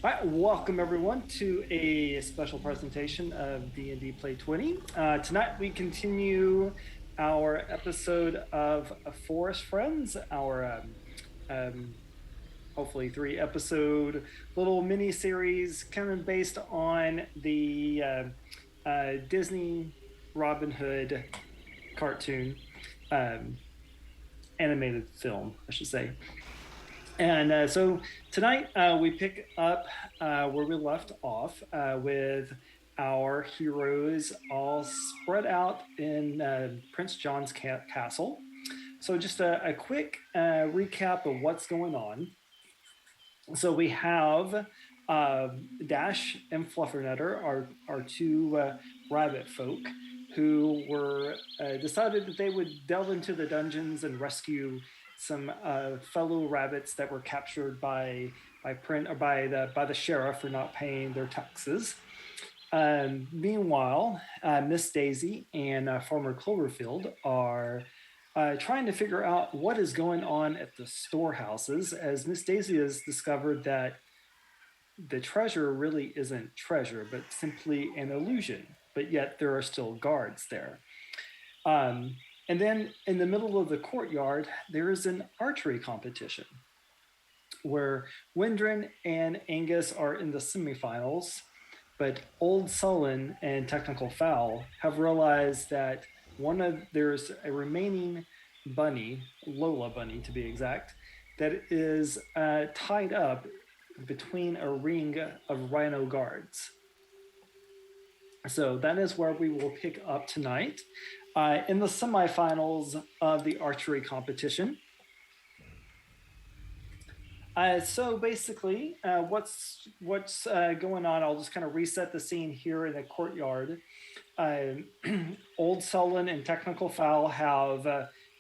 Hi, welcome everyone to a special presentation of D&D Play 20. Tonight we continue our episode of Forest Friends, our hopefully 3-episode little mini series kind of based on the Disney Robin Hood cartoon, animated film, I should say. And so tonight we pick up where we left off with our heroes all spread out in Prince John's castle. So just a quick recap of what's going on. So we have Dash and Fluffernutter, our two rabbit folk, who were decided that they would delve into the dungeons and rescue some fellow rabbits that were captured by the sheriff for not paying their taxes. Meanwhile, Miss Daisy and Farmer Cloverfield are trying to figure out what is going on at the storehouses, as Miss Daisy has discovered that the treasure really isn't treasure, but simply an illusion. But yet there are still guards there. And then in the middle of the courtyard, there is an archery competition where Windren and Angus are in the semifinals, but Old Sullen and Technical Foul have realized that there's a remaining bunny, Lola bunny to be exact, that is tied up between a ring of rhino guards. So that is where we will pick up tonight in the semifinals of the archery competition. So basically, what's going on? I'll just kind of reset the scene here in the courtyard. Old Sullen and Technical Foul have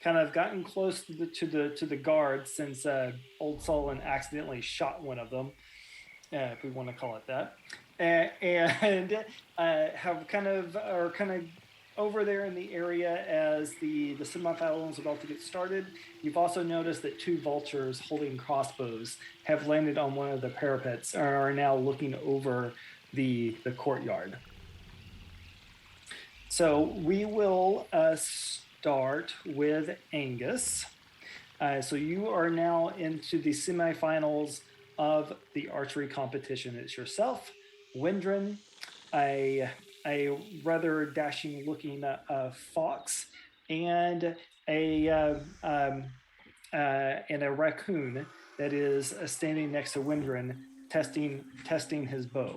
kind of gotten close to the guards since Old Sullen accidentally shot one of them, if we want to call it that, and have kind of over there in the area as the semifinals is about to get started. You've also noticed that two vultures holding crossbows have landed on one of the parapets and are now looking over the courtyard. So we will start with Angus. So you are now into the semifinals of the archery competition. It's yourself, Windren, a rather dashing looking fox, and a raccoon that is standing next to Windren testing his bow.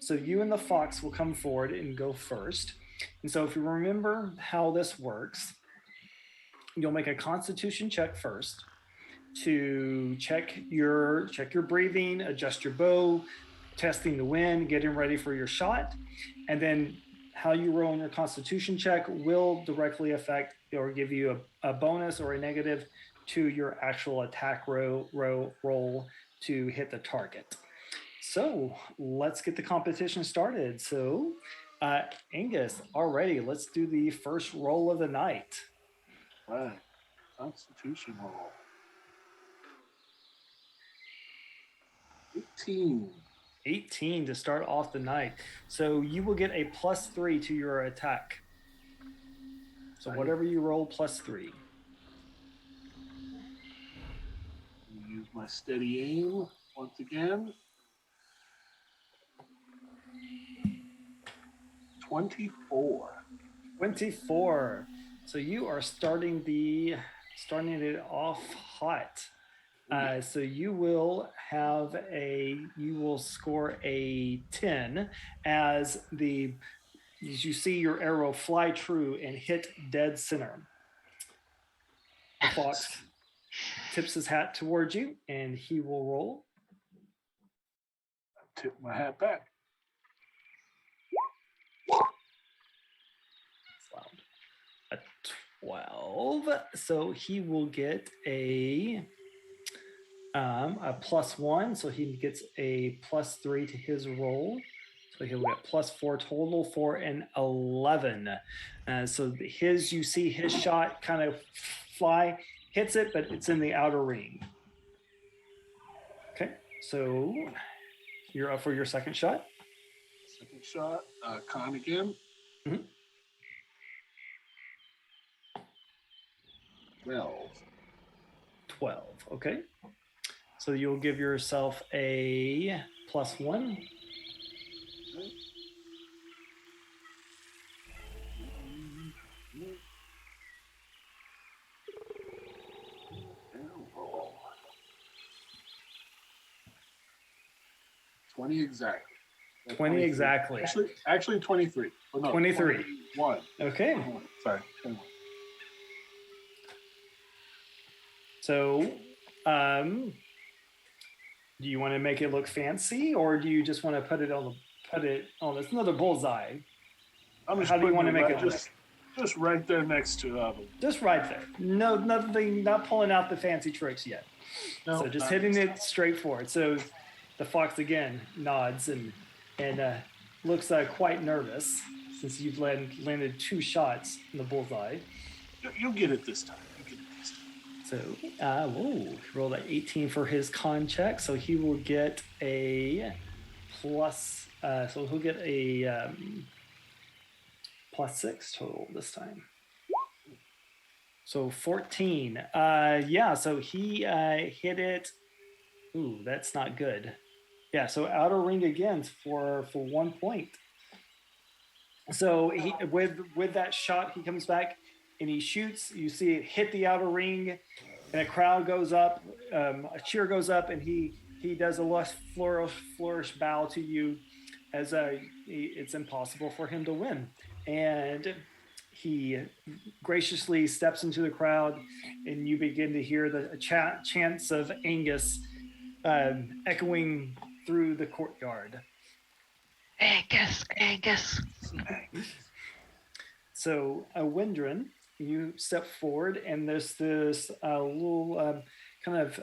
So you and the fox will come forward and go first. And so if you remember how this works, you'll make a constitution check first to check your breathing, adjust your bow, testing the wind, getting ready for your shot. And then how you roll in your constitution check will directly affect or give you a bonus or a negative to your actual attack roll to hit the target. So let's get the competition started. So Angus, already, let's do the first roll of the night. Right. Constitution roll. 18 to start off the night. So you will get a +3 to your attack. So whatever you roll, +3. Use my steady aim once again. 24. 24. So you are starting it off hot. So you will score a 10 as you see your arrow fly true and hit dead center. The fox tips his hat towards you and he will roll. I tip my hat back. A 12. So he will get a +1. So he gets a +3 to his roll. So he'll get +4 total for an 11. So you see his shot kind of fly, hits it, but it's in the outer ring. Okay, so You're up for your second shot. Second shot. Con again. Mhm. 12. 12. Okay. So you'll give yourself a +1. Roll. 20 exactly. 20 exactly. Actually 23. Oh, no, 23. 21. Okay. 21. Sorry. 21. So, do you want to make it look fancy, or do you just want to put it on it's another bullseye? I'm just How do you want to make right, it look? just right there next to Just right there. No, nothing. Not pulling out the fancy tricks yet. no, So just hitting it straight forward. So the fox again nods and looks quite nervous since you've landed 2 shots in the bullseye. You'll get it this time. So, he rolled an 18 for his con check, so he will get a plus. So he'll get a +6 total this time. So 14. Yeah. So he hit it. Ooh, that's not good. Yeah. So outer ring again for 1 point. So he with that shot, he comes back and he shoots. You see it hit the outer ring, and a crowd goes up, a cheer goes up, and he does a less flourish bow to you, as it's impossible for him to win, and he graciously steps into the crowd, and you begin to hear the chants of Angus echoing through the courtyard. Angus, Angus. So, Windrin, you step forward, and there's this little kind of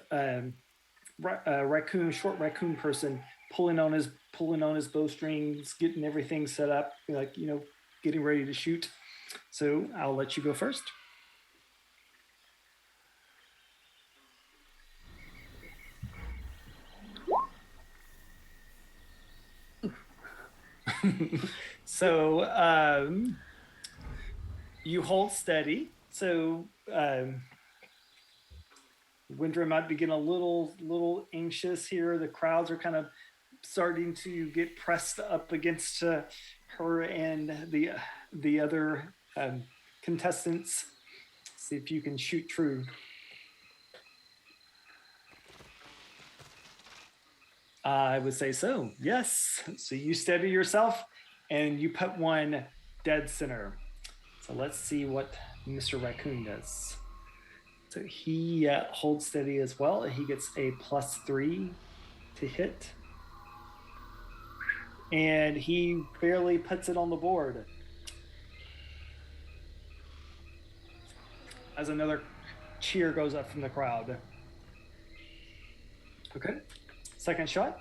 short raccoon person pulling on his bowstrings, getting everything set up, getting ready to shoot. So I'll let you go first. So you hold steady. So Windra might be getting a little anxious here. The crowds are kind of starting to get pressed up against her and the other contestants. See if you can shoot true. I would say so. Yes. So you steady yourself, and you put one dead center. So let's see what Mr. Raccoon does. So he holds steady as well. He gets a +3 to hit. And he barely puts it on the board. As another cheer goes up from the crowd. Okay. Second shot.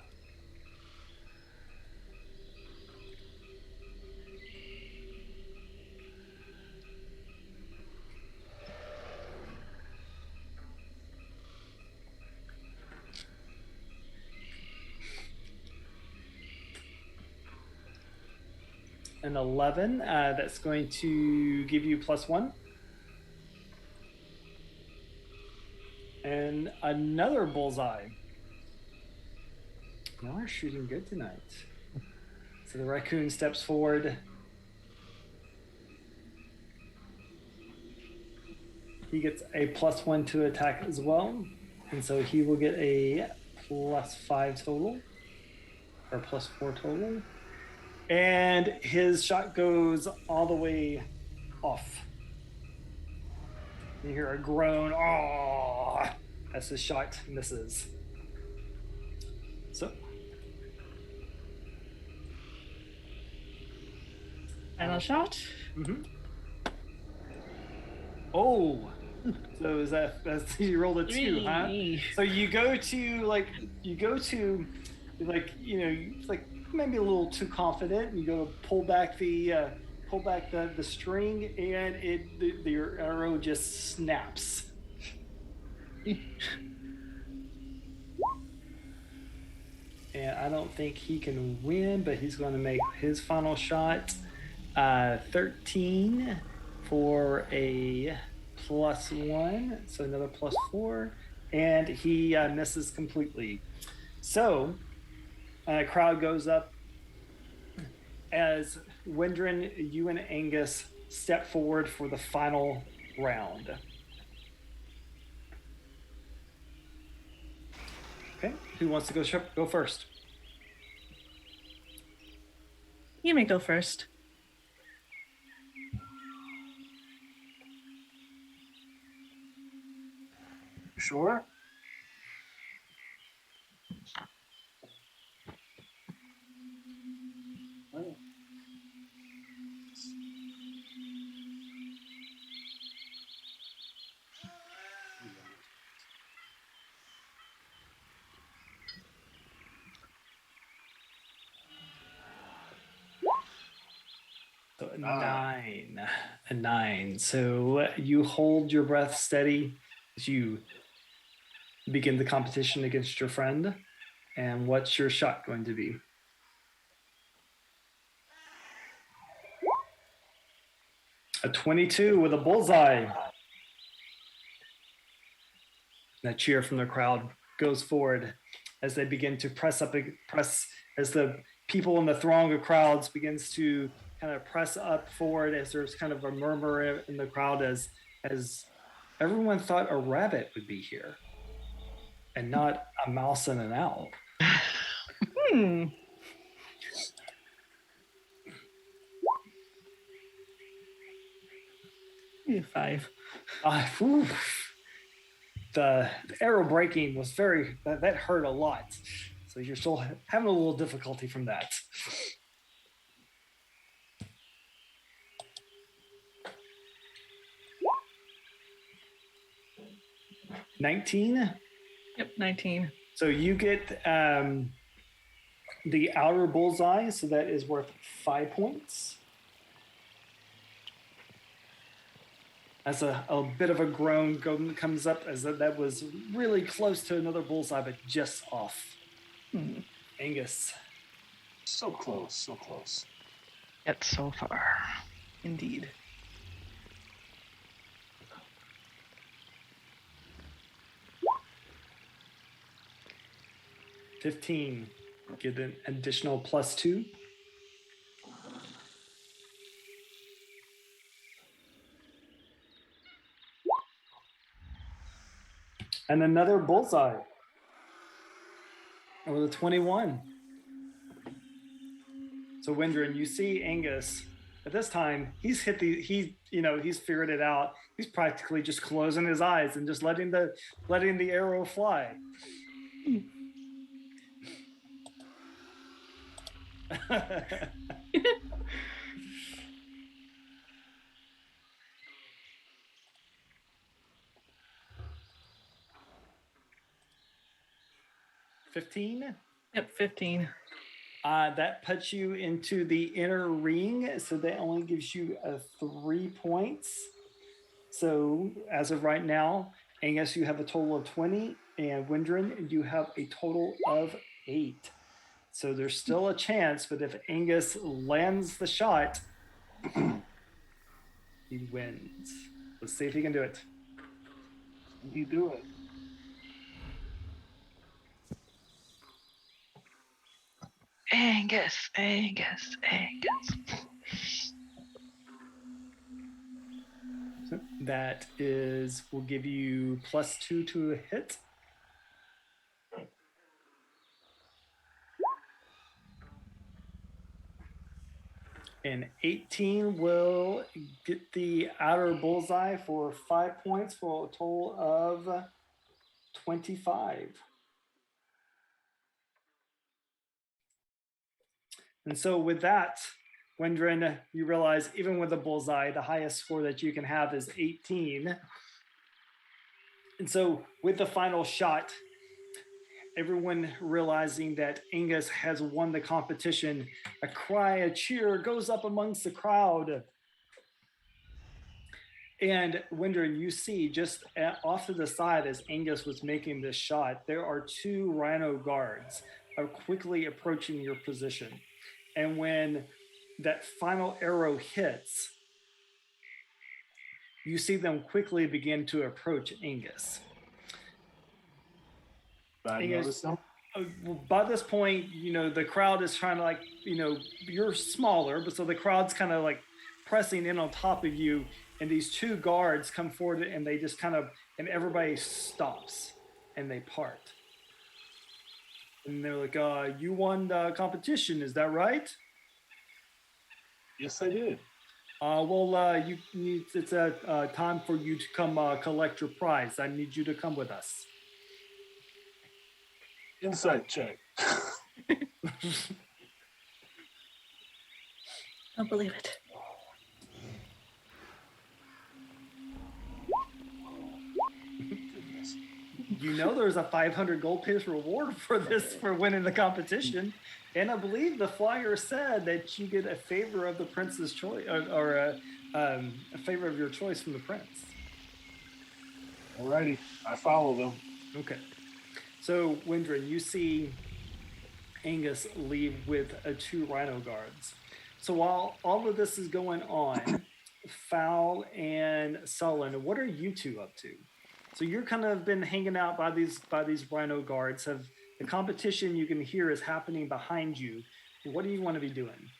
An 11. That's going to give you +1. And another bullseye. Y'all are shooting good tonight. So the raccoon steps forward. He gets a +1 to attack as well. And so he will get a +5 total. Or +4 total. And his shot goes all the way off. You hear a groan, oh, as his shot misses. So. Final shot. Mm-hmm. Oh, so is that's you rolled a 2, huh? So you go to maybe a little too confident. You go to pull back the string, and the arrow just snaps. and I don't think he can win, but he's going to make his final shot. 13 for a +1, so another +4, and he misses completely. So, crowd goes up as Windrin, you and Angus step forward for the final round. Okay, who wants to go first? You may go first. Sure. Well, So a nine. So you hold your breath steady as you begin the competition against your friend. And what's your shot going to be? A 22 with a bullseye. And a cheer from the crowd goes forward as they begin to press as the people in the throng of crowds begins to kind of press up forward as there's kind of a murmur in the crowd as everyone thought a rabbit would be here and not a mouse and an owl. Hmm. You 5. The arrow breaking was that hurt a lot. So you're still having a little difficulty from that. $19. Yep, 19. So you get the outer bullseye, so that is worth 5 points. As a bit of a groan comes up as that was really close to another bullseye, but just off. Angus. so close, so close. Yet so far. Indeed. $15. Get an additional +2. And another bullseye with a 21. So Windrin, you see Angus at this time, he's figured it out. He's practically just closing his eyes and just letting the arrow fly. $15. Yep, 15. That puts you into the inner ring, so that only gives you 3 points. So as of right now, Angus, you have a total of 20, and Windrin, you have a total of 8. So there's still a chance, but if Angus lands the shot, he wins. Let's see if he can do it. You do it. Angus, Angus, Angus. So that will give you +2 to a hit. And 18 will get the outer bullseye for 5 points for a total of 25. And so with that, Windrin, you realize even with the bullseye, the highest score that you can have is 18. And so with the final shot, everyone realizing that Angus has won the competition, a cry, a cheer goes up amongst the crowd. And Windrin, you see just off to the side as Angus was making this shot, there are 2 rhino guards are quickly approaching your position. And when that final arrow hits, you see them quickly begin to approach Angus. I noticed them. By this point, the crowd is trying to you're smaller, but so the crowd's kind of like pressing in on top of you, and these two guards come forward and they just and everybody stops and they part. And they're like, you won the competition, is that right? Yes, I did. It's time for you to come collect your prize. I need you to come with us. Insight check. Don't believe it. Goodness. There's a 500 gold piece reward for winning the competition. And I believe the flyer said that you get a favor of the prince's choice, or a favor of your choice from the prince. Alrighty, I follow them. Okay. So, Windrin, you see Angus leave with 2 rhino guards. So while all of this is going on, Fowl and Sullen, what are you two up to? So you're kind of been hanging out by these rhino guards. The competition you can hear is happening behind you. What do you want to be doing?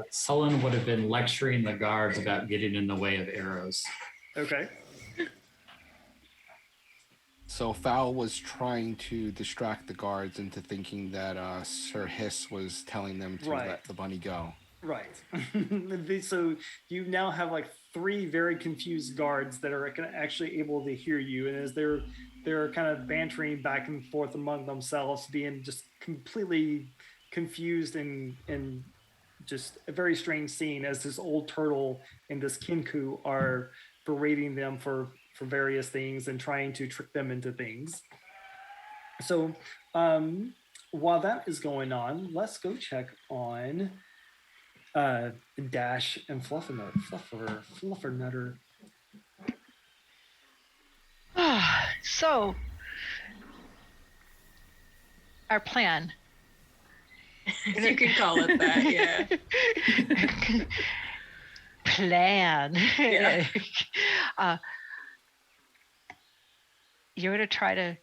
Sullen would have been lecturing the guards about getting in the way of arrows. Okay. So Fowl was trying to distract the guards into thinking that Sir Hiss was telling them to let the bunny go. Right. So you now have 3 very confused guards that are actually able to hear you, and as they're kind of bantering back and forth among themselves, being just completely confused and just a very strange scene as this old turtle and this Kinku are berating them for various things and trying to trick them into things. So while that is going on, let's go check on Dash and Fluffernutter. So, our plan. You can call it that, yeah. Plan. Yeah. You're going to try to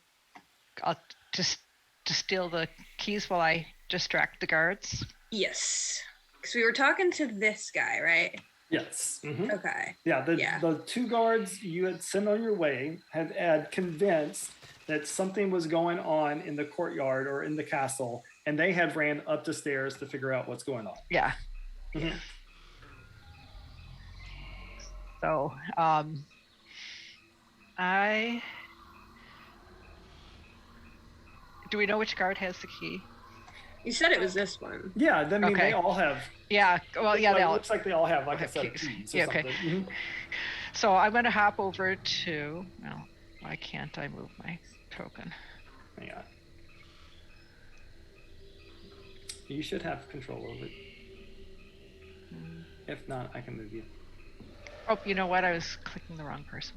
steal the keys while I distract the guards? Yes. Because we were talking to this guy, right? Yes. Mm-hmm. Okay. Yeah, the 2 guards you had sent on your way had convinced that something was going on in the courtyard or in the castle, and they had ran up the stairs to figure out what's going on. Yeah. Mm-hmm. So, do we know which guard has the key? You said it was this one. Yeah, I mean, Okay. they all have. Yeah, well, yeah, It they all. looks like they all have, like I have said, keys. keys or Yeah, okay. something. Mhm. So I'm going to hop over to. Well, why can't I move my token? Yeah. You should have control over it. If not, I can move you. Oh, you know what? I was clicking the wrong person.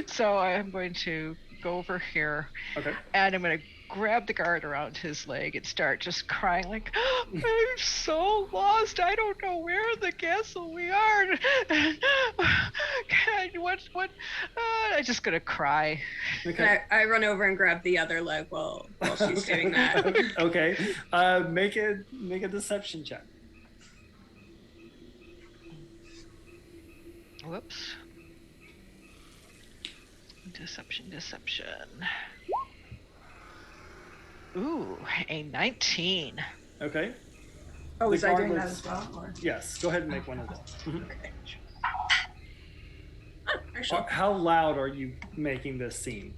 So I'm going to go over here, Okay. and I'm going to grab the guard around his leg and start just crying like, I'm so lost. I don't know where in the castle we are. What? I'm just going to cry. Okay. I run over and grab the other leg while she's doing that. Okay. Make a deception check. Whoops. Deception. Ooh, a 19. Okay. Oh, was I doing that Regardless- as well? Or? Yes. Go ahead and make one of those. Mhm. Okay. Oh, actually, How loud are you making this scene?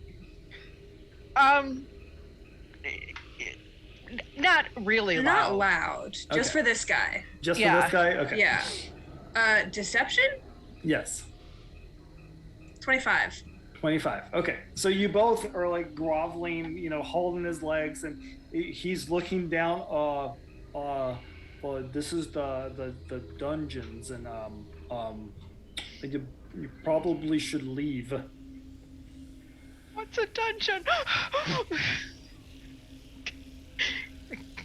Not really loud. not loud. Just Okay. for this guy. Just Yeah. for this guy? Okay. Yeah. Deception? Yes. 25. 25. Okay. So you both are like groveling, holding his legs, and he's looking down. This is the dungeons, and you probably should leave. what's a dungeon?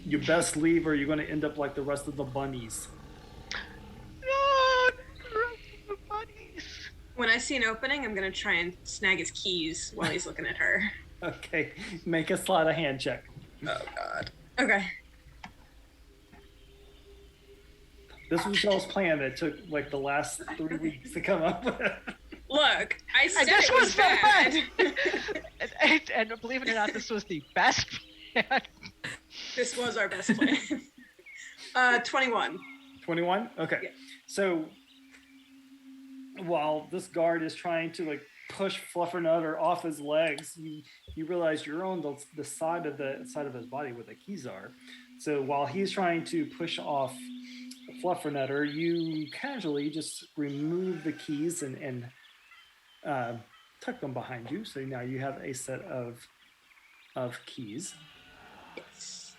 You best leave or you're going to end up like the rest of the bunnies. No, the rest of the bunnies. When I see an opening, I'm gonna try and snag his keys while he's looking at her. Okay, make a sleight of hand check. Oh God. Okay. This was y'all's plan that took like the last 3 weeks to come up with. Look, I said this it was was the bad. and believe it or not, this was the best plan. This was our best plan. 21. 21? Okay. Yeah. So while this guard is trying to like push Fluffernutter off his legs, you realize you're on the side of his body where the keys are. So while he's trying to push off Fluffernutter, you casually just remove the keys and tuck them behind you. So now you have a set of keys. Yes.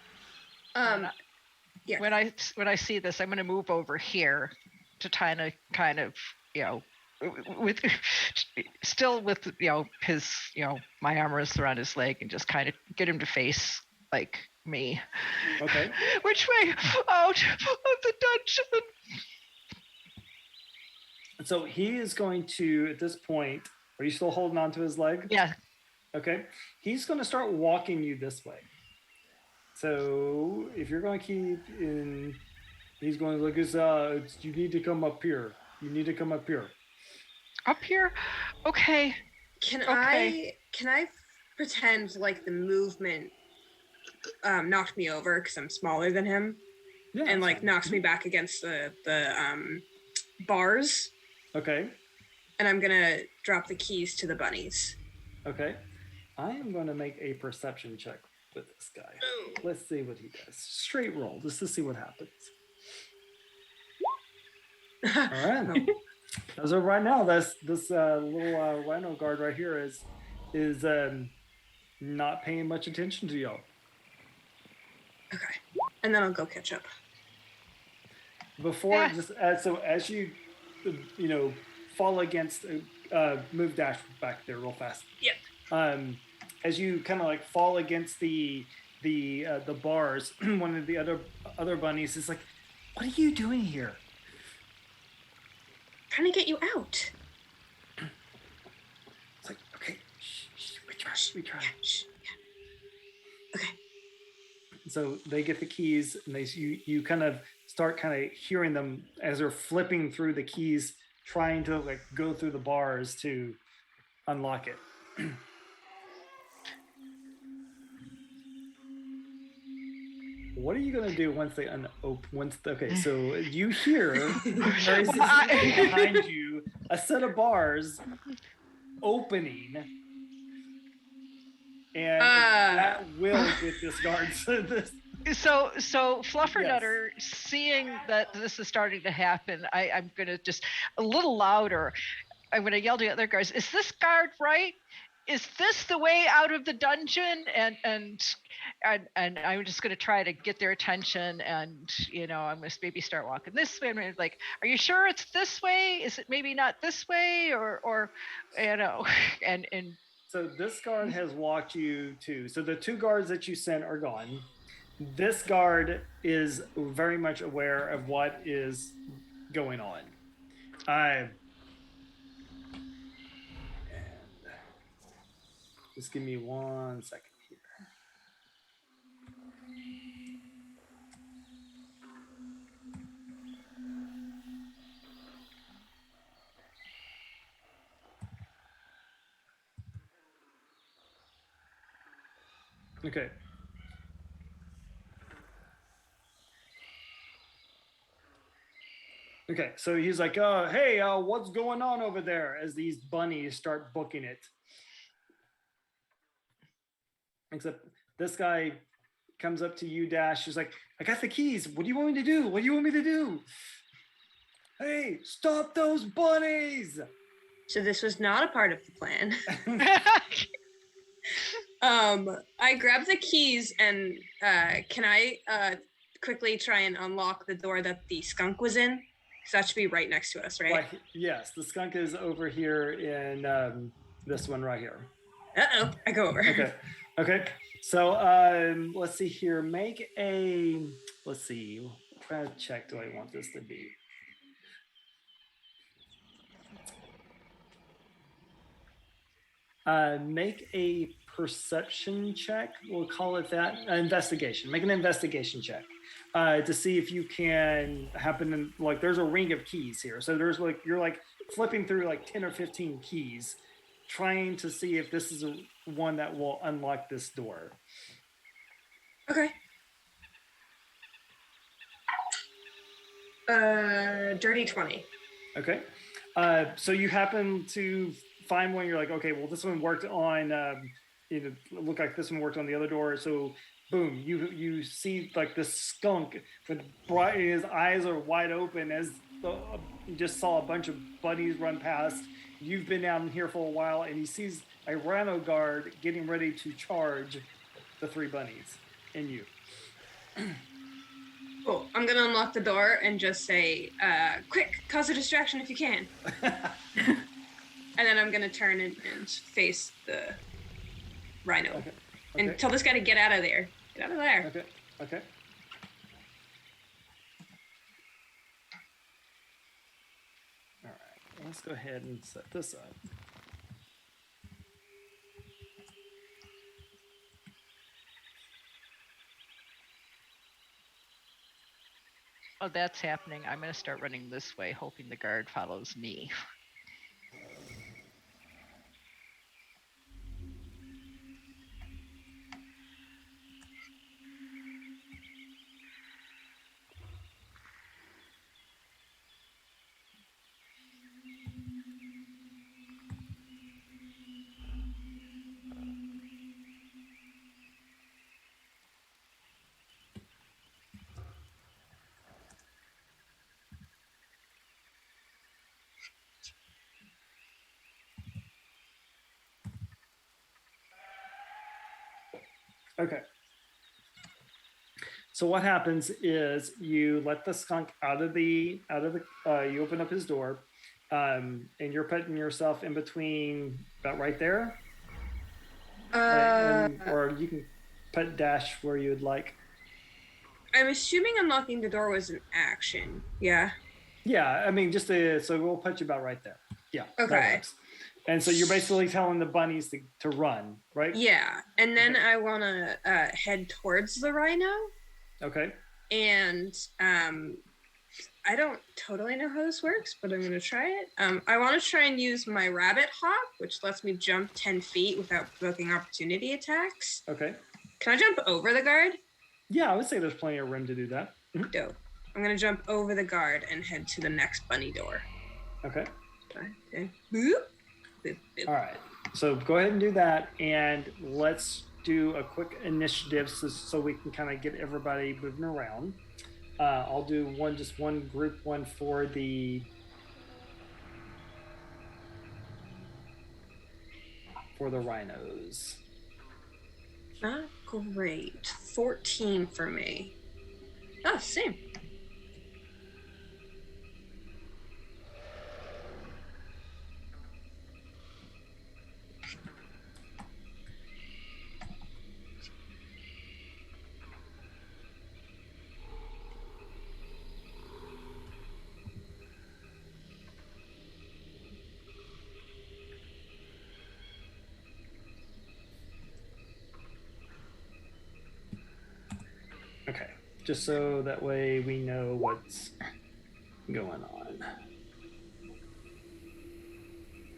When I see this, I'm going to move over here to kind of with still with his my armor is around his leg and just kind of get him to face like me. Okay. Which way out of the dungeon? So he is going to, at this point, are you still holding on to his leg? Yeah. Okay. He's going to start walking you this way. So if you're going to keep in, he's going to look you need to come up here. You need to come up here. Up here? Okay. Can Okay. I pretend like the movement knocked me over because I'm smaller than him, Yeah. and that's like fine. knocks me back against the bars, Okay. and I'm gonna drop the keys to the bunnies. Okay. I am going to make a perception check with this guy. Oh. Let's see what he does. Straight roll just to see what happens. All right. As of right now, this little rhino guard right here is not paying much attention to y'all. Okay, and then I'll go catch up. Before Yeah. just so as you fall against move dash back there real fast. Yep. As you kind of like fall against the bars, one of the other bunnies is like, "What are you doing here?" Trying to get you out. It's like, okay, shh, we try. Yeah, shh, yeah. Okay. So they get the keys, and you kind of start kind of hearing them as they're flipping through the keys, trying to like go through the bars to unlock it. What are you gonna do once they okay, so you hear very succinctly behind you a set of bars opening, and that will get this guard. So Fluffernutter, seeing that this is starting to happen, I'm gonna just a little louder. I'm gonna yell to the other guards, "Is this guard right? Is this the way out of the dungeon?" And I'm just gonna try to get their attention, and I'm gonna maybe start walking this way. And like, "Are you sure it's this way? Is it maybe not this way, or and So this guard has walked you to. So the two guards that you sent are gone. This guard is very much aware of what is going on. And just give me 1 second here. Okay. Okay, so he's like, hey, what's going on over there? As these bunnies start booking it. Except this guy comes up to you, Dash. He's like, I got the keys. What do you want me to do? What do you want me to do? Hey, stop those bunnies! So this was not a part of the plan. I grab the keys and can I quickly try and unlock the door that the skunk was in? Because that should be right next to us, right? Yes, the skunk is over here in this one right here. Uh-oh, I go over. Okay. Okay. So let's see here. Make a, let's see, what kind of check do I want this to be? Make a perception check. We'll call it that. Investigation. Make an investigation check to see if you can happen in, like, there's a ring of keys here. So there's like, you're like flipping through like 10 or 15 keys, trying to see if this is one that will unlock this door. Okay. Dirty 20. Okay. So you happen to find one. You're like, okay, well, this one worked on. It looked like this one worked on the other door. So, boom, you see like this skunk with bright. His eyes are wide open as you just saw a bunch of bunnies run past. You've been down here for a while, and he sees a rhino guard getting ready to charge the 3 bunnies and you. Cool. I'm gonna unlock the door and just say, quick, cause a distraction if you can. And then I'm gonna turn and face the rhino. Okay. And tell this guy to get out of there. Get out of there. Okay. Okay. All right. Let's go ahead and set this up. Oh, that's happening. I'm going to start running this way, hoping the guard follows me. Okay. So what happens is you let the skunk out of the you open up his door, and you're putting yourself in between about right there, or you can put dash where you would like. I'm assuming unlocking the door was an action. Yeah. Yeah, I mean, so we'll put you about right there. Yeah. that Okay. works. And so you're basically telling the bunnies to run, right? Yeah. And then Okay. I want to head towards the rhino. Okay. And I don't totally know how this works, but I'm going to try it. I want to try and use my rabbit hop, which lets me jump 10 feet without provoking opportunity attacks. Okay. Can I jump over the guard? Yeah, I would say there's plenty of room to do that. Dope. I'm going to jump over the guard and head to the next bunny door. Okay. Okay. Boop. Boop, boop. All right. So go ahead and do that, and let's do a quick initiative so we can kind of get everybody moving around. I'll do one group one for the rhinos. Not great. 14 for me. Oh, same. Okay. Just so that way we know what's going on.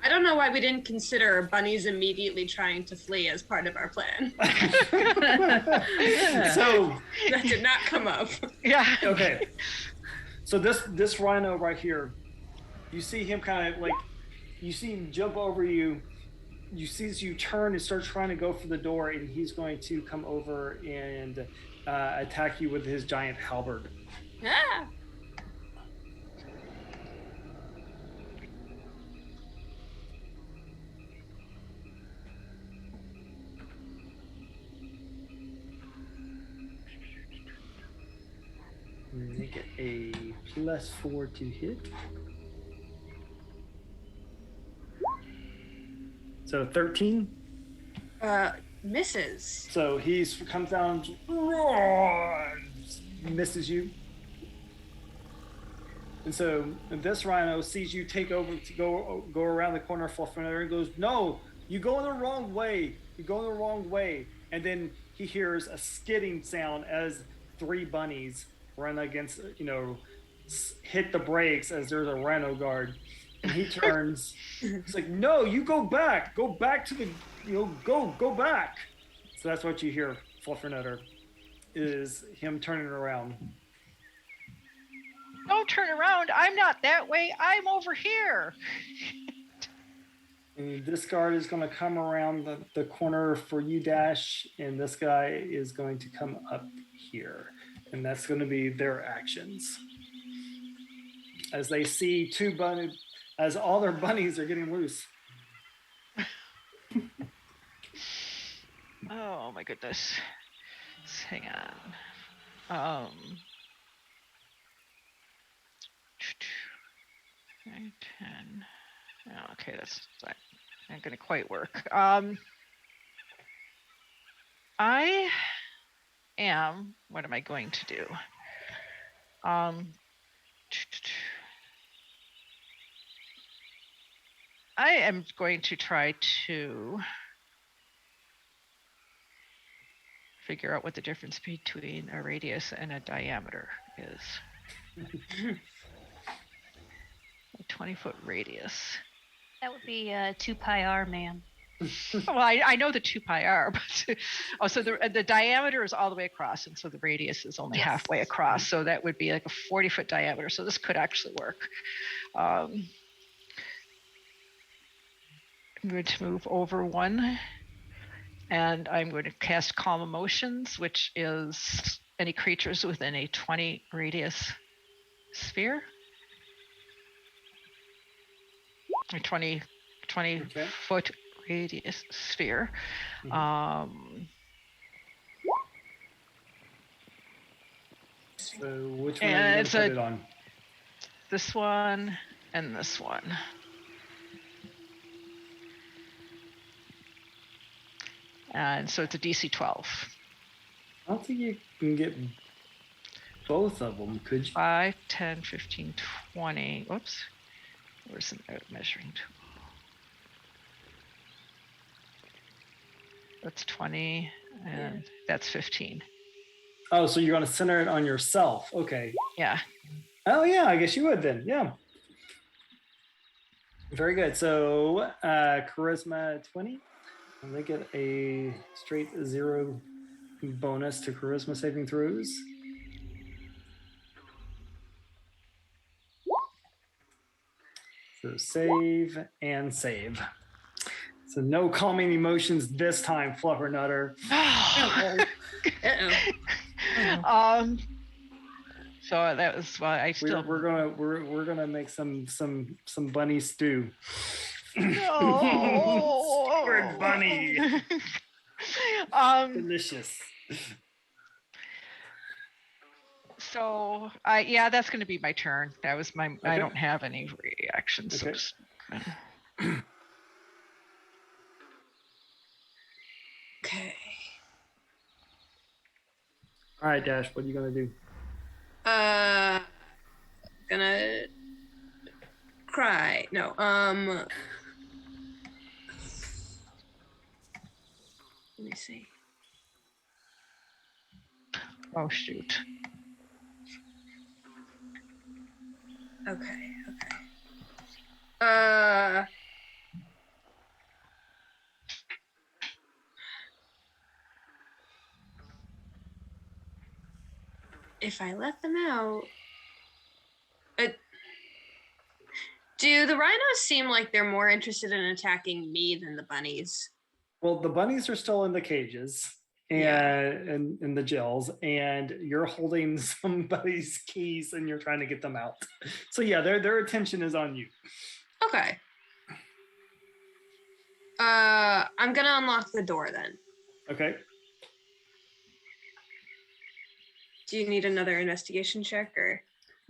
I don't know why we didn't consider bunnies immediately trying to flee as part of our plan. So That did not come up. Yeah. okay. So this rhino right here, you see him kind of like, you see him jump over you. You see you turn and start trying to go for the door, and he's going to come over and attack you with his giant halberd. Ah! Make it a +4 to hit. So 13. Misses. So he comes down, misses you. And so this rhino sees you take over to go around the corner of Fluffernutter and goes, "No, you go in the wrong way. You go in the wrong way." And then he hears a skidding sound as 3 bunnies run against, hit the brakes as there's a rhino guard. And he turns. He's like, "No, you go back. Go back to the, go back." So that's what you hear, Fluffernutter, is him turning around. Don't turn around. I'm not that way. I'm over here. And this guard is going to come around the corner for you, Dash, and this guy is going to come up here. And that's going to be their actions. As they see as all their bunnies are getting loose. Oh my goodness. Hang on. 9, 10. Oh, okay, that's not going to quite work. What am I going to do? I am going to try to figure out what the difference between a radius and a diameter is. A 20-foot radius. That would be 2 pi r, ma'am. Well, I know the 2 pi r, but so the diameter is all the way across, and so the radius is only halfway across. So that would be like a 40-foot diameter. So this could actually work. I'm going to move over 1, and I'm going to cast Calm Emotions, which is any creatures within a 20 radius sphere. A 20 Okay. foot radius sphere. Mm-hmm. So which one are you going to put it on? This one and this one. And so it's a DC 12. I don't think you can get both of them, could you? 5, 10, 15, 20. Whoops. Where's the measuring tool? That's 20, and that's 15. Oh, so you're going to center it on yourself. Okay. Yeah. Oh, yeah, I guess you would then. Yeah. Very good. So charisma 20. And they get a straight 0 bonus to charisma saving throws. So save and save. So no calming emotions this time, Fluffernutter. So that was why I still. We're gonna make some bunny stew. No. Squid bunny. Delicious. So that's going to be my turn. That was my. Okay. I don't have any reactions. Okay. Okay. All right, Dash. What are you gonna do? Gonna cry. No. Let me see. Oh shoot. Okay. If I let them out, do the rhinos seem like they're more interested in attacking me than the bunnies? Well, the bunnies are still in the cages and in the jails, and you're holding somebody's keys and you're trying to get them out. So yeah, their attention is on you. Okay. I'm gonna unlock the door then. Okay. Do you need another investigation check or?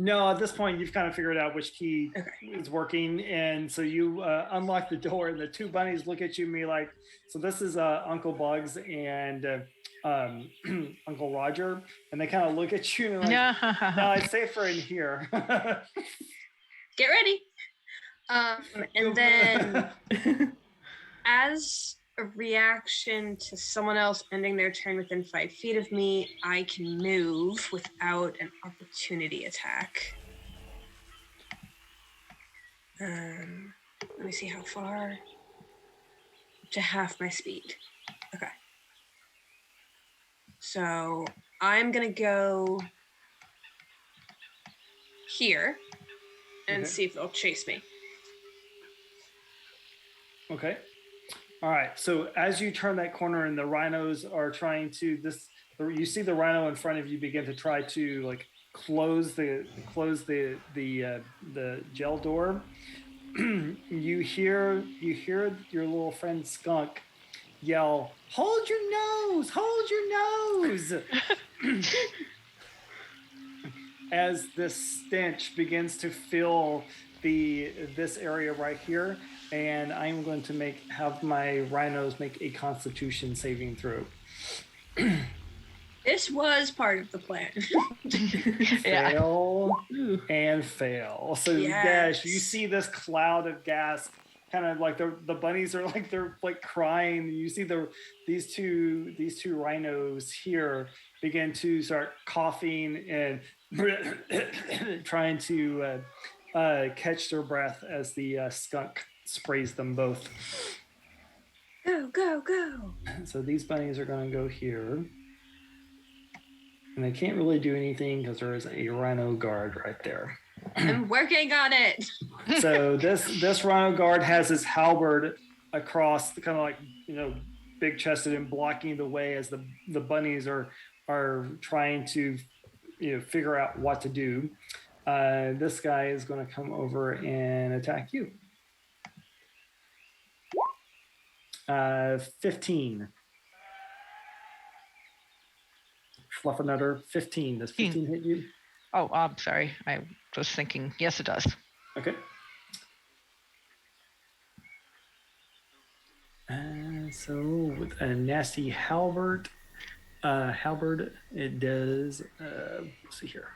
No, at this point, you've kind of figured out which key Okay. is working, and so you unlock the door, and the two bunnies look at you and be like, "So this is Uncle Bugs and Uncle Roger," and they kind of look at you and they're like, "No, it's safer in here." Get ready. And then, as a reaction to someone else ending their turn within 5 feet of me, I can move without an opportunity attack. Let me see how far. To half my speed. Okay. So I'm gonna go here and Okay. see if they'll chase me. Okay. All right. So as you turn that corner and the rhinos are trying to you see the rhino in front of you begin to try to like close the jail door. you hear your little friend Skunk yell, "Hold your nose! Hold your nose!" As this stench begins to fill this area right here, and I'm going to have my rhinos make a Constitution saving throw. This was part of the plan. Yeah. Fail and fail. So yes, you Yes. see this cloud of gas, kind of like the bunnies are like they're like crying. You see these two rhinos here begin to start coughing and trying to catch their breath as the skunk sprays them both. Go, go, go. So these bunnies are going to go here. And they can't really do anything because there is a rhino guard right there. I'm working on it. So this rhino guard has his halberd across, kind of like, big chested and blocking the way as the bunnies are trying to figure out what to do. This guy is going to come over and attack you. 15. Fluffernutter, 15. Does 15 hit you? Oh, I'm sorry. I was thinking, yes, it does. Okay. So with a nasty halberd, it does, let's see here,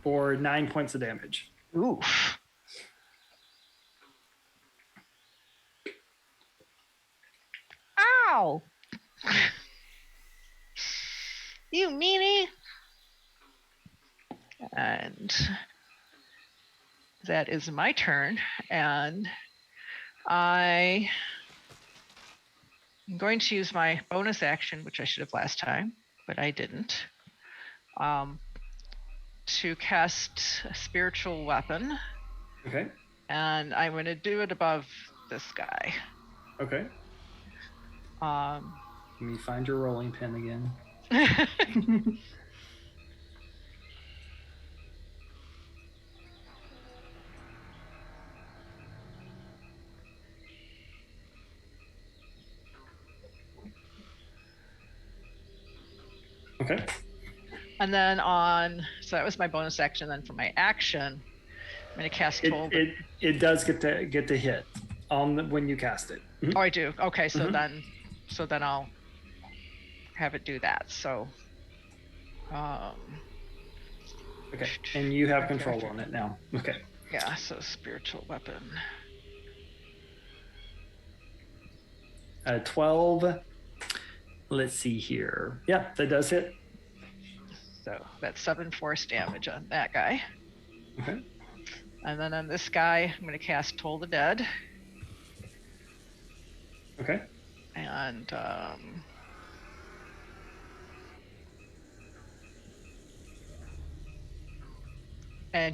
for 9 points of damage. Oof. Ow! You meanie! And that is my turn, and I'm going to use my bonus action, which I should have last time, but I didn't, to cast a spiritual weapon, Okay. and I'm going to do it above this guy. Okay. Let me find your rolling pin again. Okay. And then so that was my bonus action. Then for my action, I'm going to cast Toll. It does get to hit when you cast it. Oh, I do. Okay, so then I'll have it do that. So, Okay, and you have control on it now. Okay. yeah. So spiritual weapon. 12. Let's see here. Yeah, that does hit. So that's 7 force damage on that guy. Okay. And then on this guy, I'm going to cast Toll the Dead. Okay. And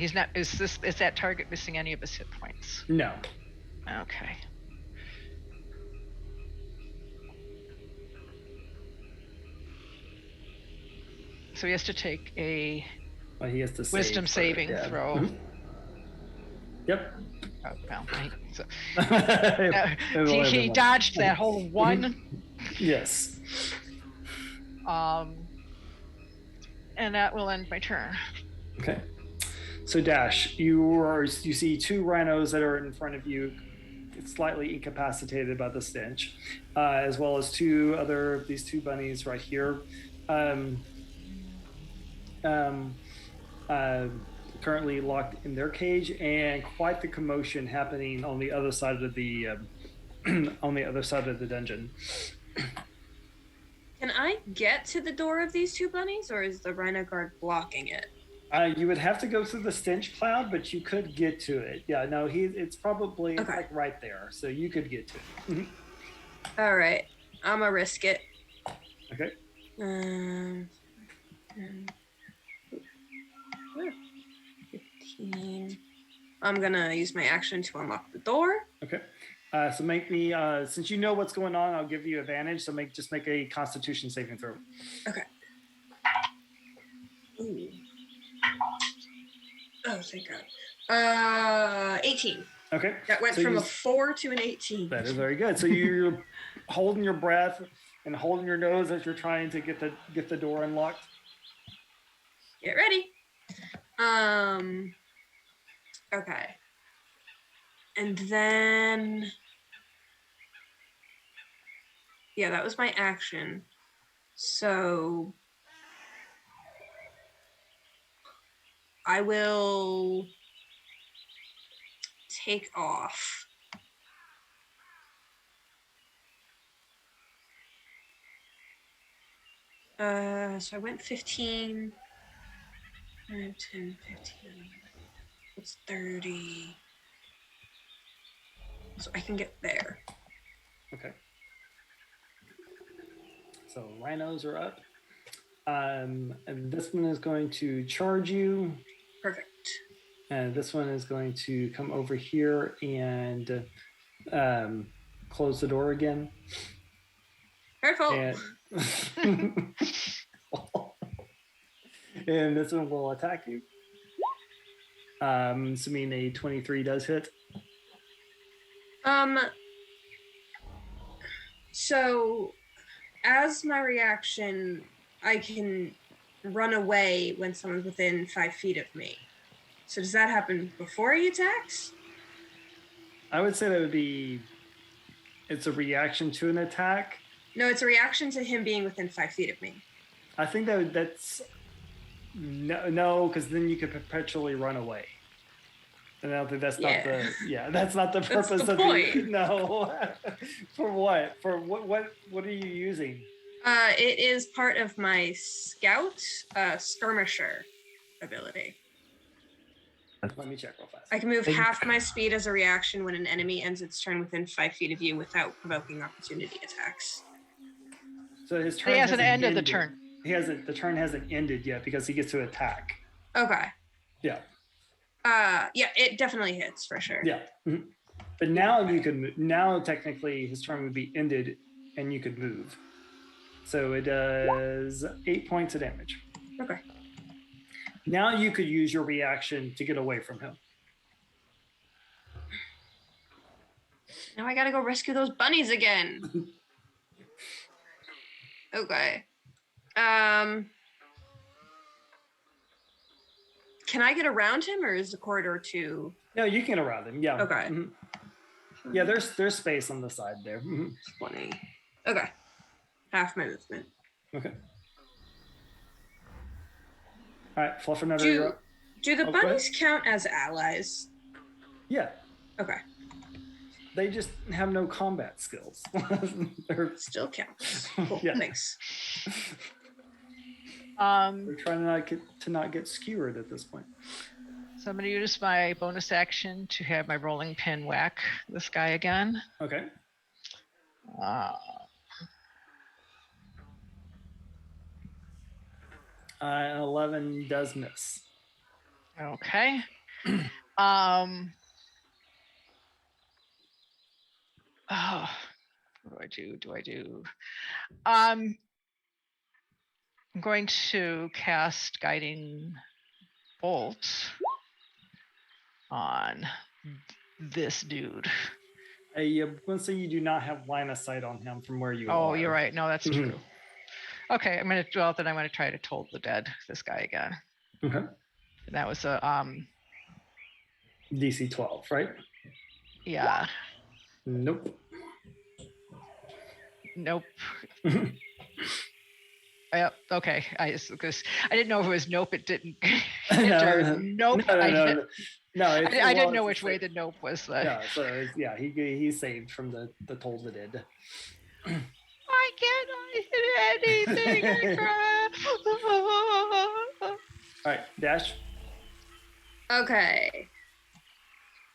he's not. Is that target missing any of his hit points? No. Okay. So he has to take a Well, he has to wisdom save saving yeah. throw. Mhm. Yep. Oh, well, so, It'll he everyone. dodged that whole one. Yes. and that will end my turn. Okay. So Dash, you see two rhinos that are in front of you, slightly incapacitated by the stench, as well as these two bunnies right here, currently locked in their cage, and quite the commotion happening on the other side of the on the other side of the dungeon. Can I get to the door of these two bunnies, or is the rhino guard blocking it? You would have to go through the stench cloud, but you could get to it. Yeah, no, it's probably Okay. like right there, so you could get to it. All right, I'm gonna risk it. Okay. 15. I'm gonna use my action to unlock the door. Okay. So make me, since you know what's going on, I'll give you advantage. So just make a Constitution saving throw. Okay. Ooh. Oh, thank God. 18. Okay. That went So from you- a 4 to an 18. That is very good. So you're holding your breath and holding your nose as you're trying to get the door unlocked. Get ready. Okay. And then, yeah, that was my action. So I will take off. So I went 15, 5, 10, 15. It's 30. So I can get there. Okay. So rhinos are up. And this one is going to charge you. Perfect. And this one is going to come over here and close the door again. Careful. And, and this one will attack you. Assuming a 23 does hit. So as my reaction, I can run away when someone's within 5 feet of me. So does that happen before he attacks? I would say that would be, it's a reaction to an attack. No, it's a reaction to him being within 5 feet of me. I think that's no, because then you could perpetually run away. And I don't think that's not that's not the That's purpose the of point. no. For what? For what are you using? It is part of my scout skirmisher ability. Let me check real fast. I can move half my speed as a reaction when an enemy ends its turn within 5 feet of you without provoking opportunity attacks. So his turn He hasn't hasn't ended the ended. turn. The turn hasn't ended yet because he gets to attack. Okay. Yeah. Yeah, it definitely hits for sure. Yeah. Mhm. But now you can now technically his turn would be ended and you could move. So it does 8 points of damage. Okay. Now you could use your reaction to get away from him. Now I gotta go rescue those bunnies again. Okay. Can I get around him, or is the corridor too? No, you can get around him. Yeah. Okay. Mhm. Yeah, there's space on the side there. Mhm. 20. Okay. Half my movement. Okay. All right, Fluffernutter, Do- you're up. Do the Oh, go ahead. bunnies count as allies? Yeah, Okay. they just have no combat skills. they're, Still counts. Cool. Yeah. Thanks. they're trying to not get skewered at this point. So I'm going to use my bonus action to have my rolling pin whack this guy again. Okay. An 11 does miss. Okay. Oh, what do I do? I'm going to cast Guiding Bolt on this dude. I'm going to say you do not have line of sight on him from where you are. Oh, you're right. No, that's Mhm. true. Okay, then I'm gonna try to toll the dead this guy again. Okay. And that was a DC 12, right? yeah. Nope. Nope. Yep. Okay. Because I didn't know if it was nope. It didn't. Nope. No. I didn't know which way the nope was. Yeah, so yeah, he's saved from the toll the dead. I can't hit anything. All right, Dash. Okay.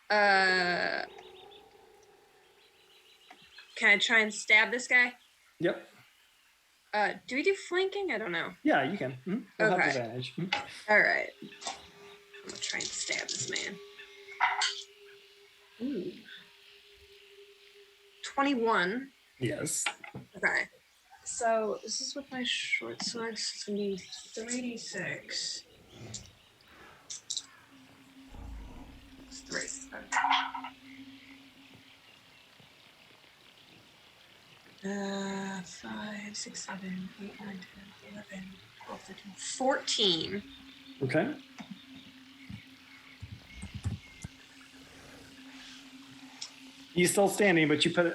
Can I try and stab this guy? Yep. Do we do flanking? I don't know. Yeah, you can. We'll have Okay. advantage. All right. I'm gonna try and stab this man. Ooh. 21. Yes. Okay. So this is with my short sword. So it's gonna be 3d6. It's 3. Okay. 5, 6, 7, 8, 9, 10, 11, 12, 13, 14. Okay. He's still standing, but you put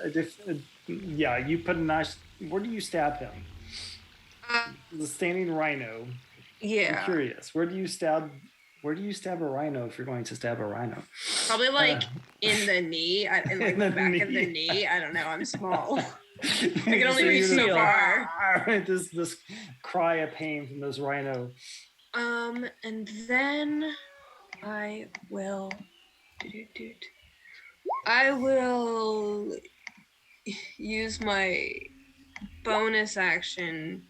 you put a nice. Where do you stab him? The standing rhino. Yeah. I'm curious. Where do you stab a rhino if you're going to stab a rhino? Probably like in the knee, in like In the the back of the knee. knee. I don't know. I'm small. I can only reach so far. This cry of pain from this rhino. And then I will. I will use my bonus action.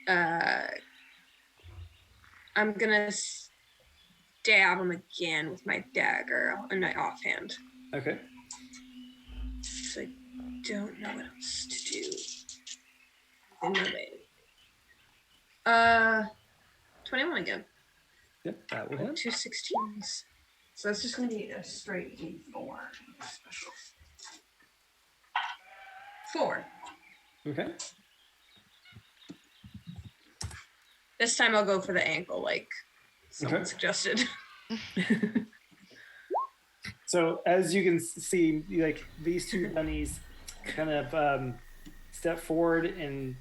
I'm gonna stab him again with my dagger and my offhand. Okay. So I don't know what else to do. In my way. 21 again. Yep, that will hit. 2 16s. So that's just gonna be a straight D4. Special. 4. Okay. This time I'll go for the ankle, like someone Okay. suggested. So as you can see, like these two bunnies kind of step forward, and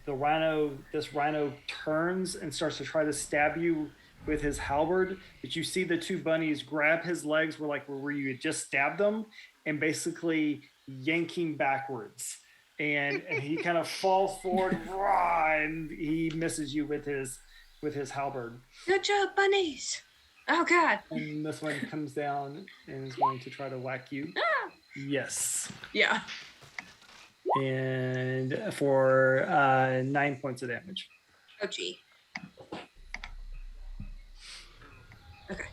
this rhino turns and starts to try to stab you with his halberd. But you see the two bunnies grab his legs where you had just stabbed them, and basically yanking backwards. And he kind of falls forward, and he misses you with his halberd. Good job, bunnies. Oh God. And this one comes down and is going to try to whack you. Ah! Yes. Yeah. And for 9 points of damage. Oh gee. Okay.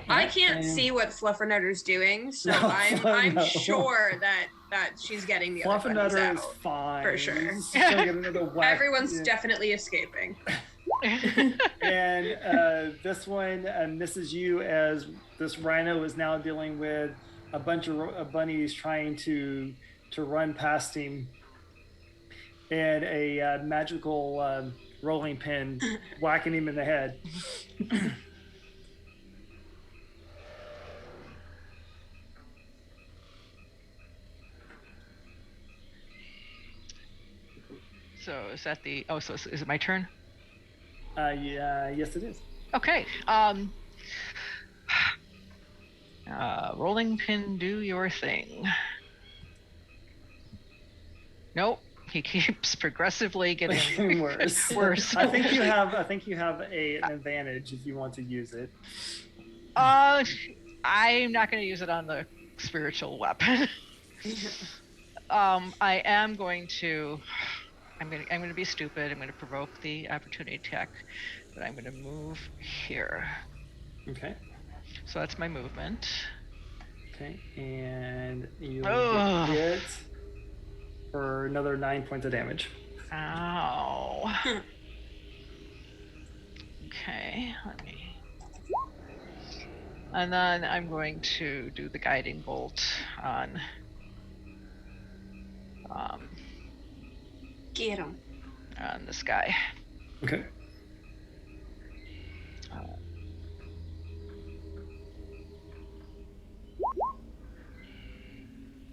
I can't And- see what Fluffernutter's doing, so No, I'm no. sure that she's getting the other bunnies Fluffernutter is out. fine. for sure. He's just gonna get another whack. Everyone's Yeah. definitely escaping. And this one misses you, as this rhino is now dealing with a bunch of bunnies trying to run past him, and a magical rolling pin whacking him in the head. So is that the? Oh, so is it my turn? Yeah, yes, it is. Okay. Rolling pin, do your thing. Nope. He keeps progressively getting worse. worse. I think you have an advantage if you want to use it. I'm not going to use it on the spiritual weapon. I am going to. I'm going to be stupid. I'm going to provoke the opportunity attack, but I'm going to move here. Okay. So that's my movement. Okay, and you Ugh. get hit for another 9 points of damage. Ow. Okay, let me. And then I'm going to do the guiding bolt on. Get him. on this guy. Okay.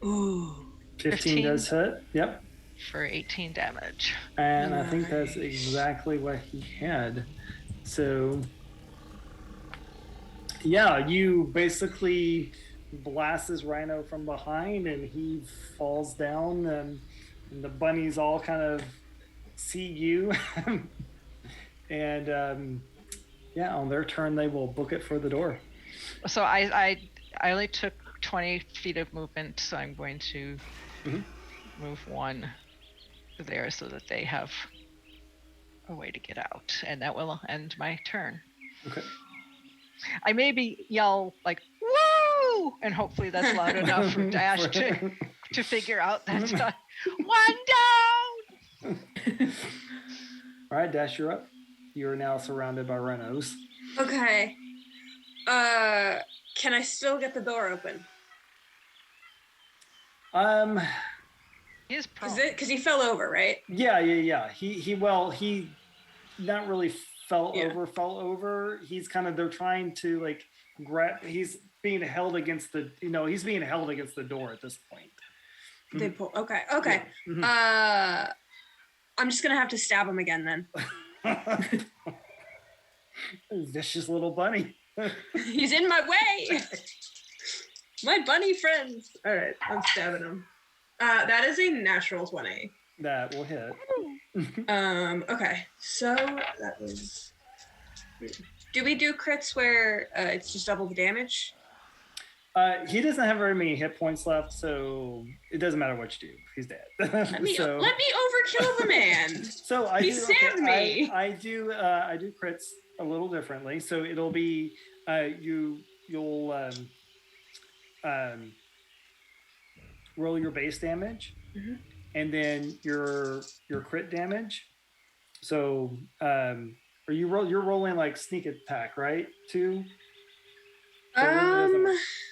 Ooh. 15 does hit. Yep. For 18 damage. And I think that's Nice. exactly what he had. So, yeah, you basically blast this rhino from behind and he falls down, and the bunnies all kind of see you. And yeah, on their turn, they will book it for the door. So I only took 20 feet of movement, so I'm going to move one there so that they have a way to get out, and that will end my turn. Okay. I maybe yell like "woo!" and hopefully that's loud enough for Dash to figure out that one down. All right, Dash, you're up. You're now surrounded by rhinos. Okay. Can I still get the door open? He's prone. Because he fell over, right? Yeah. He not really fell Yeah. over. He's kind of, they're trying to like grab, he's being held against the door at this point. They pull. Okay. Okay. Yeah. I'm just gonna have to stab him again then. Vicious little bunny. He's in my way. My bunny friends. All right, I'm stabbing him. That is a natural 20. That will hit. Okay, so that was. Do we do crits where it's just double the damage? He doesn't have very many hit points left, so it doesn't matter what you do. He's dead. Let me So- overkill the man. So I He do, stabbed me. I do crits a little differently. So it'll be you'll roll your base damage, and then your crit damage. So you're rolling like sneak attack, right? Too.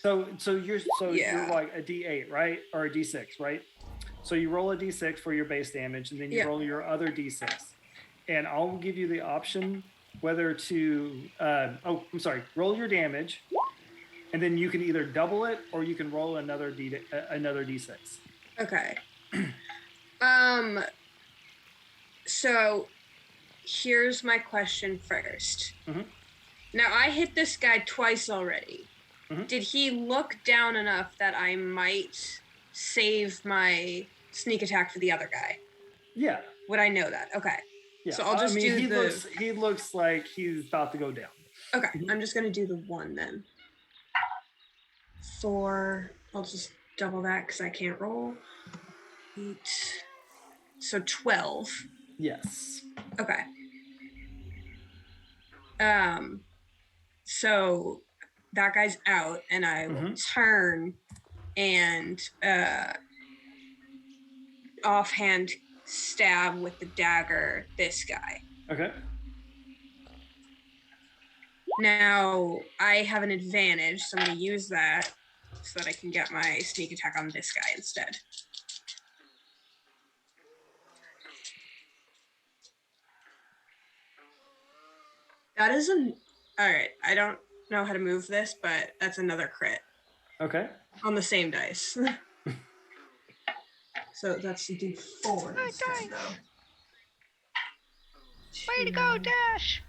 So you're Yeah. like a D8, right? Or a D6, right? So you roll a D6 for your base damage, and then you Yeah. roll your other D6. And I'll give you the option whether to roll your damage, and then you can either double it or you can roll another D6. Okay. So here's my question first. Mhm. Now I hit this guy twice already. Mhm. Did he look down enough that I might save my sneak attack for the other guy? Yeah. Would I know that? Okay. Yeah. So I'll just do he looks like he's about to go down. Okay, I'm just gonna do the 1 then. 4. I'll just double that because I can't roll. 8. So 12. Yes. Okay. So that guy's out, and I will turn and offhand stab with the dagger this guy. Okay. Now I have an advantage, so I'm going to use that so that I can get my sneak attack on this guy instead. That is all right. I don't know how to move this, but that's another crit Okay. on the same dice. So that's a D4 instead, though. Way to go, Dash!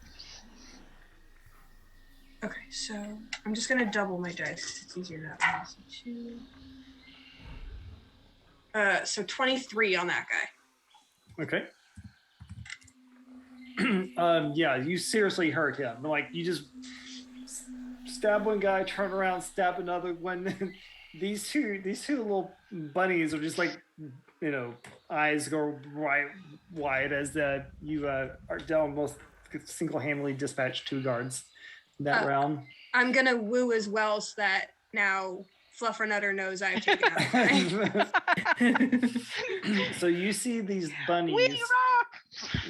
Okay, so I'm just gonna double my dice. It's easier that way. So 2. So 23 on that guy. Okay. Yeah, you seriously hurt him. Like you just stab one guy, turn around, stab another one. These two little bunnies are just like, eyes go right wide as you are almost single-handedly dispatched 2 guards that round. I'm gonna woo as well, so that now Fluffernutter knows I've taken out a guy. So you see these bunnies We rock!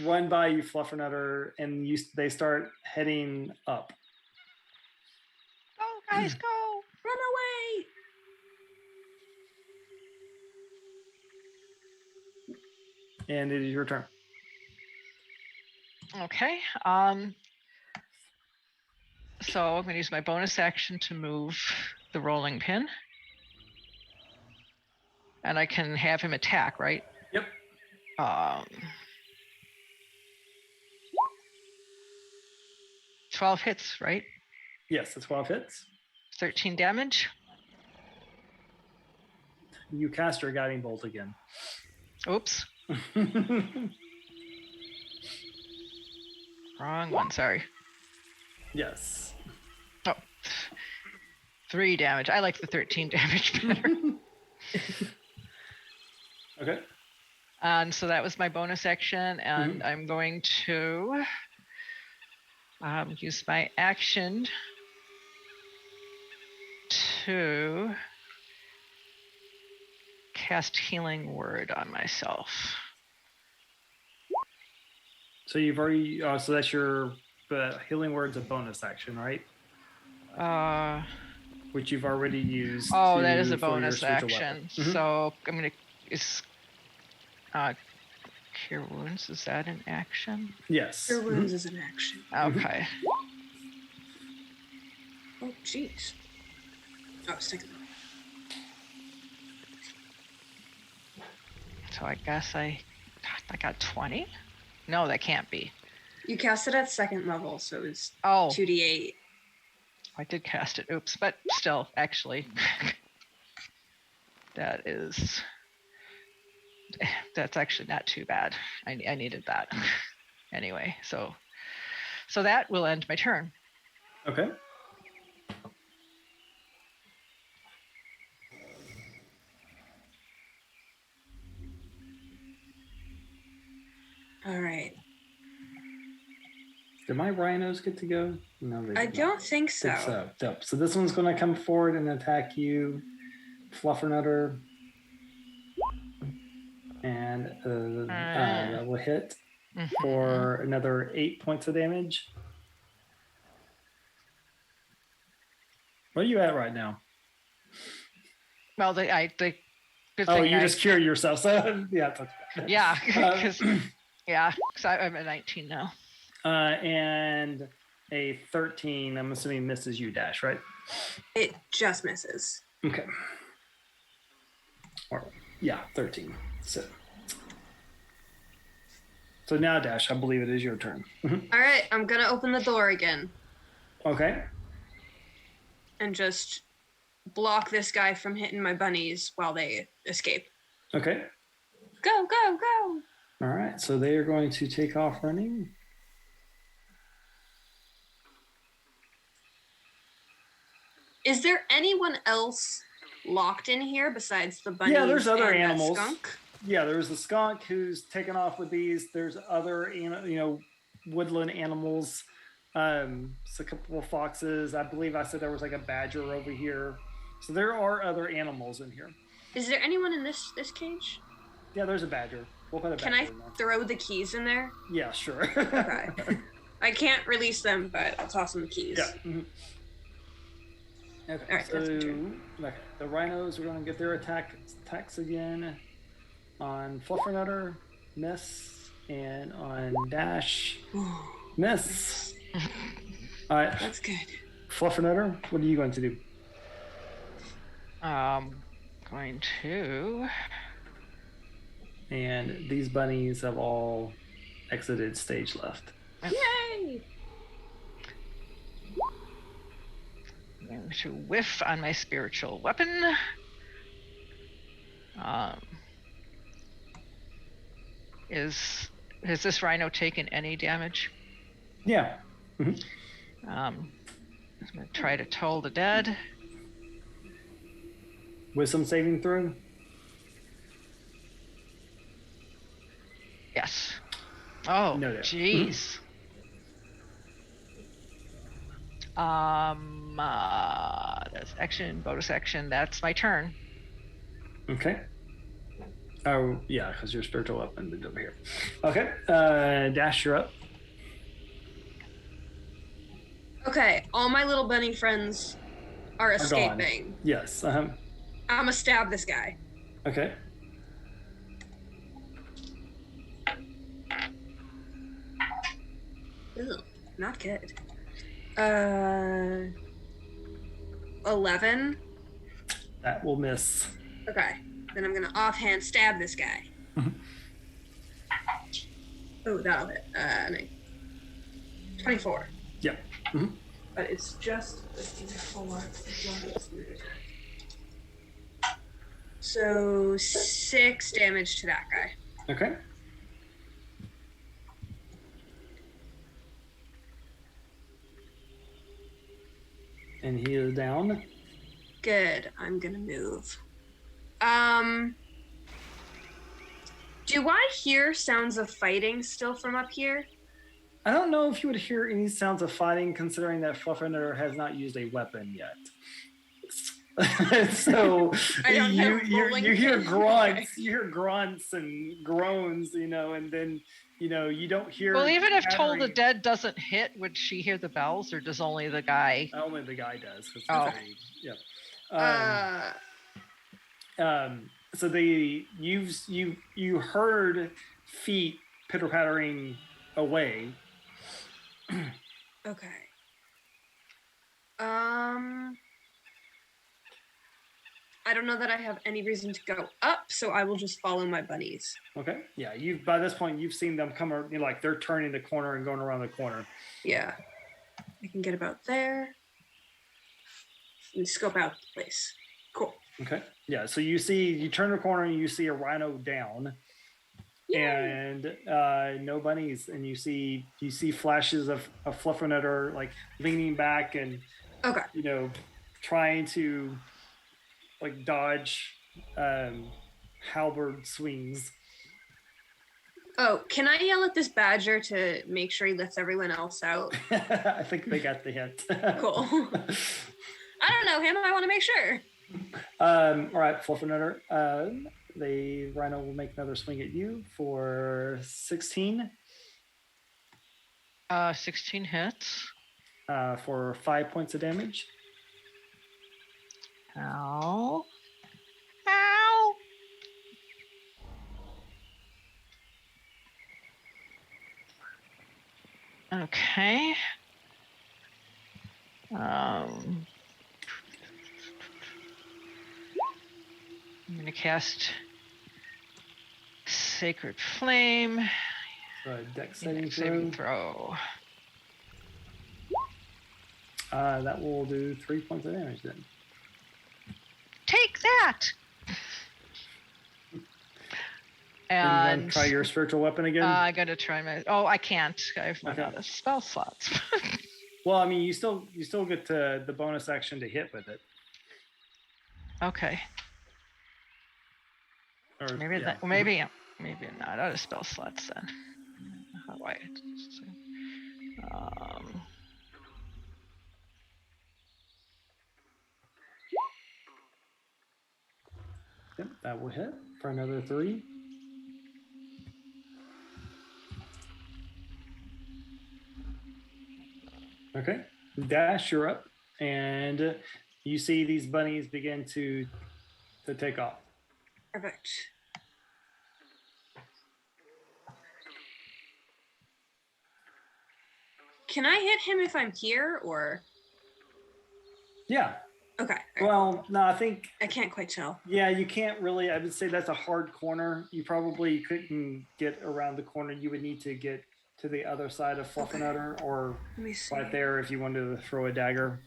run by you, Fluffernutter, and they start heading up. Go, guys, go! Run away! And it is your turn. Okay. So I'm going to use my bonus action to move the rolling pin. And I can have him attack, right? Yep. 12 hits, right? Yes, the 12 hits. 13 damage. You cast your guiding bolt again. Oops. Wrong one, sorry. Yes. Oh, 3 damage. I like the 13 damage better. Okay. And so that was my bonus action, and I'm going to use my action to cast Healing Word on myself. So you've already, so that's your Healing Word's a bonus action, right? Which you've already used. Oh, that is a for your bonus spiritual action. weapon. So I'm gonna Cure Wounds. Is that an action? Yes. Your wounds is an action. Okay. Oh, jeez. Oh, second. So I guess I got 20. No, that can't be. You cast it at second level, so it's Oh, 2d8. I did cast it. Oops, but still, actually, that's actually not too bad. I needed that anyway. So that will end my turn. Okay. All right. Did my rhinos get to go? No, they I did don't not. think so. Think so. Yep. So this one's going to come forward and attack you, Fluffernutter. And that will hit for another 8 points of damage. What are you at right now? Well, the good Oh, thing you just cured yourself. So yeah. yeah, because I'm at 19 now. And a 13, I'm assuming misses you, Dash, right? It just misses. Okay. Or, yeah, 13. So now, Dash, I believe it is your turn. All right, I'm going to open the door again Okay. and just block this guy from hitting my bunnies while they escape. Okay. Go, go, go. All right. So they are going to take off running. Is there anyone else locked in here besides the bunnies? Yeah, there's other and that animals. skunk? Yeah, there's a skunk who's taken off with these. There's other, woodland animals. It's a couple of foxes. I believe I said there was like a badger over here. So there are other animals in here. Is there anyone in this cage? Yeah, there's a badger. We'll put a badger Can I in there. throw the keys in there? Yeah, sure. Okay. I can't release them, but I'll toss them the keys. Yeah. Mm-hmm. Okay, All right, so that's my turn. the rhinos are going to get their attacks again on Fluffernutter, miss, and on Dash, miss. All right, That's good. Fluffernutter, what are you going to do? Going to. And these bunnies have all exited stage left. Yay! I'm going to whiff on my spiritual weapon. Has this rhino taken any damage? Yeah. I'm going to try to toll the dead. Wisdom saving throw. Yes. Oh, No doubt. jeez. That's action, bonus action. That's my turn. Okay. Oh, yeah, because your spiritual weapon is over here. Okay. Dash, you're up. Okay, all my little bunny friends are gone. escaping. Yes. I'm gonna stab this guy. Okay. Ew, not good. 11. That will miss. Okay. Then I'm gonna offhand stab this guy. Oh, that'll hit. 24. Yep. Mhm. But it's just a 4. So 6 damage to that guy. Okay. And he is down. Good. I'm gonna move. Do I hear sounds of fighting still from up here? I don't know if you would hear any sounds of fighting, considering that Fluffernutter has not used a weapon yet. So I don't have you rolling hear pin. grunts, you hear grunts and groans, and then you don't hear. Well, even if Toll the chattering. Dead doesn't hit, would she hear the bells, or does only the guy? Only the guy does. 'Cause Oh. Yeah. So you heard feet pitter pattering away. Okay. I don't know that I have any reason to go up, so I will just follow my bunnies. Okay. Yeah. By this point you've seen them come. Like they're turning the corner and going around the corner. Yeah. I can get about there. And scope out the place. Cool. Okay. Yeah. So you turn the corner and you see a rhino down. Yay. And no bunnies, and you see flashes of Fluffernutter like leaning back and Okay. trying to like dodge halberd swings. Oh, can I yell at this badger to make sure he lets everyone else out? I think they got the hint. Cool. I don't know him. I want to make sure. All right, Fluffernutter. The rhino will make another swing at you for 16. 16 hits. For 5 points of damage. Ow. Ow. Okay. I'm gonna cast Sacred Flame. Dex Saving saving throw. that will do 3 points of damage then. Take that. And then And try your spiritual weapon again. I gotta try my. Oh, I can't. I've run Okay. out of spell slots. Well, I mean, you still get the bonus action to hit with it. Okay. Or, Maybe yeah. that. Maybe not out of spell slots then. How do I? Yep, that will hit for another 3. Okay, Dash, you're up, and you see these bunnies begin to take off. Perfect. Can I hit him if I'm here, or? Yeah. Okay. Well, no, I think I can't quite tell. yeah, you can't really. I would say that's a hard corner. You probably couldn't get around the corner. You would need to get to the other side of Fluffernutter, or Let me see. right there if you wanted to throw a dagger.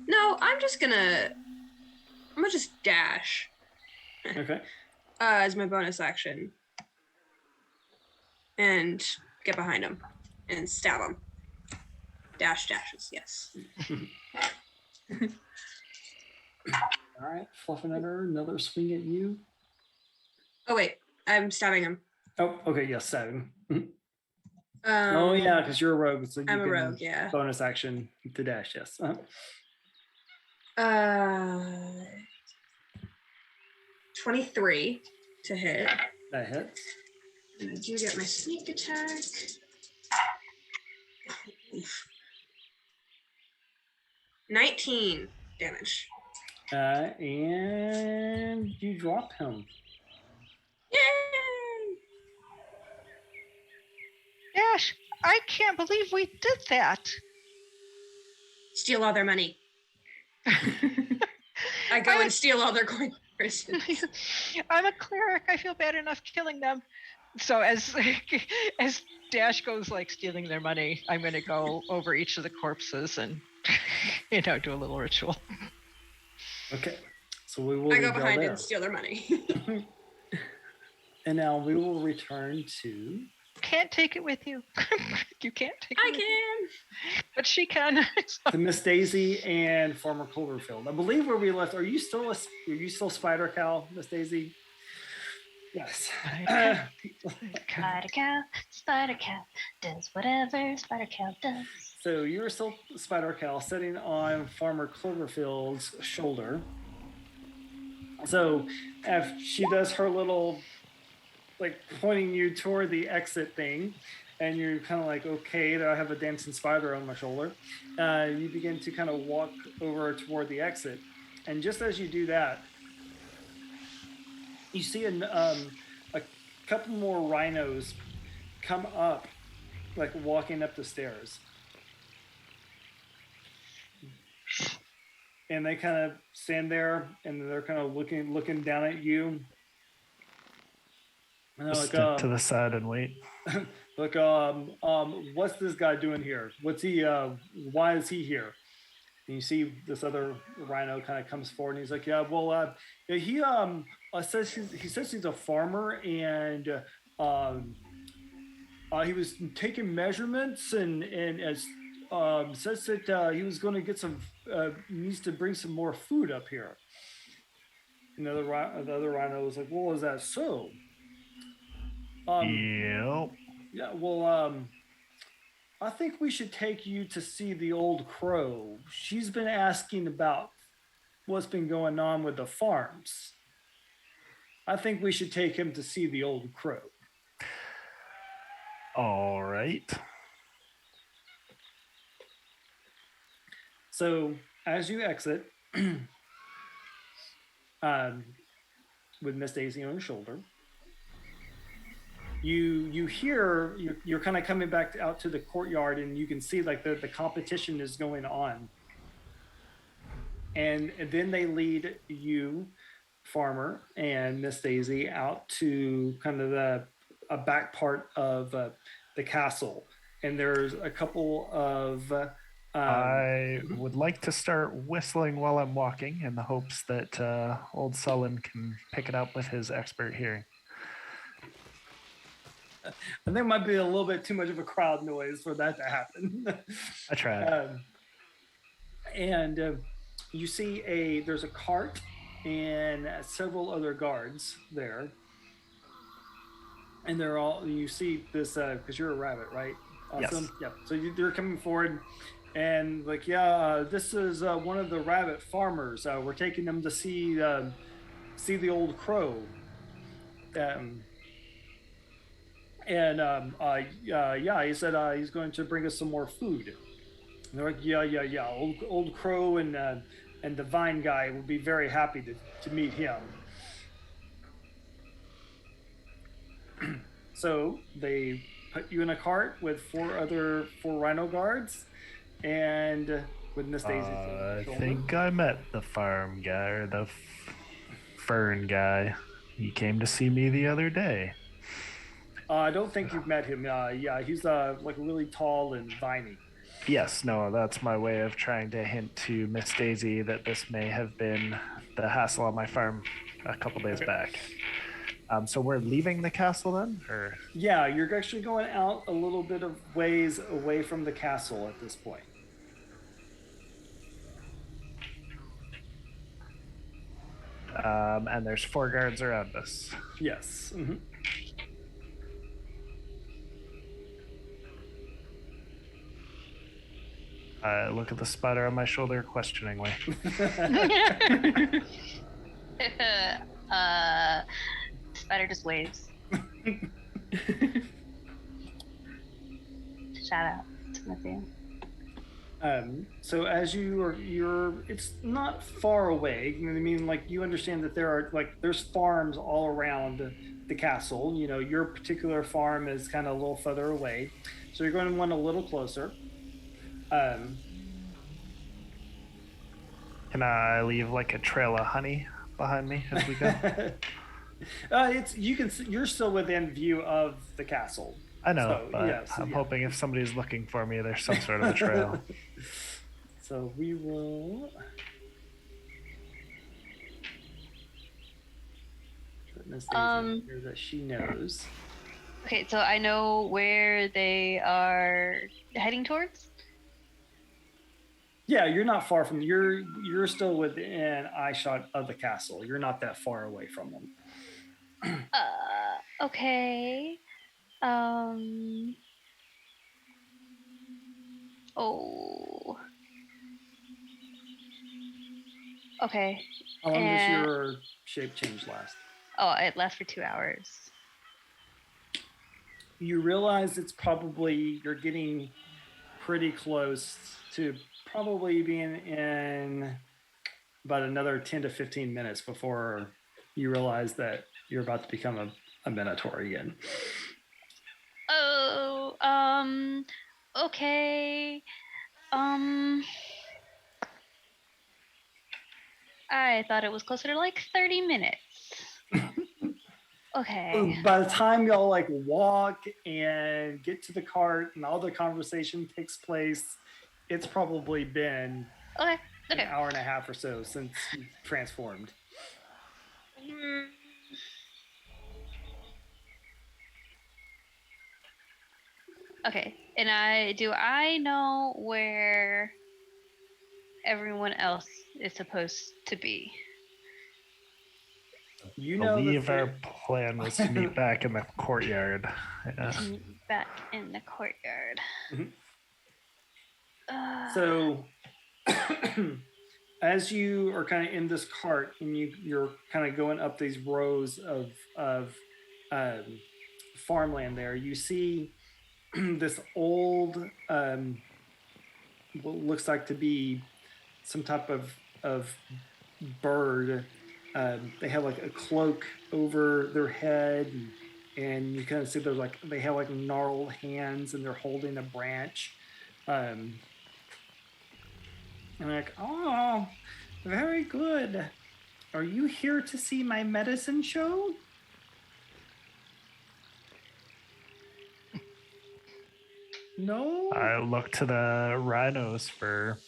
No, I'm gonna just dash Okay. as my bonus action and get behind him and stab him. Dashes, yes. All right, Fluffernutter, another swing at you. Oh wait, I'm stabbing him. Oh, okay, yes, 7. Oh Yeah, because you're a rogue, so you I'm a can rogue, yeah. bonus action to dash. Yes. 23 to hit. That hits. And I do get my sneak attack. 19 damage. And you drop him. Yay! Dash, I can't believe we did that. Steal all their money. I go and steal all their coin purses. I'm a cleric. I feel bad enough killing them. So as Dash goes like stealing their money, I'm going to go over each of the corpses and do a little ritual. Okay. So we will I go leave y'all behind there. and steal their money. And now we will return to Can't take it with you. You can't take it. I with you. can. But she can. to Miss Daisy and Farmer Cloverfield. I believe where we left. Are you still Spider Cow, Miss Daisy? Yes. Spider Cow does whatever Spider Cow does. So you're still Spider Cow sitting on Farmer Cloverfield's shoulder. So if she does her little, like, pointing you toward the exit thing, and you're kind of like, okay, I have a dancing spider on my shoulder. You begin to kind of walk over toward the exit. And just as you do that, you see a couple more rhinos come up, like walking up the stairs. And they kind of stand there, and they're kind of looking down at you. And they're Just like, stick to the side and wait. Look, what's this guy doing here? What's he? Why is he here? And you see this other rhino kind of comes forward, and he's like, yeah, well, he says he's a farmer, and he was taking measurements, and as says that he was going to get some needs to bring some more food up here. And the other rhino was like, well, is that so? Yep. Yeah, well, I think we should take you to see the old crow. She's been asking about what's been going on with the farms. I think we should take him to see the old crow. All right. So as you exit, with Miss Daisy on your shoulder, you hear you're kind of coming back out to the courtyard, and you can see like the competition is going on, and then they lead you, Farmer, and Miss Daisy out to kind of a back part of the castle, and there's a couple of I would like to start whistling while I'm walking in the hopes that old Sullen can pick it up with his expert hearing. I think it might be a little bit too much of a crowd noise for that to happen. I tried. And you see there's a cart and several other guards there. And you see this, because you're a rabbit, right? Awesome. Yes. Yeah. So they're coming forward and like, yeah, this is one of the rabbit farmers. We're taking them to see the old crow. Yeah, he said he's going to bring us some more food. And they're like, yeah. Old Crow and the Vine guy will be very happy to meet him. So they put you in a cart with four rhino guards, and with Miss Daisy. I think I met the farm guy or the fern guy. He came to see me the other day. I don't think you've met him. Yeah, he's like really tall and viney. Yes, no, that's my way of trying to hint to Miss Daisy that this may have been the hassle on my farm a couple days back. So we're leaving the castle then, or? Yeah, you're actually going out a little bit of ways away from the castle at this point. And there's 4 guards around us. Yes. Mm-hmm. I look at the spider on my shoulder questioningly. Spider just waves. Shout out to Matthew. So as it's not far away. You know what I mean? Like you understand that there's farms all around the castle. You know, your particular farm is kind of a little further away, so you're going to want a little closer. Um, Can I leave like a trail of honey behind me as we go? you're still within view of the castle. I know, So, but yes, I'm yeah. hoping if somebody's looking for me, there's some sort of a trail. So we will. Put Miss Daisy Um, here that she knows. Okay, so I know where they are heading towards. Yeah, you're not far from you're still within eye shot of the castle. You're not that far away from them. Okay. Oh. Okay. How long does And- your shape change last? Oh, it lasts for 2 hours. You realize you're getting pretty close to probably being in about another 10 to 15 minutes before you realize that you're about to become a minotaur again. Oh, okay. I thought it was closer to like 30 minutes. Okay. By the time y'all like walk and get to the cart and all the conversation takes place, it's probably been Okay. an Okay. hour and a half or so since you transformed. Mm. Okay. And I know where everyone else is supposed to be. You I know that believe our they- plan was to meet back in the courtyard. Yeah. To meet back in the courtyard. Mhm. Uh, So, as you are kind of in this cart and you're kind of going up these rows of farmland, there you see this old, what looks like to be some type of bird. They have like a cloak over their head, and you kind of see they have like gnarled hands, and they're holding a branch. And like, oh, very good. Are you here to see my medicine show? No. I look to the rhinos for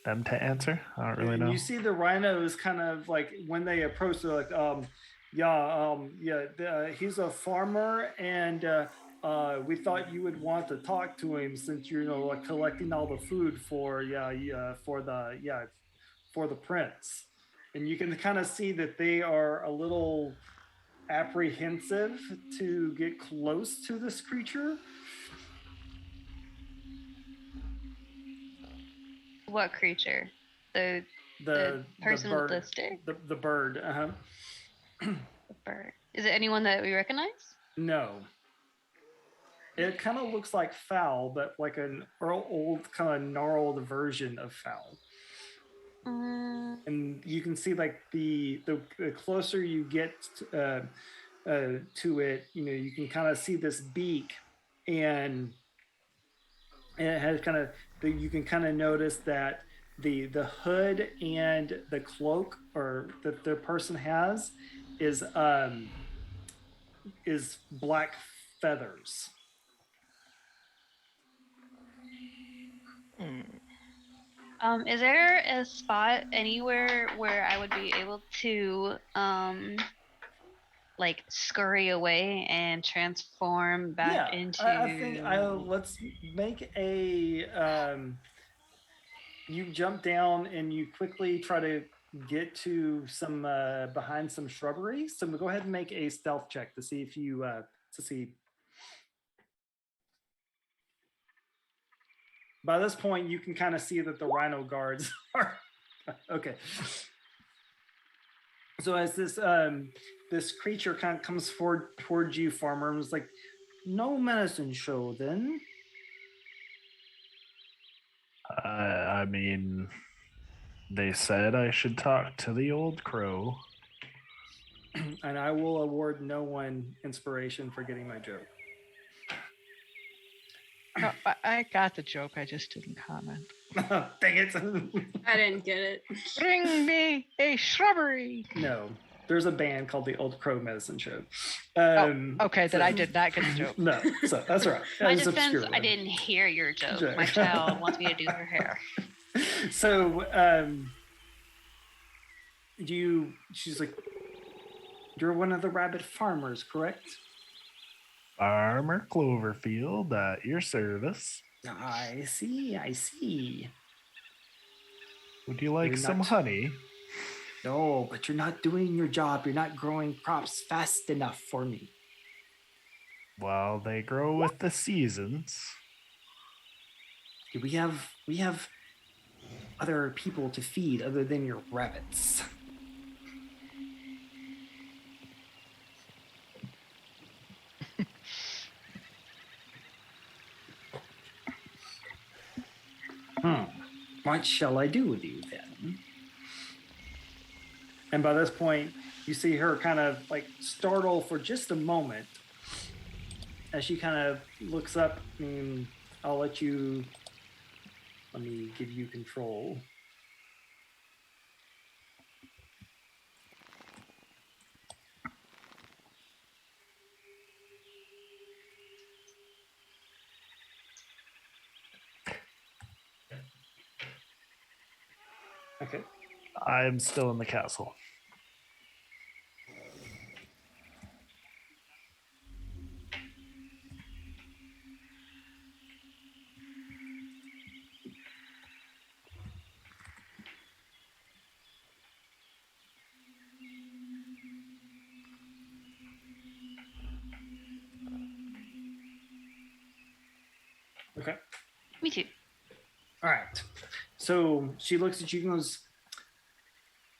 them to answer. I don't really And know. you see the rhinos kind of like when they approach, they're like, he's a farmer, and we thought you would want to talk to him since you're like collecting all the food for the prince. And you can kind of see that they are a little apprehensive to get close to this creature. what creature? The The person bird, with the stick? the bird. The bird. Is it anyone that we recognize? No. It kind of looks like Fowl, but like an old kind of gnarled version of Fowl. And you can see like the closer you get to it, you know, you can kind of see this beak, and it has kind of you can kind of notice that the hood and the cloak or that the person has is black feathers. Is there a spot anywhere where I would be able to like scurry away and transform back into I think let's make a you jump down and you quickly try to get to some behind some shrubbery. So go ahead and make a stealth check to see if you to see. By this point, you can kind of see that the rhino guards are okay. So as this creature kind of comes forward towards you, farmer, and is like, "No medicine show, then." I mean, they said I should talk to the old crow. And I will award no one inspiration for getting my joke. No, I got the joke. I just didn't comment. Dang it. I didn't get it. Bring me a shrubbery. No, there's a band called the Old Crow Medicine Show. Okay, then so- I did not get the joke. No, so that's right. My That is defense, obscure. I didn't hear your joke. Joke. My child wants me to do her hair. So, she's like, you're one of the rabbit farmers, correct? Farmer Cloverfield at your service. I see. Would you like You're some not- honey? No, but you're not doing your job. You're not growing crops fast enough for me. Well, they grow with the seasons. We have other people to feed other than your rabbits. What shall I do with you then? And by this point, you see her kind of like startle for just a moment as she kind of looks up. I'll let me give you control. Okay. I'm still in the castle. Okay. Me too. All right. So she looks at you and goes,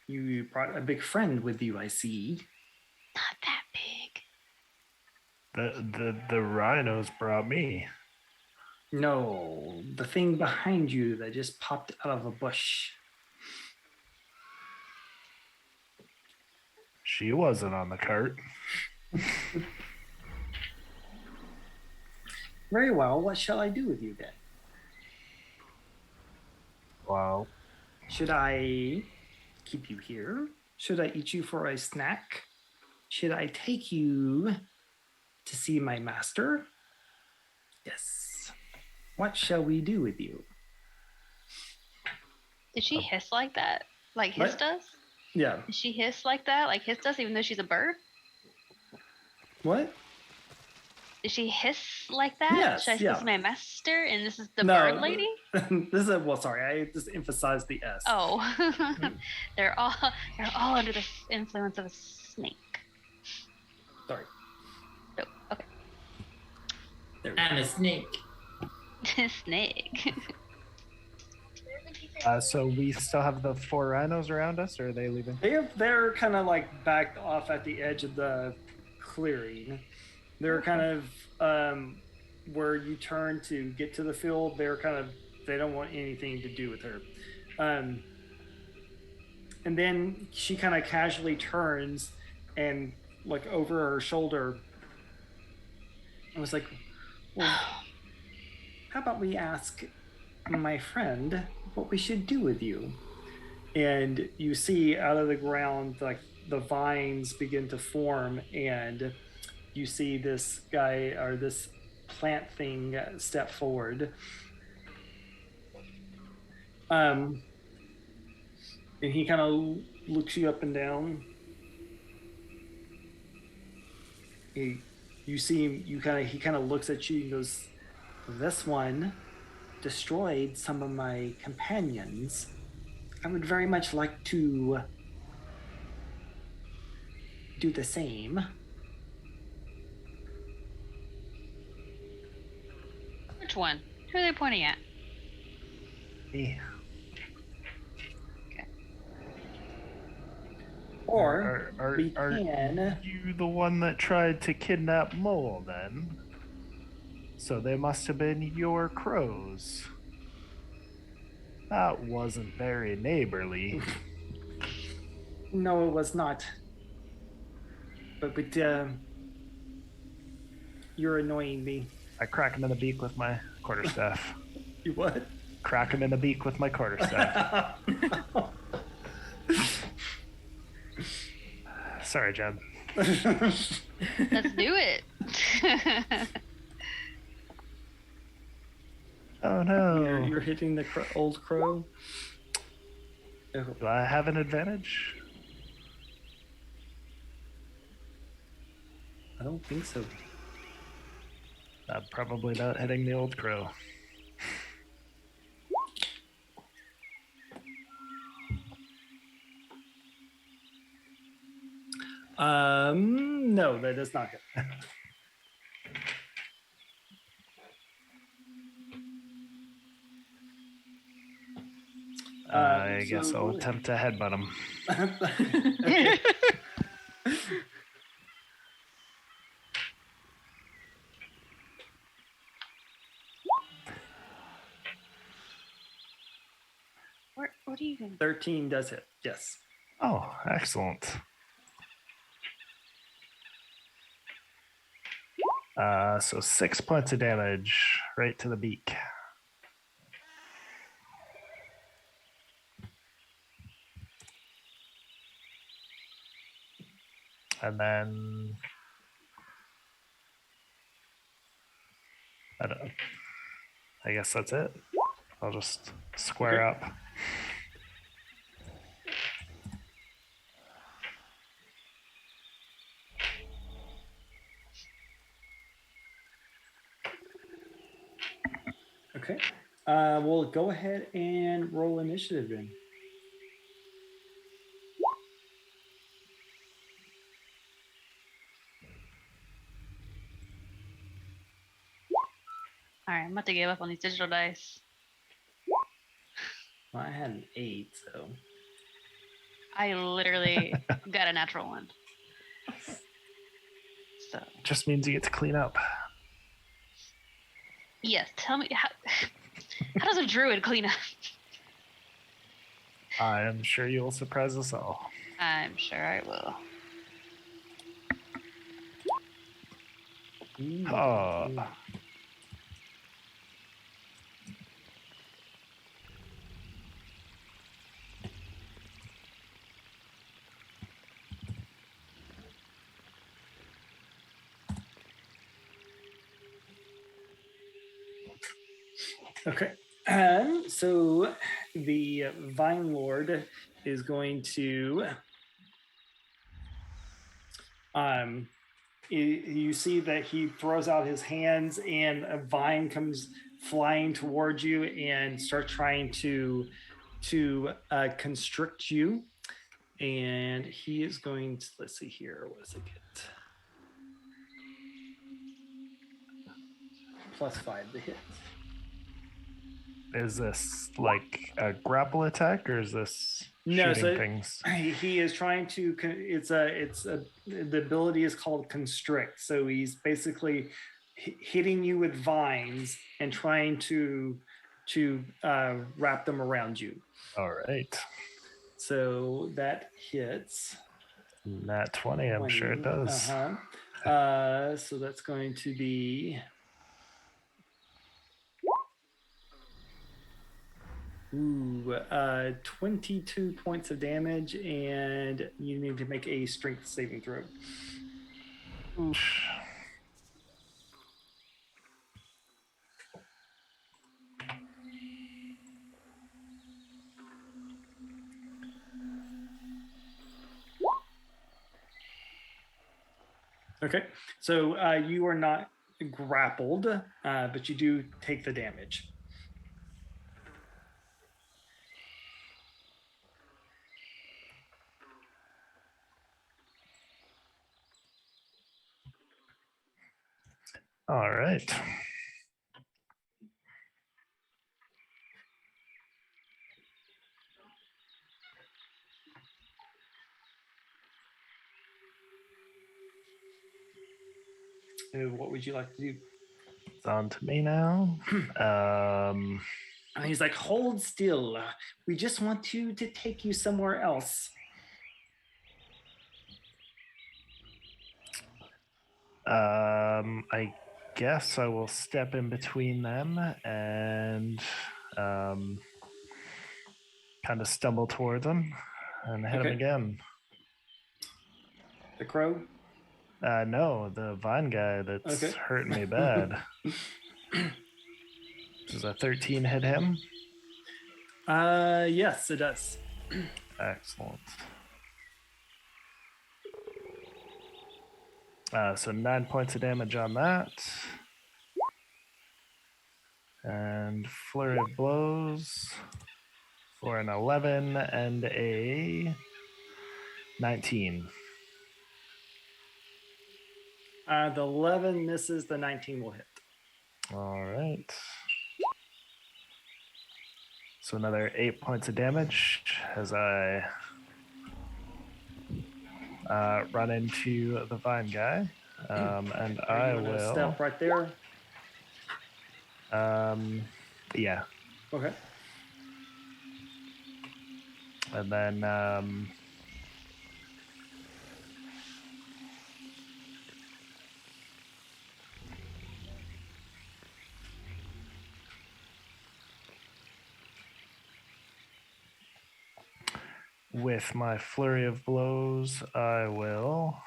"You brought a big friend with you, I see." Not that big. The rhinos brought me. No, the thing behind you that just popped out of a bush. She wasn't on the cart. Very well. What shall I do with you then? Well, Should I keep you here? Should I eat you for a snack? Should I take you to see my master? Yes. What shall we do with you? Did she hiss like that? Like Hiss What? does? Yeah. Did she hiss like that? Like Hiss does, even though she's a bird? What? Did she hiss like that? Yes, Should I yeah. see my master and this is the No. bird lady? This is sorry, I just emphasized the S. Oh. they're all under the influence of a snake. Sorry. Oh, okay. There we go. I'm a snake. Snake. so we still have the 4 rhinos around us, or are they leaving? They're kind of like backed off at the edge of the clearing. They're kind of where you turn to get to the field. They don't want anything to do with her. And then she kind of casually turns and like over her shoulder and was like, well, how about we ask my friend what we should do with you? And you see out of the ground like the vines begin to form, and you see this guy or this plant thing step forward. And he kind of looks you up and down. You see him, he kind of looks at you and goes, "This one destroyed some of my companions. I would very much like to do the same." Which one? Who are they pointing at? Me. Or Are we can. you the one that tried to kidnap Mole then? So they must have been your crows. That wasn't very neighborly. No, it was not. But you're annoying me. I crack him in the beak with my quarterstaff. You what? Crack him in the beak with my quarterstaff. Sorry, Jen. Let's do it. Oh no. You're hitting the old crow. Oh, Do I have an advantage? I don't think so. I'm probably not hitting the old crow. No, that does not hit. I guess so I'll roll. attempt to headbutt him. Okay. What are you doing? 13 does hit. Yes. Oh, excellent. So 6 points of damage right to the beak. And then I guess that's it. I'll just square up. Okay. We'll go ahead and roll initiative then. All right, I'm about to give up on these digital dice. Well, I had an 8, so. I literally got a natural one. So Just means you get to clean up. yes, tell me how does a druid clean up? I am sure you'll surprise us all. I'm sure I will. Ooh. Oh. Okay. So the Vine Lord is going to you see that he throws out his hands and a vine comes flying towards you and starts trying to constrict you. And he is going to, let's see here, what does it get? +5 to hit. Is this like a grapple attack or is this No, shooting so things? he is trying to. The ability is called constrict. So he's basically hitting you with vines and trying to wrap them around you. All right. So that hits. Nat 20, I'm sure it does. So that's going to be. Ooh, 22 points of damage, and you need to make a strength saving throw. Oof. Okay, so you are not grappled, but you do take the damage. All right. What would you like to do? It's on to me now. And he's like, hold still. We just want to take you somewhere else. I guess I will step in between them and kind of stumble towards him and hit him Okay. again. The crow? No, the vine guy that's Okay. hurting me bad. Does a 13 hit him? Yes, it does. Excellent. So 9 points of damage on that. And flurry of blows for an 11 and a 19. The 11 misses, the 19 will hit. All right. So another 8 points of damage as I run into the vine guy. And I You wanna will. step right there. Yeah. Okay. And then with my flurry of blows, I will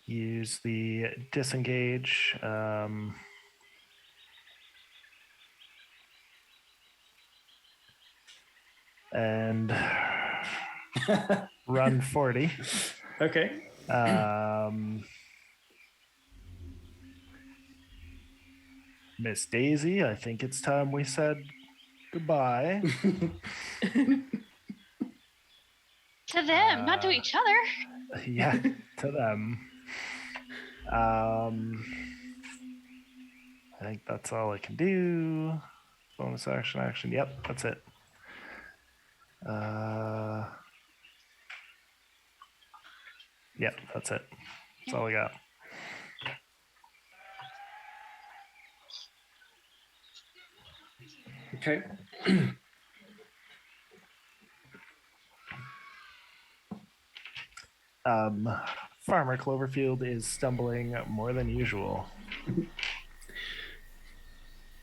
use the disengage. And run 40. Okay. Miss Daisy, I think it's time we said goodbye. To them, not to each other. Yeah, to them. I think that's all I can do. Bonus action. Yep, that's it. Yep, that's it. That's all I got. Okay. Farmer Cloverfield is stumbling more than usual.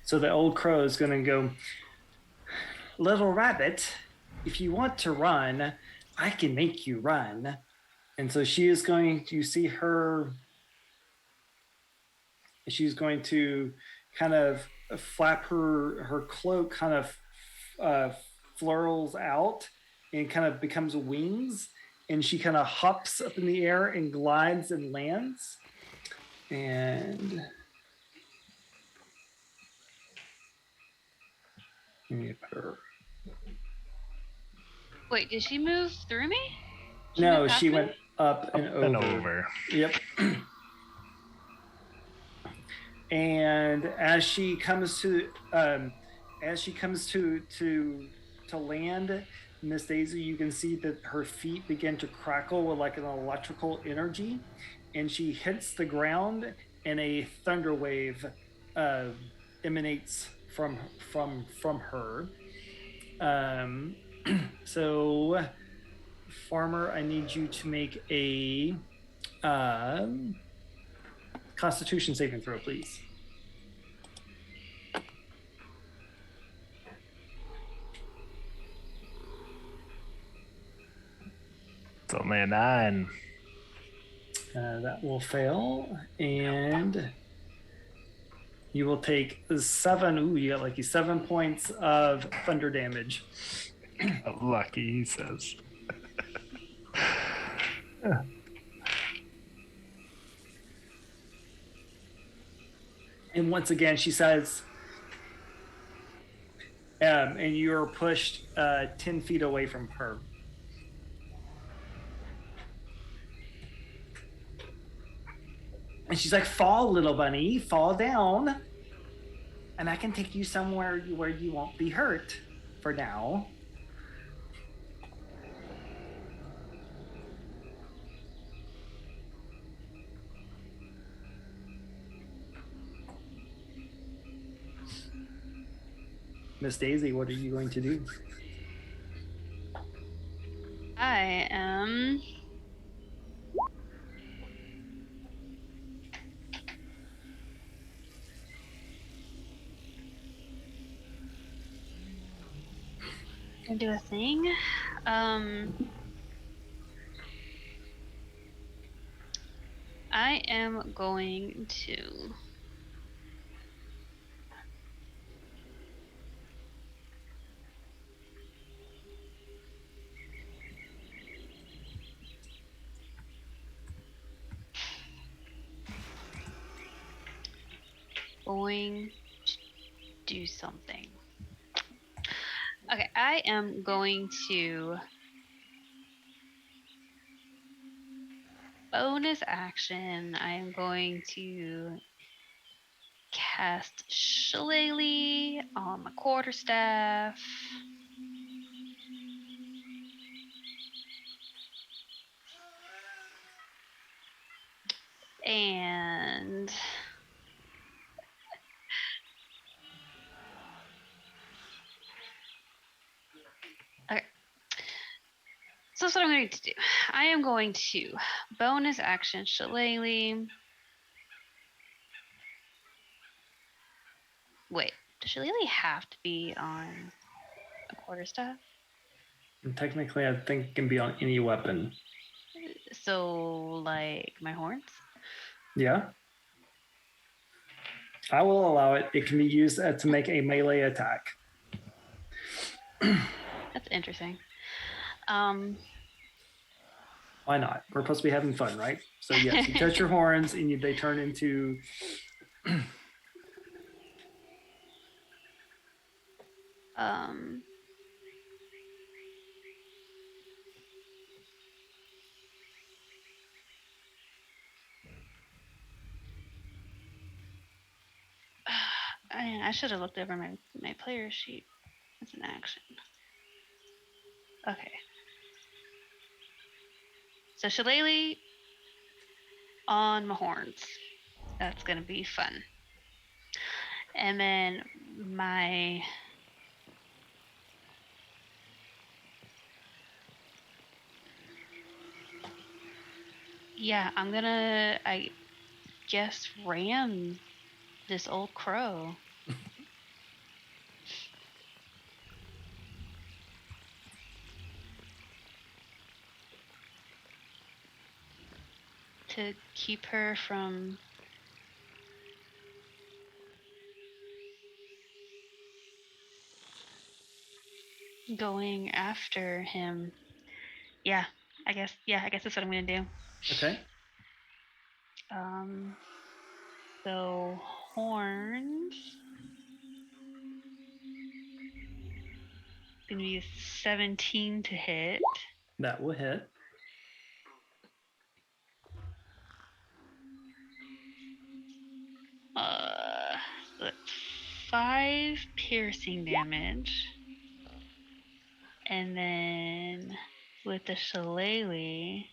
So the old crow is going to go, little rabbit, if you want to run, I can make you run. And so she is going to see her. She's going to kind of flap her cloak, kind of flurls out and kind of becomes wings. And she kind of hops up in the air and glides and lands. And let me put her. Wait, did she move through me? No, move she past me? went up and over. And over. Yep. And as she comes to land, Miss Daisy, you can see that her feet begin to crackle with like an electrical energy, and she hits the ground, and a thunder wave emanates from her. So, Farmer, I need you to make a Constitution saving throw, please. It's only a 9. That will fail, and you will take 7. Ooh, you got lucky. 7 points of thunder damage. Lucky, he says. And once again, she says, and you're pushed 10 feet away from her. And she's like, fall, little bunny, fall down. And I can take you somewhere where you won't be hurt for now. Miss Daisy, what are you going to do? I am. Gonna do a thing. I am going to. Going to do something. Okay, I am going to bonus action. I am going to cast Shillelagh on the quarterstaff. And okay. So that's what I'm going to do. I am going to bonus action Shillelagh. Wait, does Shillelagh have to be on a quarterstaff? And technically, I think it can be on any weapon. So, like my horns? Yeah. I will allow it. It can be used to make a melee attack. That's interesting. Why not? We're supposed to be having fun, right? So yes, you touch your horns and they turn into I should have looked over my player sheet. It's an action. Okay. So Shillelagh on my horns. That's gonna be fun. And then my I'm gonna, I guess, ram this old crow. To keep her from going after him. I guess that's what I'm gonna do. okay. So horns. Gonna be a 17 to hit. That will hit. So that's 5 piercing damage. And then with the Shillelagh.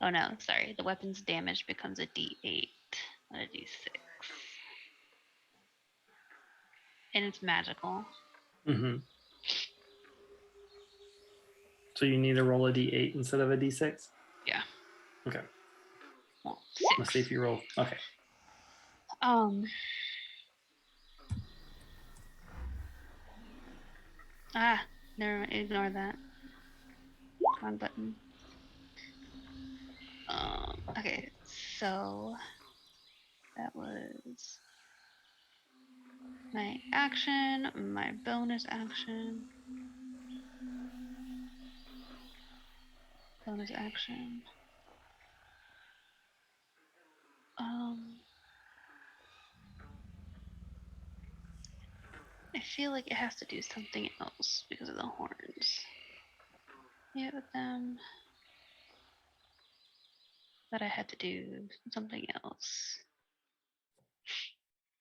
Oh no, sorry. The weapon's damage becomes a D8, not a D6. And it's magical. Mm-hmm. So you need to roll a D8 instead of a D6? Yeah. Okay. Well, Let's see if you roll. Okay. Never mind, ignore that. Wrong button. Okay, so that was my action, my bonus action. Bonus action. I feel like it has to do something else because of the horns. Yeah, with them. But I had to do something else.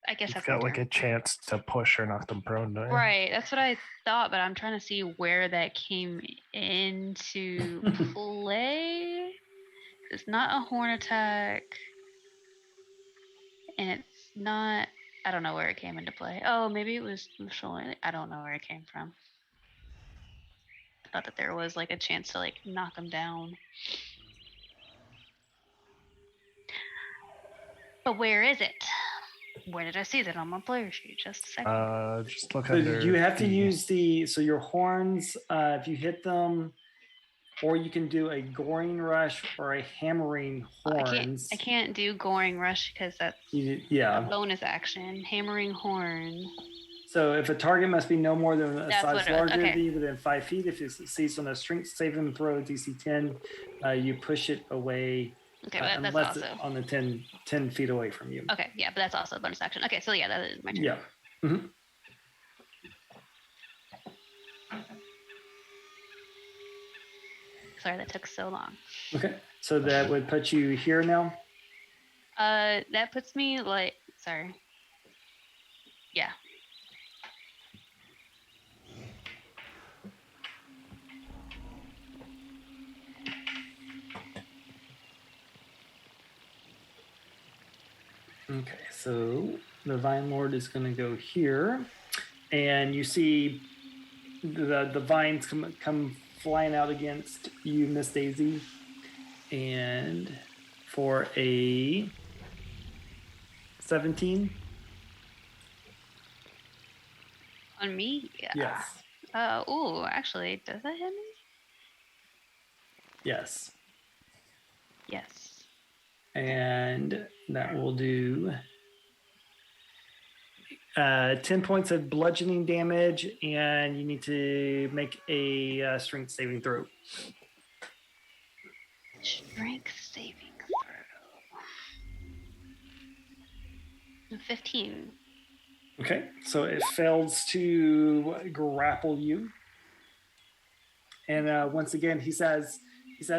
I guess You've that's got my like a turn. chance to push or knock them prone, don't you? Right, that's what I thought, but I'm trying to see where that came into play. It's not a horn attack, and it's not I don't know where it came into play. Oh, maybe it was showing. I don't know where it came from. I thought that there was like a chance to like knock him down. But where is it? Where did I see that on my player sheet? Just a second. Just look So under. you have to the- use your horns. If you hit them, or you can do a goring rush or a hammering horns. I can't do goring rush because that's a Yeah. bonus action. Hammering horn. So if a target must be no more than a That's size what it was, larger okay. than you within 5 feet, if it succeeds on a strength saving throw DC 10, you push it away. Okay, but that's unless also. it's on the 10 feet away from you. Okay, yeah, but that's also a bonus action. Okay, so yeah, that is my turn. Yeah. Mhm. Sorry, that took so long. Okay. So that would put you here now. That puts me like, sorry. Yeah. Okay, so the Vine Lord is going to go here, and you see the vines come flying out against you, Miss Daisy, and for a 17. On me? Yeah. Yes. Ooh, actually, does that hit me? Yes. Yes. And that will do 10 points of bludgeoning damage, and you need to make a strength saving throw. Strength saving throw. 15. Okay, so it fails to grapple you. And once again, he says,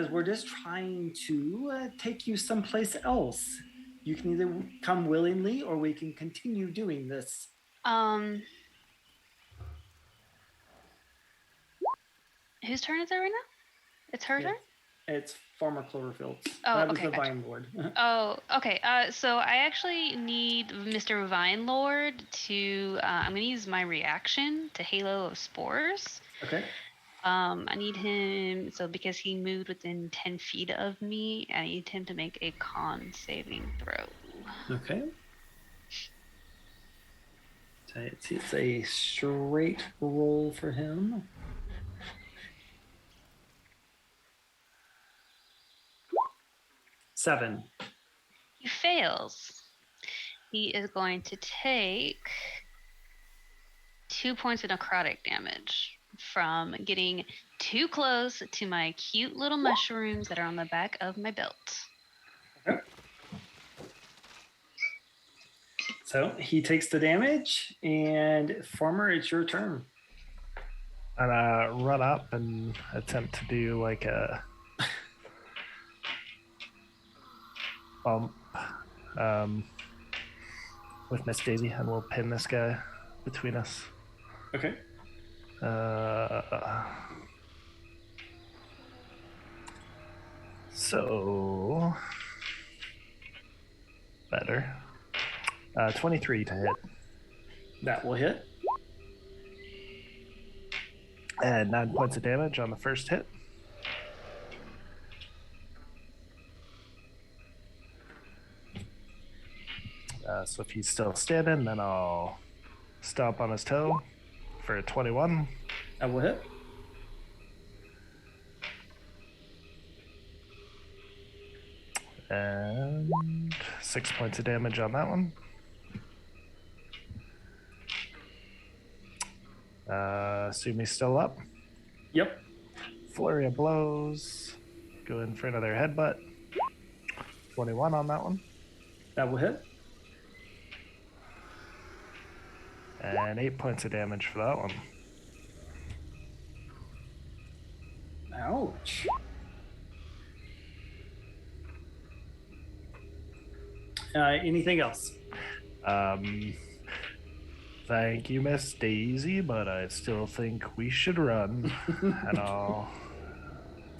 we're just trying to take you someplace else. You can either come willingly, or we can continue doing this. Whose turn is it right now? It's her turn? It's Farmer Cloverfield. Oh, that was okay, the gotcha. Vine Lord. Oh, okay. So I actually need Mr. Vine Lord to. I'm gonna use my reaction to Halo of Spores. Okay. I need him. So because he moved within 10 feet of me, I need him to make a con saving throw. Okay. So it's a straight roll for him. Seven. He fails. He is going to take 2 points of necrotic damage from getting too close to my cute little mushrooms that are on the back of my belt. Okay. So he takes the damage, and Farmer, it's your turn. And run up and attempt to do like a bump with Miss Daisy, and we'll pin this guy between us. Okay. So better. 23 to hit. That will hit. And 9 points of damage on the first hit. So if he's still standing, then I'll stomp on his toe for a 21. That will hit. And 6 points of damage on that one. Assume he's still up. Yep. Flurry of blows. Go in for another headbutt. 21 on that one. That will hit. And 8 points of damage for that one. Ouch. Anything else? Thank you, Miss Daisy, but I still think we should run. And I'll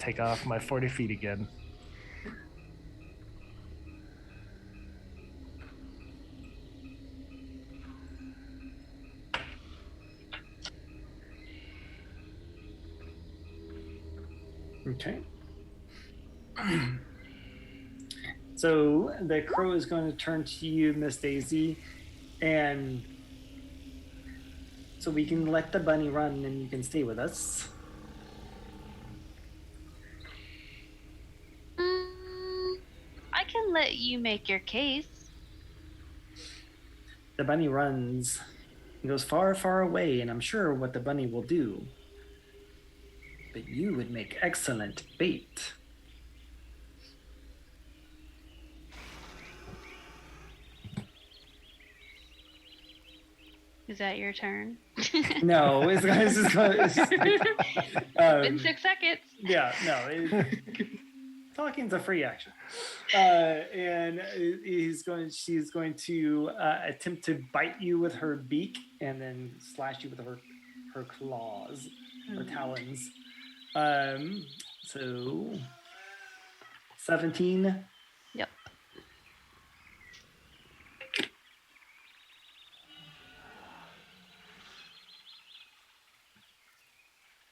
take off my 40 feet again. Okay. So the crow is going to turn to you, Miss Daisy, and so we can let the bunny run and you can stay with us. I can let you make your case. The bunny runs and goes far, far away, and I'm sure what the bunny will do. But you would make excellent bait. Is that your turn? No, it's In 6 seconds. yeah, no. Talking's a free action, and she's going to attempt to bite you with her beak and then slash you with her claws or talons. So 17. Yep.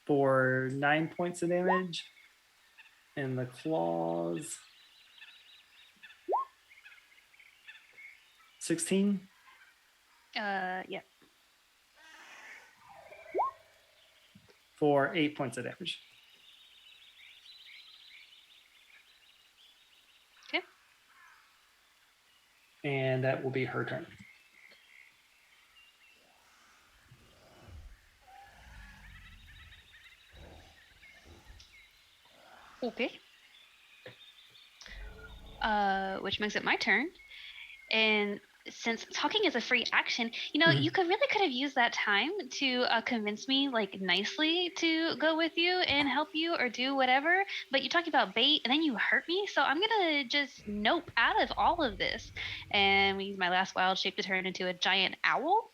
For 9 points of damage. And the claws. 16. Yep. For 8 points of damage. Okay. And that will be her turn. Okay. Which makes it my turn. And since talking is a free action, you could have used that time to convince me like nicely to go with you and help you or do whatever. But you're talking about bait and then you hurt me. So I'm going to just nope out of all of this. And we use my last wild shape to turn into a giant owl.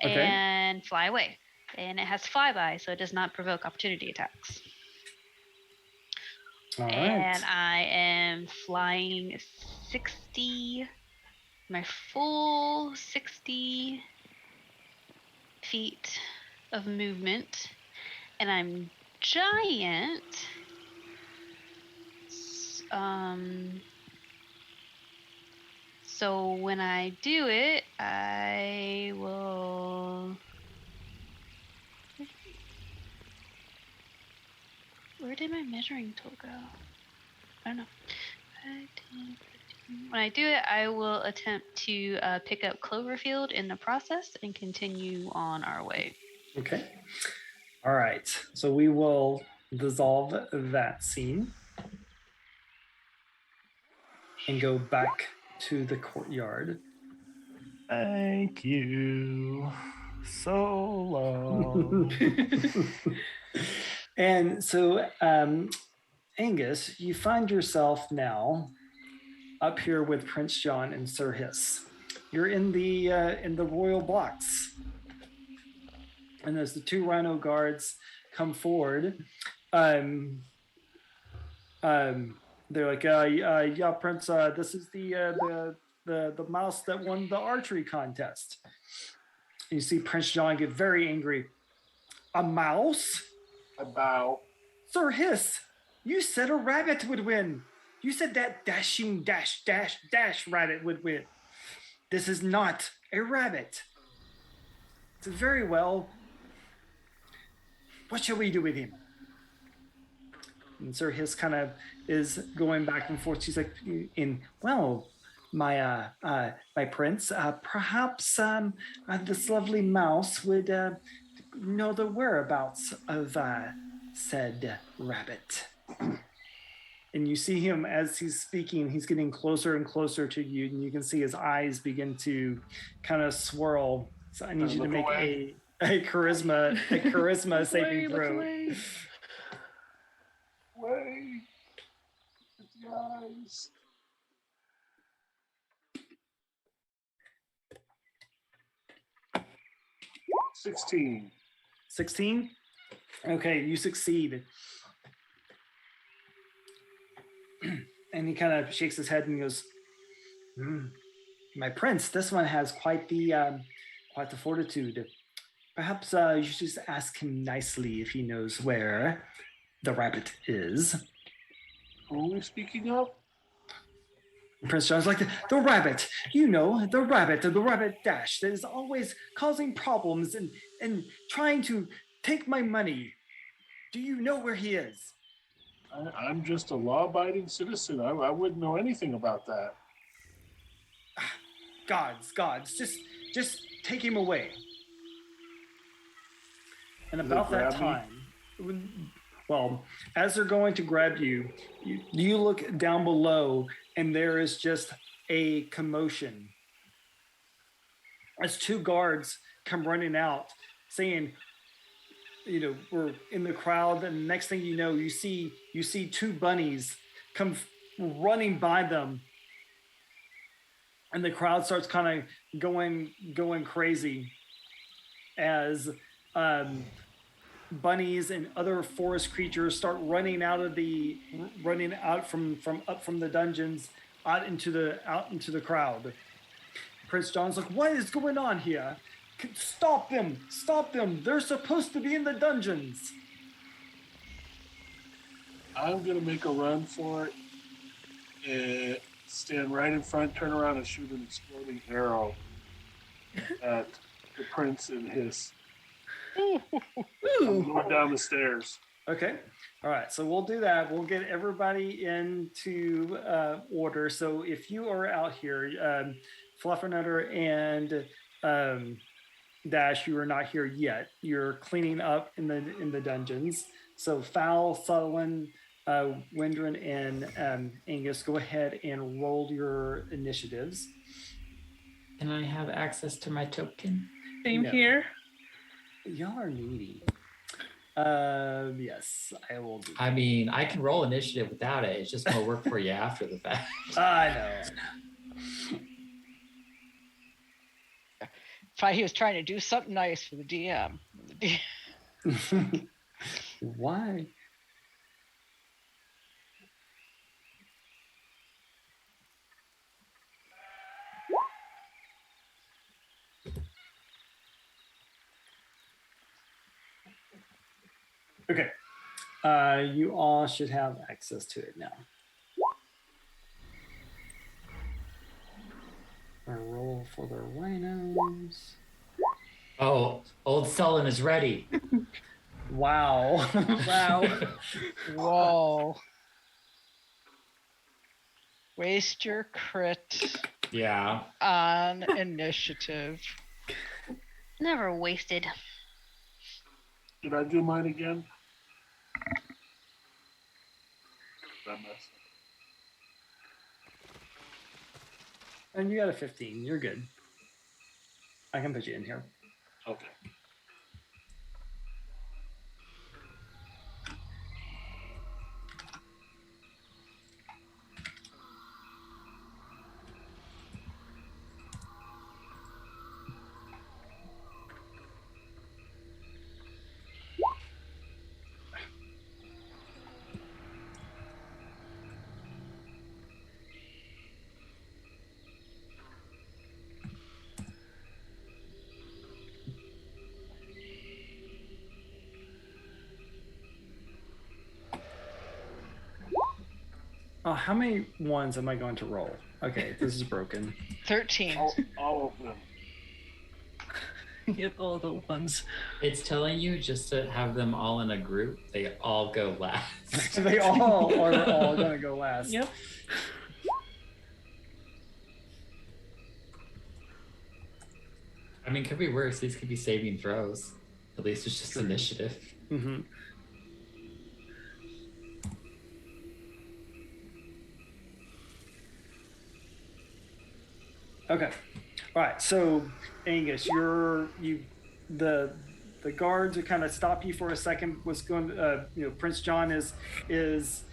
Okay. And fly away. And it has flyby, so it does not provoke opportunity attacks. All right. And I am flying 60, my full 60 feet of movement. And I'm giant. So when I do it, I will... Where did my measuring tool go? I don't know. 5, 10, 15. When I do it, I will attempt to pick up Cloverfield in the process and continue on our way. Okay. All right. So we will dissolve that scene and go back to the courtyard. Thank you. So long. And so, Angus, you find yourself now up here with Prince John and Sir Hiss. You're in the royal box, and as the 2 rhino guards come forward, they're like, "Yeah, Prince, this is the mouse that won the archery contest." And you see Prince John get very angry. A mouse? I bow. Sir Hiss, you said a rabbit would win. You said that dashing dash rabbit would win. This is not a rabbit. It's very well. What shall we do with him? And Sir Hiss kind of is going back and forth. She's like, my prince, perhaps this lovely mouse would know the whereabouts of said rabbit. And you see him as he's speaking, he's getting closer and closer to you, and you can see his eyes begin to kind of swirl. So I need you to make a charisma saving throw. Way. With the eyes. $16. 16? Okay, you succeed. And he kind of shakes his head and goes, my prince, this one has quite the fortitude. Perhaps you should just ask him nicely if he knows where the rabbit is. Who are we speaking of? Prince John's like, the rabbit, you know, the rabbit Dash that is always causing problems and trying to take my money. Do you know where he is? I'm just a law-abiding citizen. I wouldn't know anything about that. Gods, just take him away. And about that time, well, as they're going to grab you, you look down below and there is just a commotion. As two guards come running out saying, you know, we're in the crowd, and the next thing you know, you see two bunnies come running by them, and the crowd starts kind of going crazy as bunnies and other forest creatures start running out from the dungeons out into the crowd. Prince John's like, what is going on here? Stop them! They're supposed to be in the dungeons. I'm gonna make a run for it and stand right in front, turn around, and shoot an exploding arrow at the prince and his. I'm going down the stairs. Okay. All right. So we'll do that. We'll get everybody into order. So if you are out here, Fluffernutter and Dash, you are not here yet. You're cleaning up in the dungeons. So Fowl, Sutherland, Windren, and Angus, go ahead and roll your initiatives. Can I have access to my token? Same No. here. Y'all are needy. Yes, I will do. I mean, I can roll initiative without it. It's just more work for you after the fact. I know. He was trying to do something nice for the DM. Why? Okay. You all should have access to it now. I roll for the rhinos. Oh, old Sullen is ready. Wow. Wow. Whoa. Waste your crit Yeah. on initiative. Never wasted. Did I do mine again? That mess. And you got a 15. You're good. I can put you in here. Okay. Oh, how many ones am I going to roll? Okay, this is broken. 13. All of them. Get all the ones. It's telling you just to have them all in a group. They all go last. They all are all going to go last. Yep. I mean, could be worse. These could be saving throws. At least it's just initiative. Mm-hmm. Okay. All right. So, Angus, the guards are kind of stop you for a second. What's going? Prince John is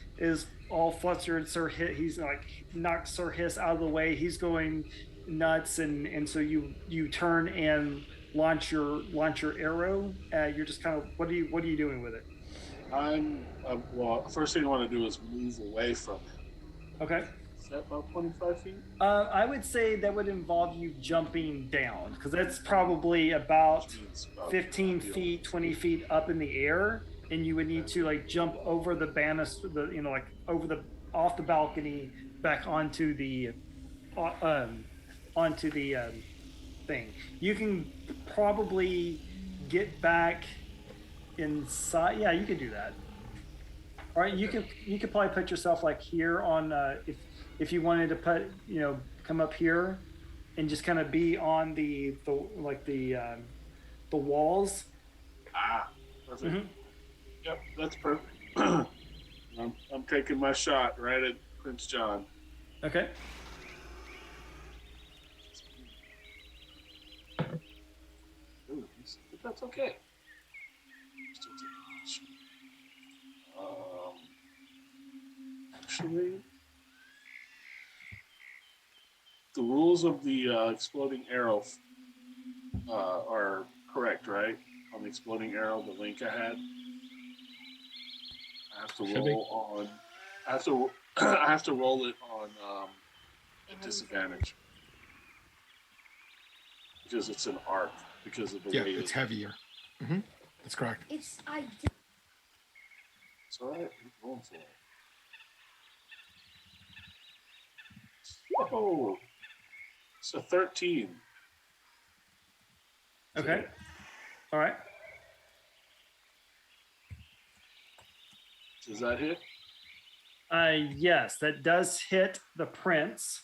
all flustered. He's like knocked Sir Hiss out of the way. He's going nuts, and so you turn and launch your arrow. You're just kind of what are you doing with it? I'm well. First thing I want to do is move away from it. Okay. Is that about 25 feet? I would say that would involve you jumping down because that's probably about Which means about 15 50 feet, 20 feet up in the air. and you would need to like jump over the banister, like over the off the balcony back onto the onto the thing. You can probably get back inside. Yeah, you can do that. All right, you could probably put yourself like here on if you wanted to put come up here and just kind of be on the walls. Perfect. Mm-hmm. Yep, that's perfect. I'm taking my shot right at Prince John. Okay. Ooh, but that's okay. Still taking my shot. Actually, the rules of the exploding arrow are correct, right? On the exploding arrow, the link I had. I have to roll on. I have to. I have to roll it on a disadvantage because it's an arc because of the Yeah, weight. it's heavier. Mm-hmm. That's correct. It's all right. I'm going for it. Oh, it's a 13. Okay. All right. Does that hit? Yes, that does hit the prince.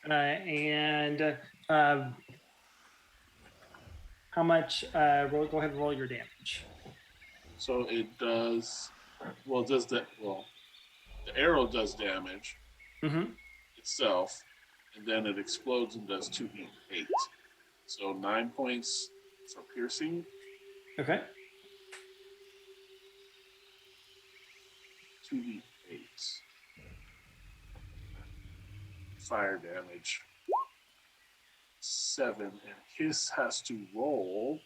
And how much? Go ahead and roll your damage. So it does. Well, the arrow does damage itself, and then it explodes and does 2d8. So 9 points for piercing. Okay. 2d8. Fire damage. 7, and Hiss has to roll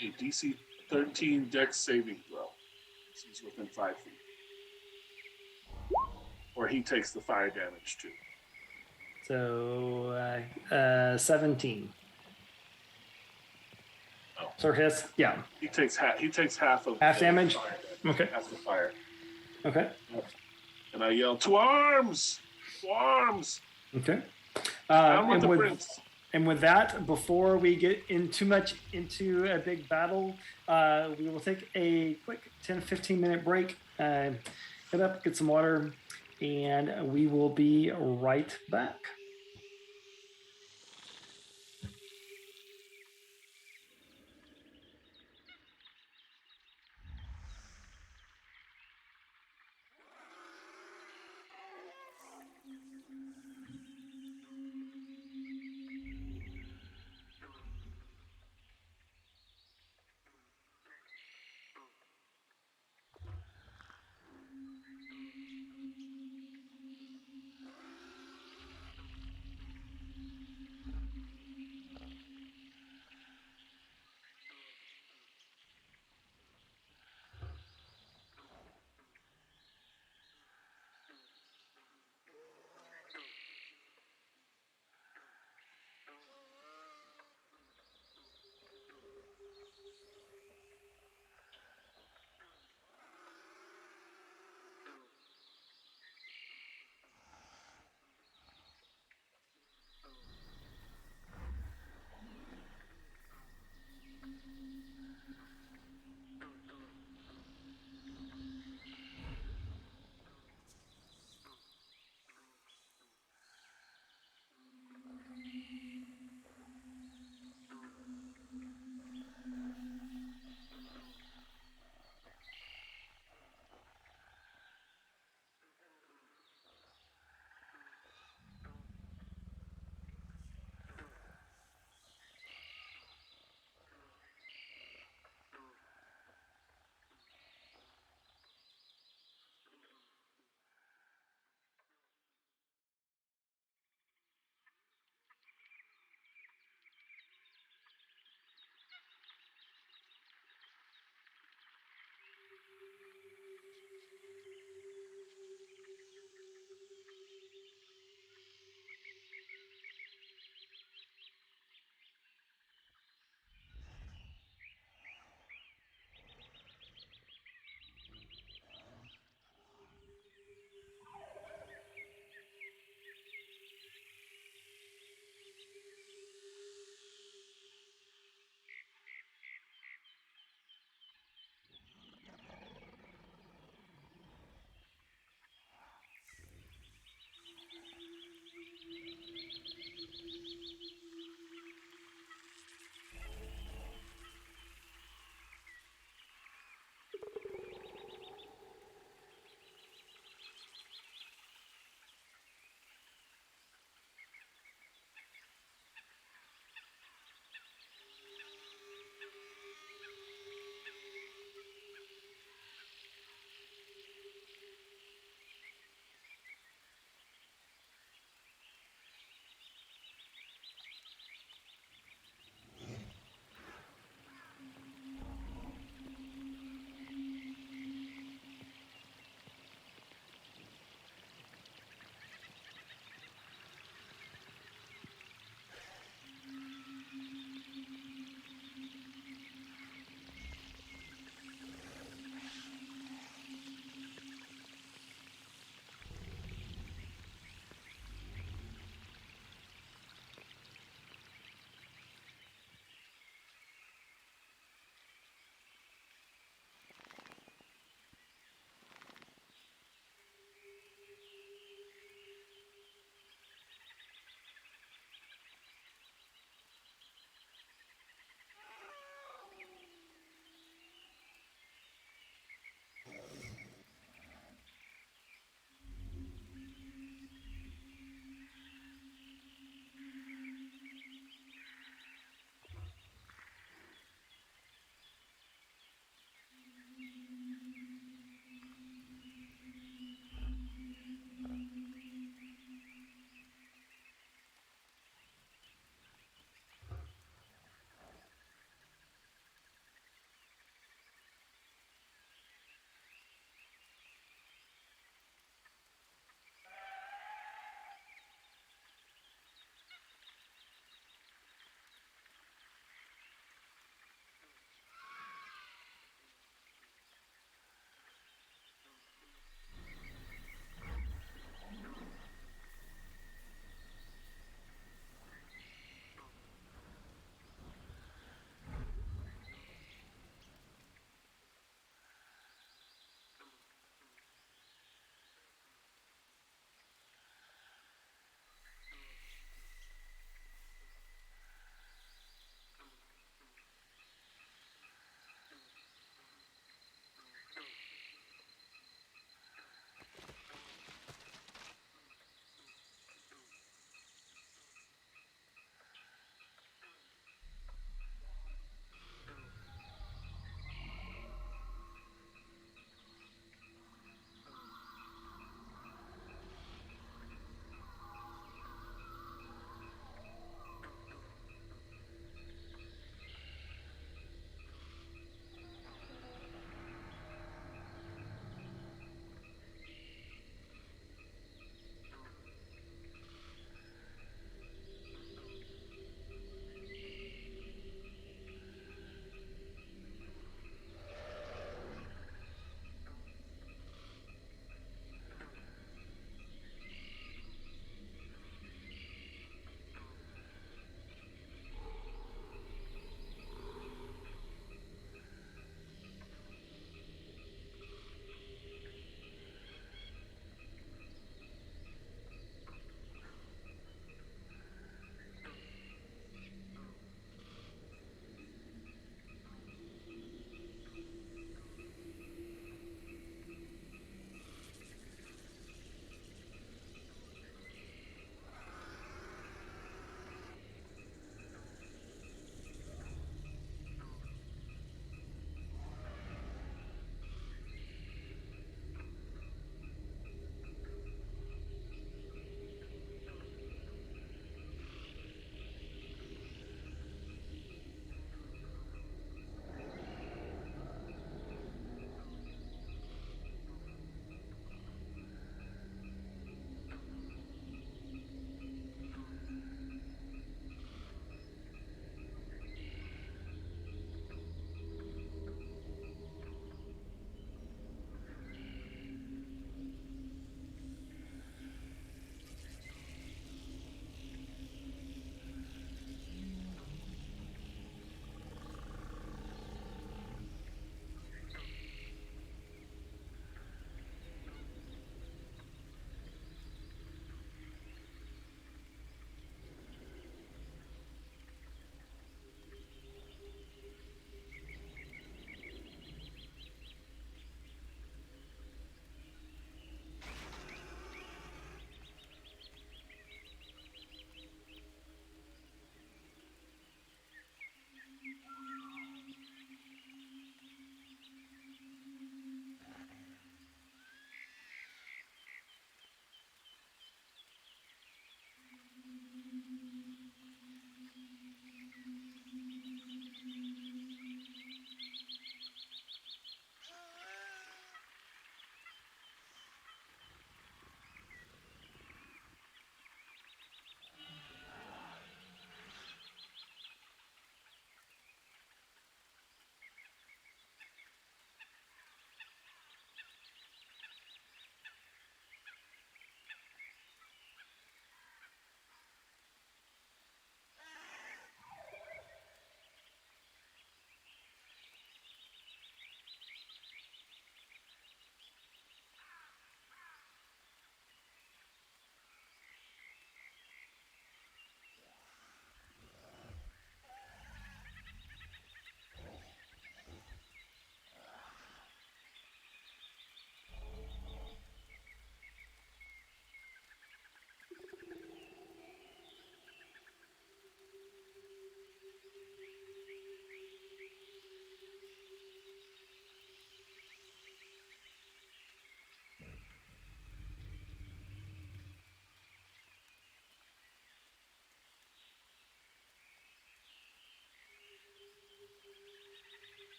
a DC 13 Dex saving throw. So he's within 5 feet. Or he takes the fire damage too. So 17. Oh. So Hiss, yeah. He takes half of Half damage? Fire damage. Okay. Half the fire. Okay. And I yell, "To arms! To arms!" Okay. Down with And the with, prince. and with that, before we get in too much into a big battle, we will take a quick 10-15 minute break, get up, get some water, and we will be right back.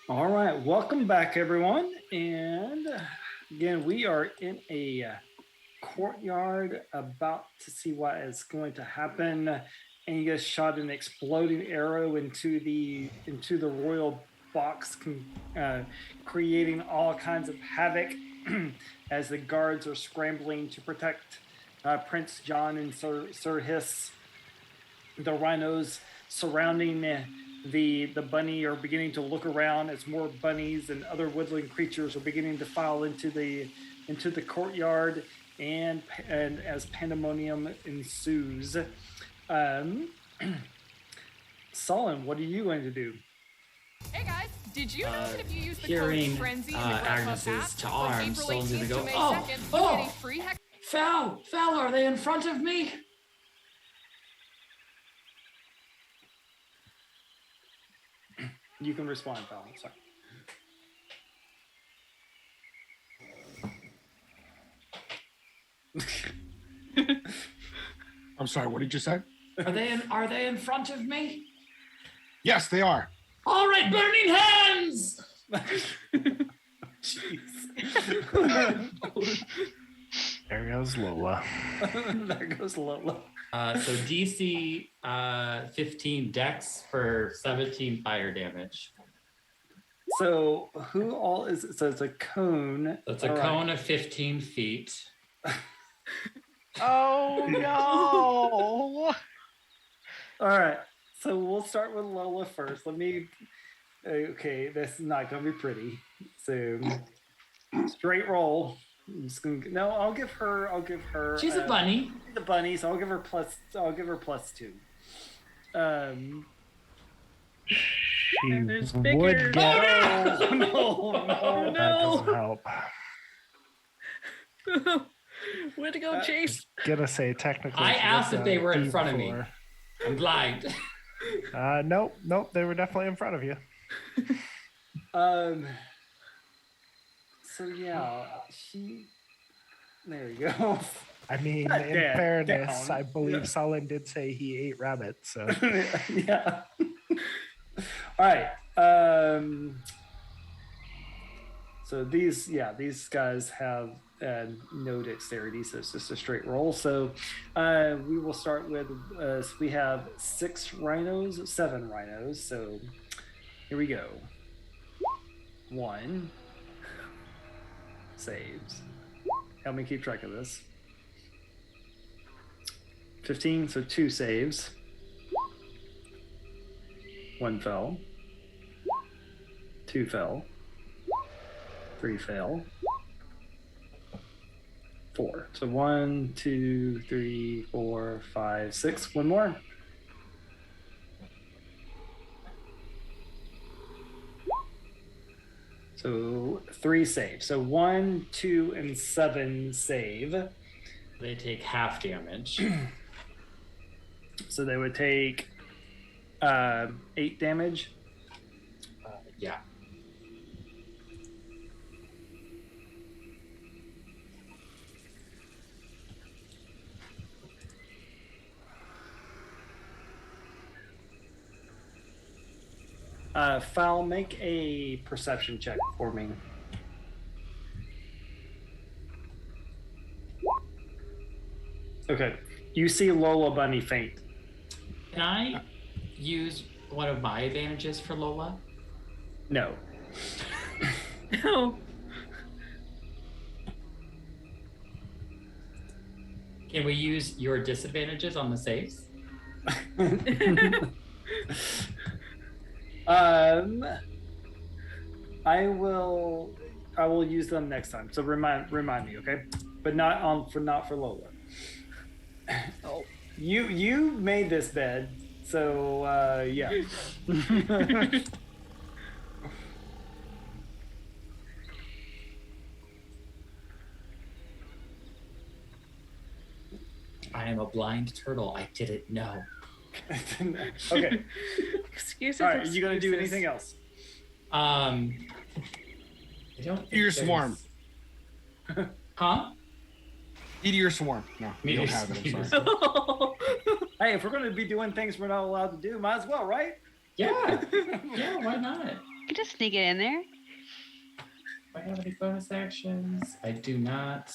All right, welcome back, everyone. And again, we are in a courtyard about to see what is going to happen. And you guys shot an exploding arrow into the royal box, creating all kinds of havoc as the guards are scrambling to protect Prince John and Sir Hiss. The rhinos surrounding the bunny are beginning to look around as more bunnies and other woodland creatures are beginning to file into the courtyard, and as pandemonium ensues. Solon, what are you going to do? Hey guys, did you know that if you use the hearing, code FRENZY in the Grubhub Agnes's app to from arms, April Solon's 18th gonna to May go, 2nd, you'll get a free hex. Foul, are they in front of me? You can respond, Val. Sorry. I'm sorry, what did you say? Are they in front of me? Yes, they are. All right, burning hands! Jeez. There goes Lola. There goes Lola. So DC 15 Dex for 17 fire damage. So who all is it? So it's a cone. That's a cone of 15 feet. Oh no! All right. So we'll start with Lola first. Let me. Okay, this is not gonna be pretty. So straight roll. I'm just gonna. No, I'll give her. She's a bunny. The bunny. So I'll give her plus 2. She There's would bigger. get. Oh no! That doesn't help. Way to go, Chase. Gonna say technically. I she asked gets if they a were in D front of me. before. I'm blind. Nope, they were definitely in front of you. So yeah, there you go. I mean, Not in dead, fairness, down. I believe Yeah. Solon did say he ate rabbits, so. Yeah. All right. So these guys have no dexterity, so it's just a straight roll. So we will start with we have 7 rhinos. So here we go. 1 saves. Help me keep track of this. 15, so 2 saves. 1 fell. 2 fell. 3 fell. 4. So 1, 2, 3, 4, 5, 6. 1 more. So 3 save. So 1, 2, and 7 save. They take half damage. So they would take 8 damage. Yeah. Foul, make a perception check for me. Okay. You see Lola Bunny faint. Can I use one of my advantages for Lola? No. No. Can we use your disadvantages on the saves? I will use them next time. So remind me, okay? But not for Lola. Oh, you made this bed, so yeah. I am a blind turtle. I didn't know. Okay. Excuses. All right. Are you gonna do excuses. anything else? I don't think Meteor there's- swarm. Huh? Meteor swarm. No, we don't have it. I'm sorry. Hey, if we're gonna be doing things we're not allowed to do, might as well, right? Yeah. Yeah, why not? can just sneak it in there. Do I have any bonus actions? I do not.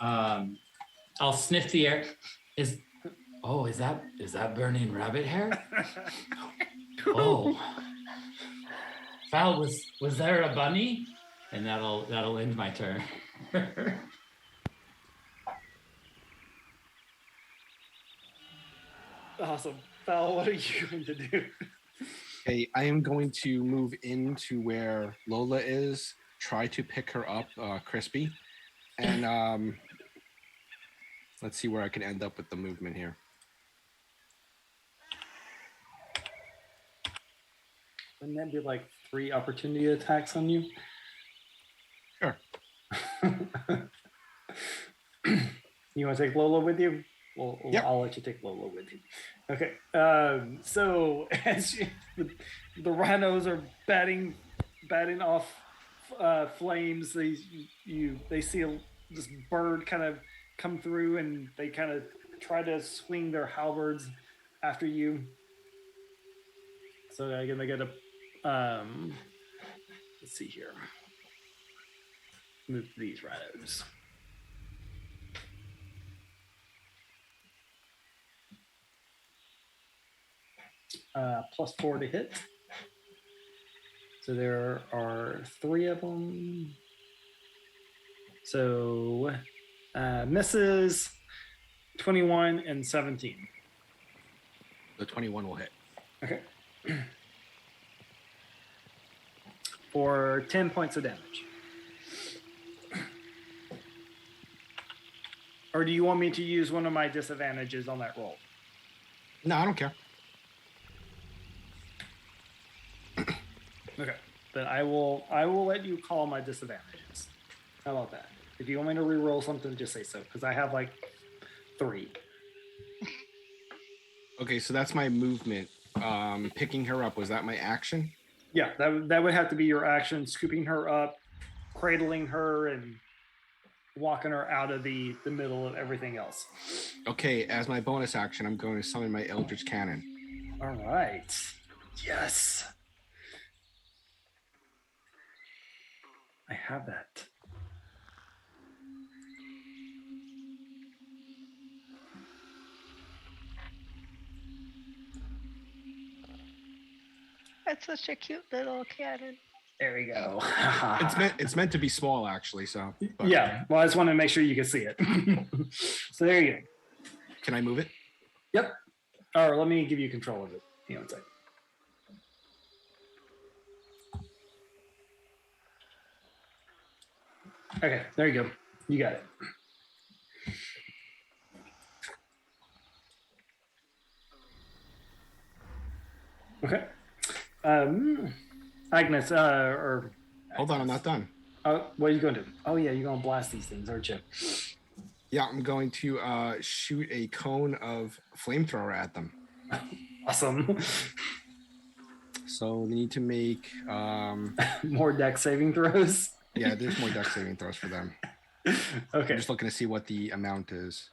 I'll sniff the air. Is that burning rabbit hair? Oh. Val, was there a bunny? And that'll end my turn. Awesome. Val, what are you going to do? Okay, I am going to move into where Lola is, try to pick her up, Crispy, and let's see where I can end up with the movement here. Wouldn't that be like 3 opportunity attacks on you? Sure. You want to take Lola with you? Well, Yep. I'll let you take Lola with you. Okay. So as the rhinos are batting off flames, they see this bird kind of come through, and they kind of try to swing their halberds after you. So I'm gonna get a let's see here. Move these rhinos. +4 to hit. So there are 3 of them. So misses 21 and 17. The 21 will hit. Okay. For 10 points of damage. Or do you want me to use one of my disadvantages on that roll? No, I don't care. Okay. Then I will let you call my disadvantages. How about that? If you want me to re-roll something, just say so, because I have like 3. Okay, so that's my movement. Picking her up, was that my action? Yeah, that would have to be your action, scooping her up, cradling her, and walking her out of the middle of everything else. Okay, as my bonus action, I'm going to summon my Eldritch Cannon. All right. Yes. I have that. That's such a cute little cannon. There we go. It's meant to be small, actually. So but- Yeah. Well, I just want to make sure you can see it. So there you go. Can I move it? Yep. Or let me give you control of it. Hang on a second. Okay, there you go. You got it. Okay. Agnes, or Hold on, I'm not done. what are you going to do? Oh yeah, you're going to blast these things, aren't you? Yeah, I'm going to shoot a cone of flamethrower at them. Awesome. So they need to make More deck saving throws. yeah, there's more deck saving throws for them. Okay. I'm just looking to see what the amount is.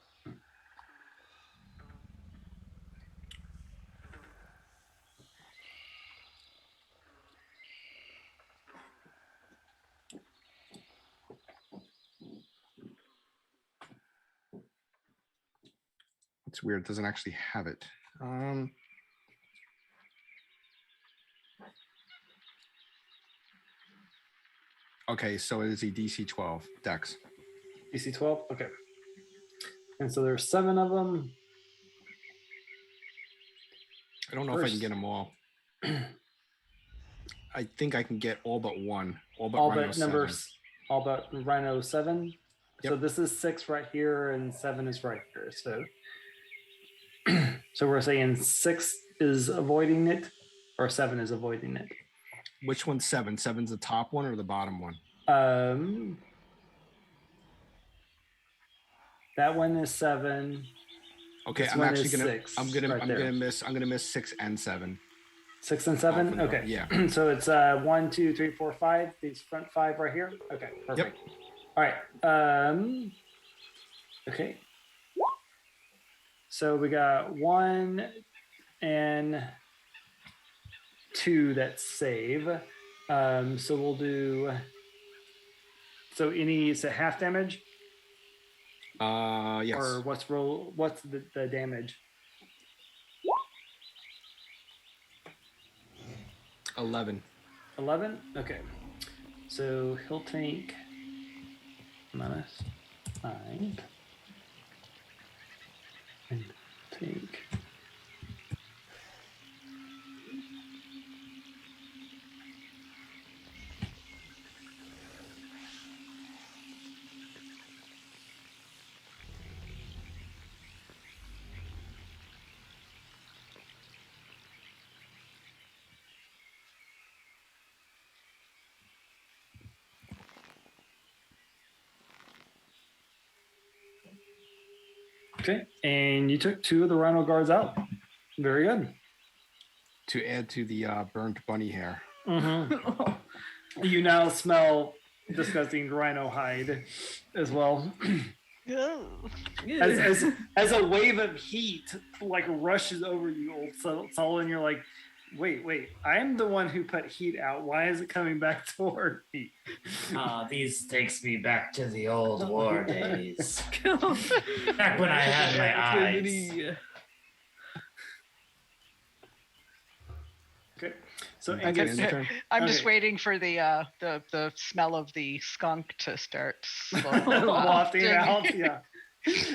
It's weird, it doesn't actually have it. Okay, so it is a DC 12 dex. DC 12. Okay. And so there's 7 of them. I don't know if I can get them all. I think I can get all but one. All but Rhino 7. All but Rhino 7. So Yep. this is 6 right here, and 7 is right here. So so we're saying 6 is avoiding it, or 7 is avoiding it. Which one's 7? 7's the top one or the bottom one? That one is 7. Okay, This I'm one actually is gonna 6 right there. I'm gonna miss 6 and 7. 6 and 7. from the- Okay. yeah. So it's 1, 2, 3, 4, 5. These front 5 right here. Okay. Perfect. All right. Okay. So we got 1 and 2 that save. So we'll do. So is it half damage? Yes. Or what's the damage? 11. 11? Okay. So he'll take minus 9. And take. Okay, and you took 2 of the rhino guards out. Very good. To add to the burnt bunny hair. Mm-hmm. You now smell disgusting rhino hide as well. As a wave of heat like rushes over you, old Sol, and you're like, wait, I'm the one who put heat out. Why is it coming back toward me? These takes me back to the old war days. Back when I had my eyes. Okay, so I'm just waiting for the smell of the skunk to start wafting out. Yeah.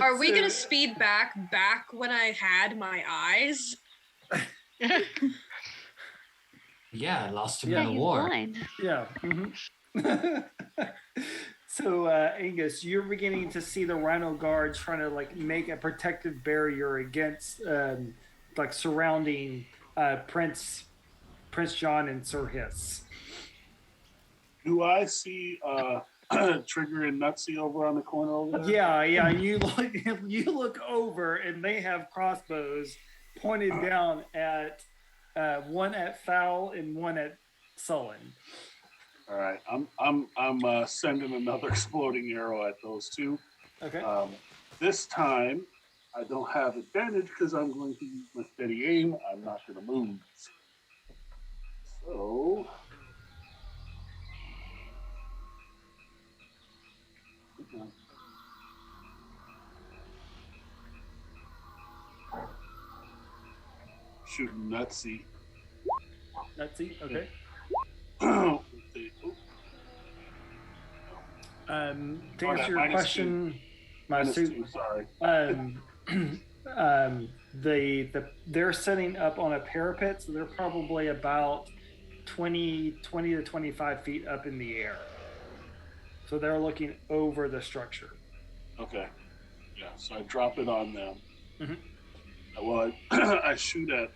Are we gonna speed back when I had my eyes? Yeah, I lost him in the war. Blind. Yeah. Mm-hmm. So Angus, you're beginning to see the rhino guards trying to like make a protective barrier against like surrounding Prince John and Sir Hiss. Do I see Trigger and Nutsy over on the corner over there? Yeah. You look over, and they have crossbows pointed down at one at Fowl and one at Sullen. All right, I'm sending another exploding arrow at those 2. Okay. This time I don't have advantage because I'm going to use my steady aim. I'm not going to move. So. Shooting Nutsy. Nutsy, okay. To answer your question, minus 2, sorry. They're setting up on a parapet, so they're probably about 20 to 25 feet up in the air. So they're looking over the structure. Okay. Yeah, so I drop it on them. Mm-hmm. Well, I shoot at.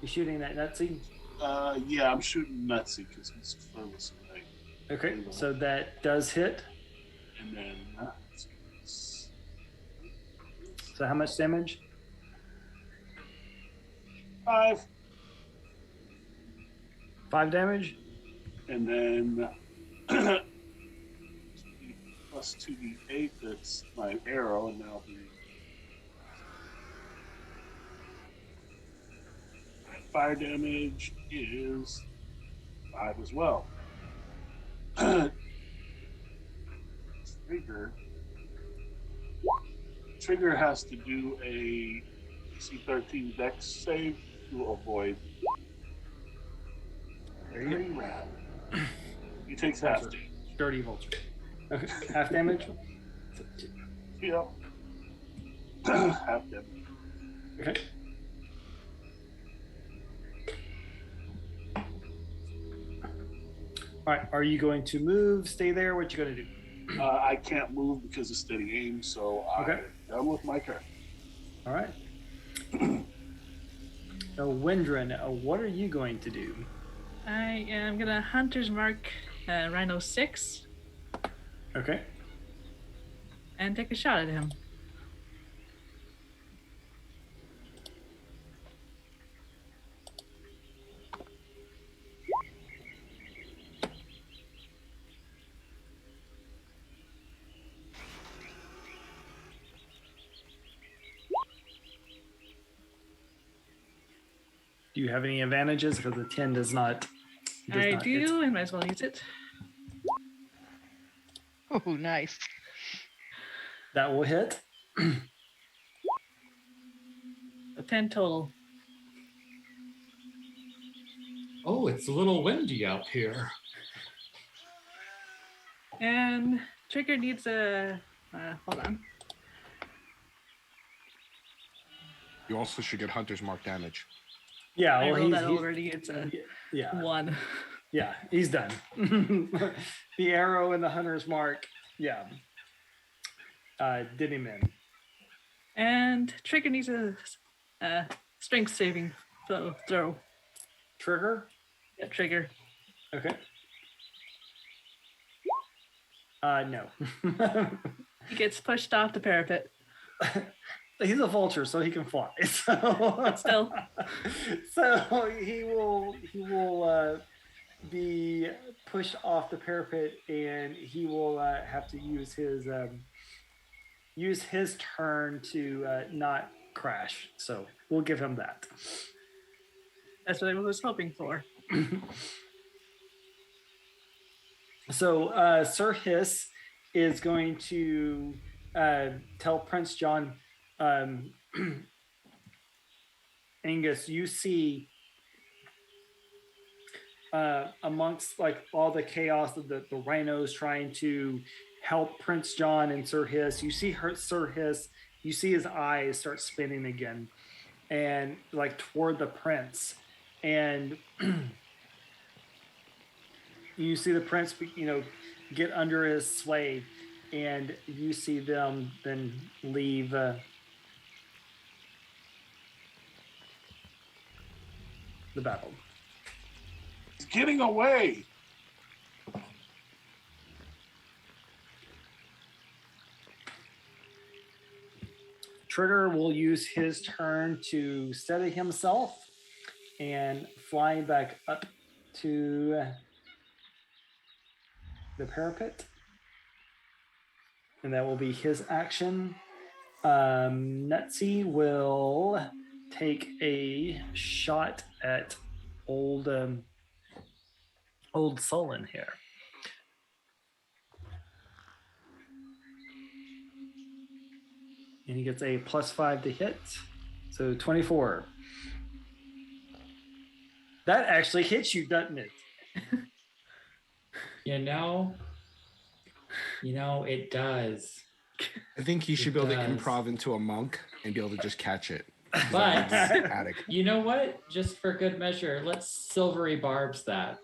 You shooting at Nutsy? Yeah, I'm shooting Nutsy because he's furthest away. Okay, so that does hit. And then. So how much damage? 5. 5 damage? And then. Plus 2d8, that's my arrow, and now the fire damage is 5 as well. Trigger has to do a DC-13 Dex save to avoid. He takes half damage. Dirty vulture. Okay, half damage? Yep. Half damage. Okay. All right, are you going to move, stay there? What you going to do? I can't move because of steady aim, so Okay. I'm done with my turn. All right. Now, Wendrin, what are you going to do? I am gonna Hunter's Mark Rhino 6 Okay. and take a shot at him. Do you have any advantages? Because the 10 does not. I not do, hit. and might as well use it. Oh, nice. That will hit. A 10 total. Oh, it's a little windy out here. And Trigger needs a. Hold on. You also should get Hunter's Mark damage. Yeah, I well, rolled he's, that he's already. It's a yeah, 1. yeah, he's done. The arrow and the hunter's mark, yeah, did him in. And Trigger needs a strength saving throw. Trigger. Yeah, Trigger. Okay. No. He gets pushed off the parapet. He's a vulture, so he can fly. But still. So he will be pushed off the parapet, and he will have to use his turn to not crash. So we'll give him that. That's what I was hoping for. So Sir Hiss is going to tell Prince John, Angus, you see amongst like all the chaos of the rhinos trying to help Prince John and Sir Hiss, you see Sir Hiss, you see his eyes start spinning again and like toward the prince, and you see the prince, get under his sway, and you see them then leave the battle. He's getting away. Trigger will use his turn to steady himself and fly back up to the parapet. And that will be his action. Nutsy will take a shot at old Sullen here. And he gets a +5 to hit. So 24. That actually hits you, doesn't it? You know, it does. I think he should be able to does. improv into a monk and be able to just catch it. But Attic. you know what? Just for good measure, let's silvery barbs that.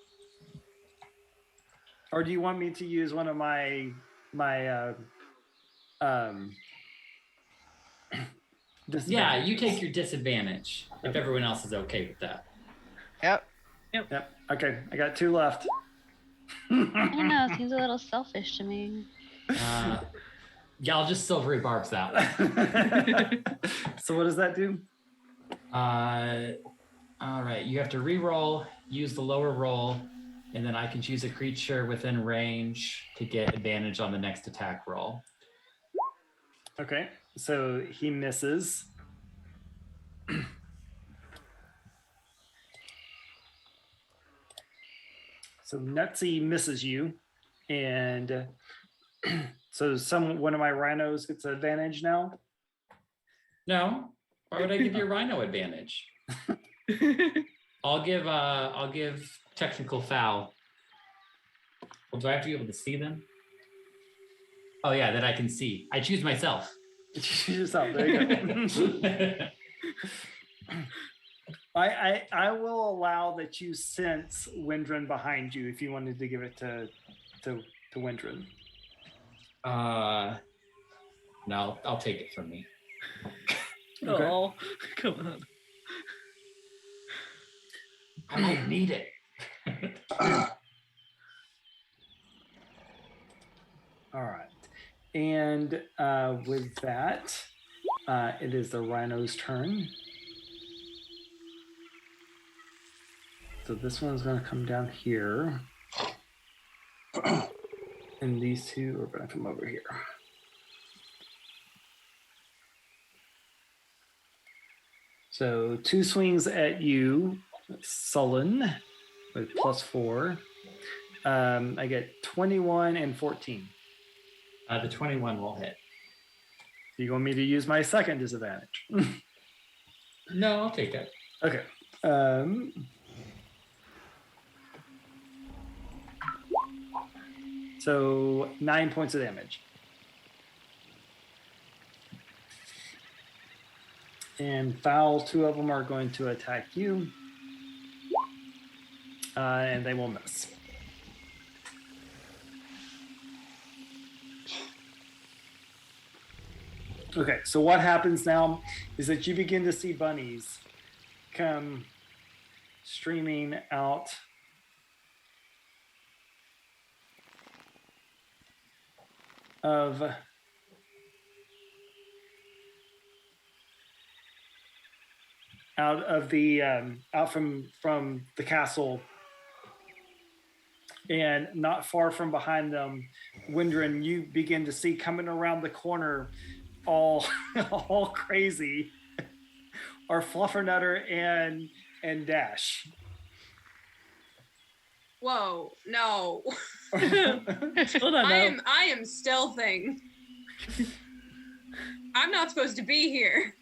Or do you want me to use one of my Yeah, you take your disadvantage if everyone else is okay with that. Yep. Okay, I got 2 left. I don't know. It seems a little selfish to me. Yeah, I'll just silvery barbs that one. So what does that do? All right, you have to re-roll, use the lower roll, and then I can choose a creature within range to get advantage on the next attack roll. Okay, so he misses. So Nutsy misses you, and so one of my rhinos gets an advantage now. No, why would I give your rhino advantage? I'll give technical foul. Well, do I have to be able to see them? Oh yeah, that I can see. I choose myself. Choose yourself. There you go. I will allow that you sense Windren behind you if you wanted to give it to Windren. No, I'll take it from me. Okay. Oh, come on. I might need it. All right. And with that, it is the rhino's turn. So this one's going to come down here. And these two are going to come over here. So 2 swings at you, Sullen, with +4. I get 21 and 14. The 21 will hit. Do you want me to use my second disadvantage? No, I'll take that. Okay. So 9 points of damage. And Foul, 2 of them are going to attack you. And they will miss. Okay, so what happens now is that you begin to see bunnies come streaming out of the out from the castle, and not far from behind them, Windrin, you begin to see coming around the corner, all crazy, are Fluffernutter and Dash. Whoa, no. Hold on, no. I am stealthing. I'm not supposed to be here.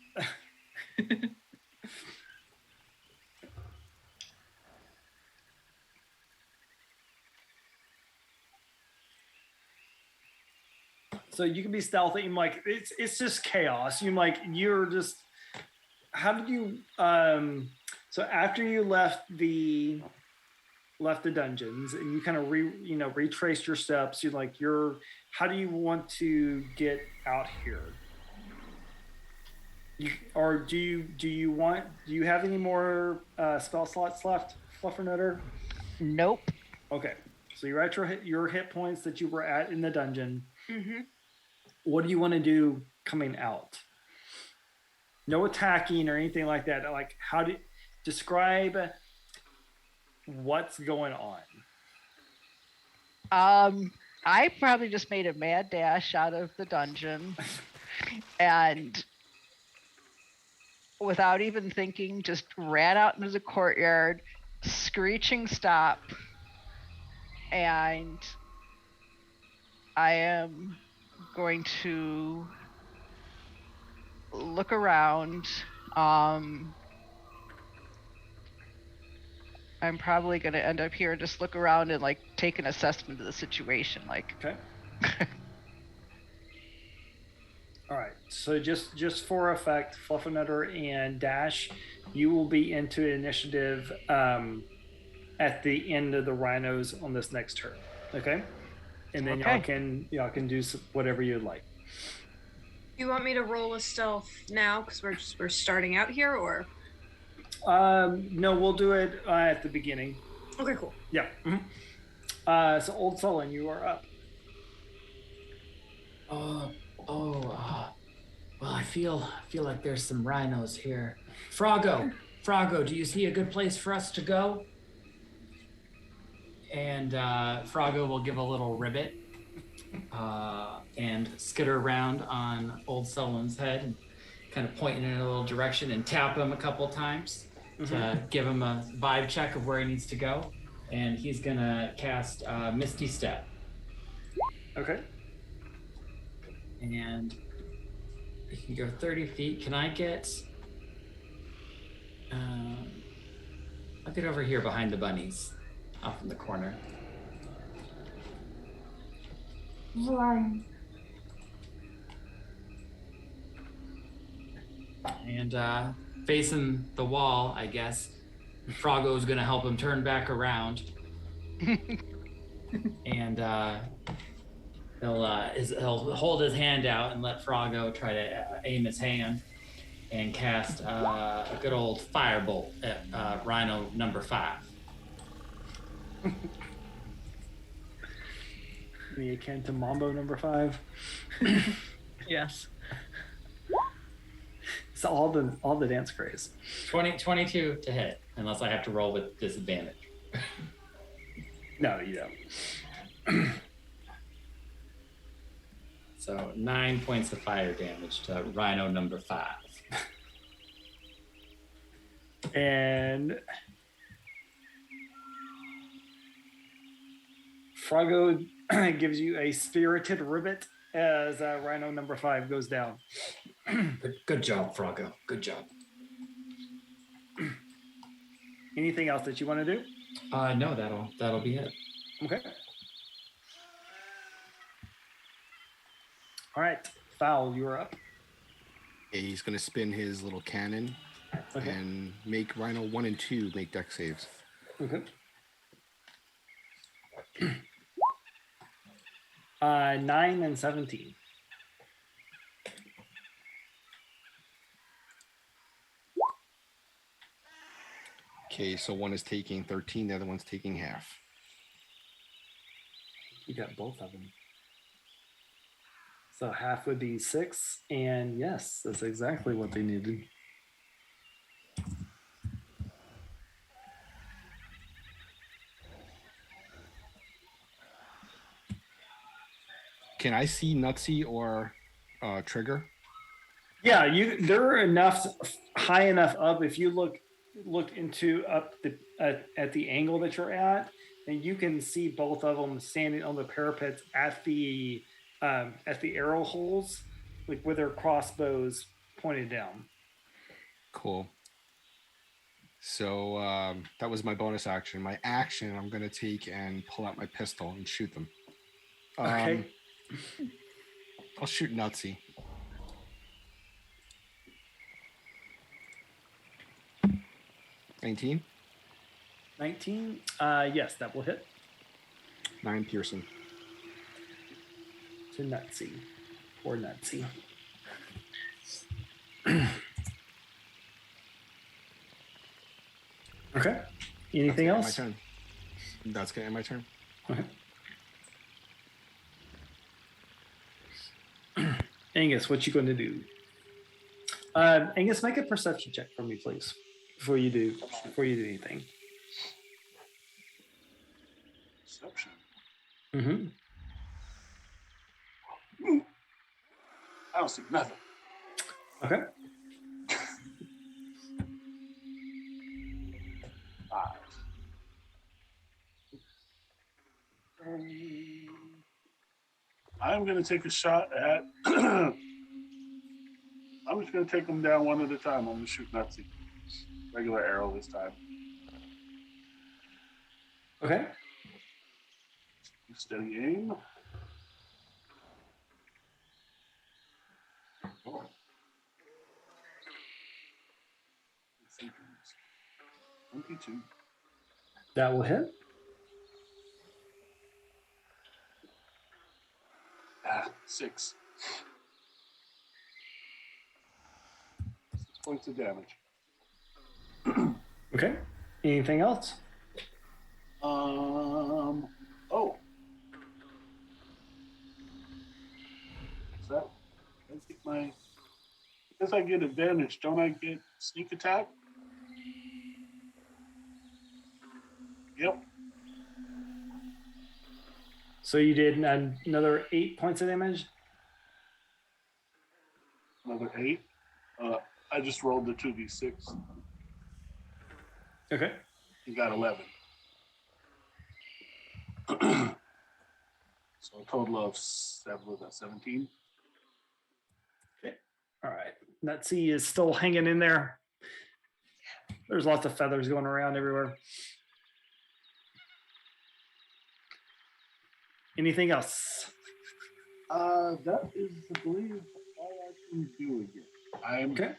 So you can be stealthy and like it's just chaos. You're just, how did you so after you left the dungeons and you kind of retraced your steps, how do you want to get out here? Do you have any more spell slots left, Fluffernutter? Nope. Okay, so you're at your hit points that you were at in the dungeon. Mm-hmm. What do you want to do coming out? No attacking or anything like that. Like, how do describe what's going on? I probably just made a mad dash out of the dungeon and without even thinking, just ran out into the courtyard, screeching stop, and I am going to look around. I'm probably going to end up here and just look around and like take an assessment of the situation. Okay. All right. So just for effect, Fluffernutter and Dash, you will be into initiative at the end of the rhinos on this next turn. Okay. And then y'all can do whatever you'd like. You want me to roll a stealth now because we're starting out here, or? No, we'll do it at the beginning. Okay, cool. Yeah. Mm-hmm. So Old Sullen, you are up. Well, I feel like there's some rhinos here. Froggo, do you see a good place for us to go? And Froggo will give a little ribbit and skitter around on Old Sullen's head and kind of point in a little direction and tap him a couple times to give him a vibe check of where he needs to go. And he's going to cast Misty Step. Okay. And he can go 30 feet. Can I get... I'll get over here behind the bunnies. Off in the corner. And facing the wall, I guess, Froggo's gonna help him turn back around. And he'll hold his hand out and let Froggo try to aim his hand and cast a good old firebolt at Rhino number 5. Any akin to Mambo number 5? Yes. It's all the dance craze. 22 to hit, unless I have to roll with disadvantage. No, you don't. So 9 points of fire damage to Rhino number 5. And Froggo gives you a spirited ribbit as Rhino number 5 goes down. Good job, Froggo. Good job. Anything else that you want to do? No, that'll be it. Okay. All right, Fowl, you're up. Okay, he's gonna spin his little cannon and make Rhino 1 and 2 make deck saves. Okay. 9 and 17. Okay, so one is taking 13, the other one's taking half. You got both of them. So half would be 6, and yes, that's exactly what they needed. Can I see Nutsy or Trigger? Yeah, they're high enough up. If you look into up at the angle that you're at, and you can see both of them standing on the parapets at the arrow holes, like with their crossbows pointed down. Cool. So that was my bonus action. My action, I'm going to take and pull out my pistol and shoot them. Okay. I'll shoot Nutsy. $19? 19? Yes, that will hit. 9 piercing. To Nutsy. Or Nutsy. Okay. Anything else? My turn. That's gonna end my turn. Okay. Angus, what you going to do? Angus, make a perception check for me, please, before you do anything. Perception. Mm-hmm. I don't see nothing. Okay. 5. I'm going to take a shot at. I'm just going to take them down one at a time. I'm going to shoot Nutsy. Regular arrow this time. Okay. Steady aim. Oh. 22. That will hit. 6. 6 points of damage. Okay. Anything else? Oh. Is that? I think because I get advantage, don't I get sneak attack? Yep. So you did another 8 points of damage? Another 8. I just rolled the 2d6. Okay. You got 11. So a total of 17. Okay. All right. Nutsy is still hanging in there. There's lots of feathers going around everywhere. Anything else? That is, I believe, all I can do again. I'm okay.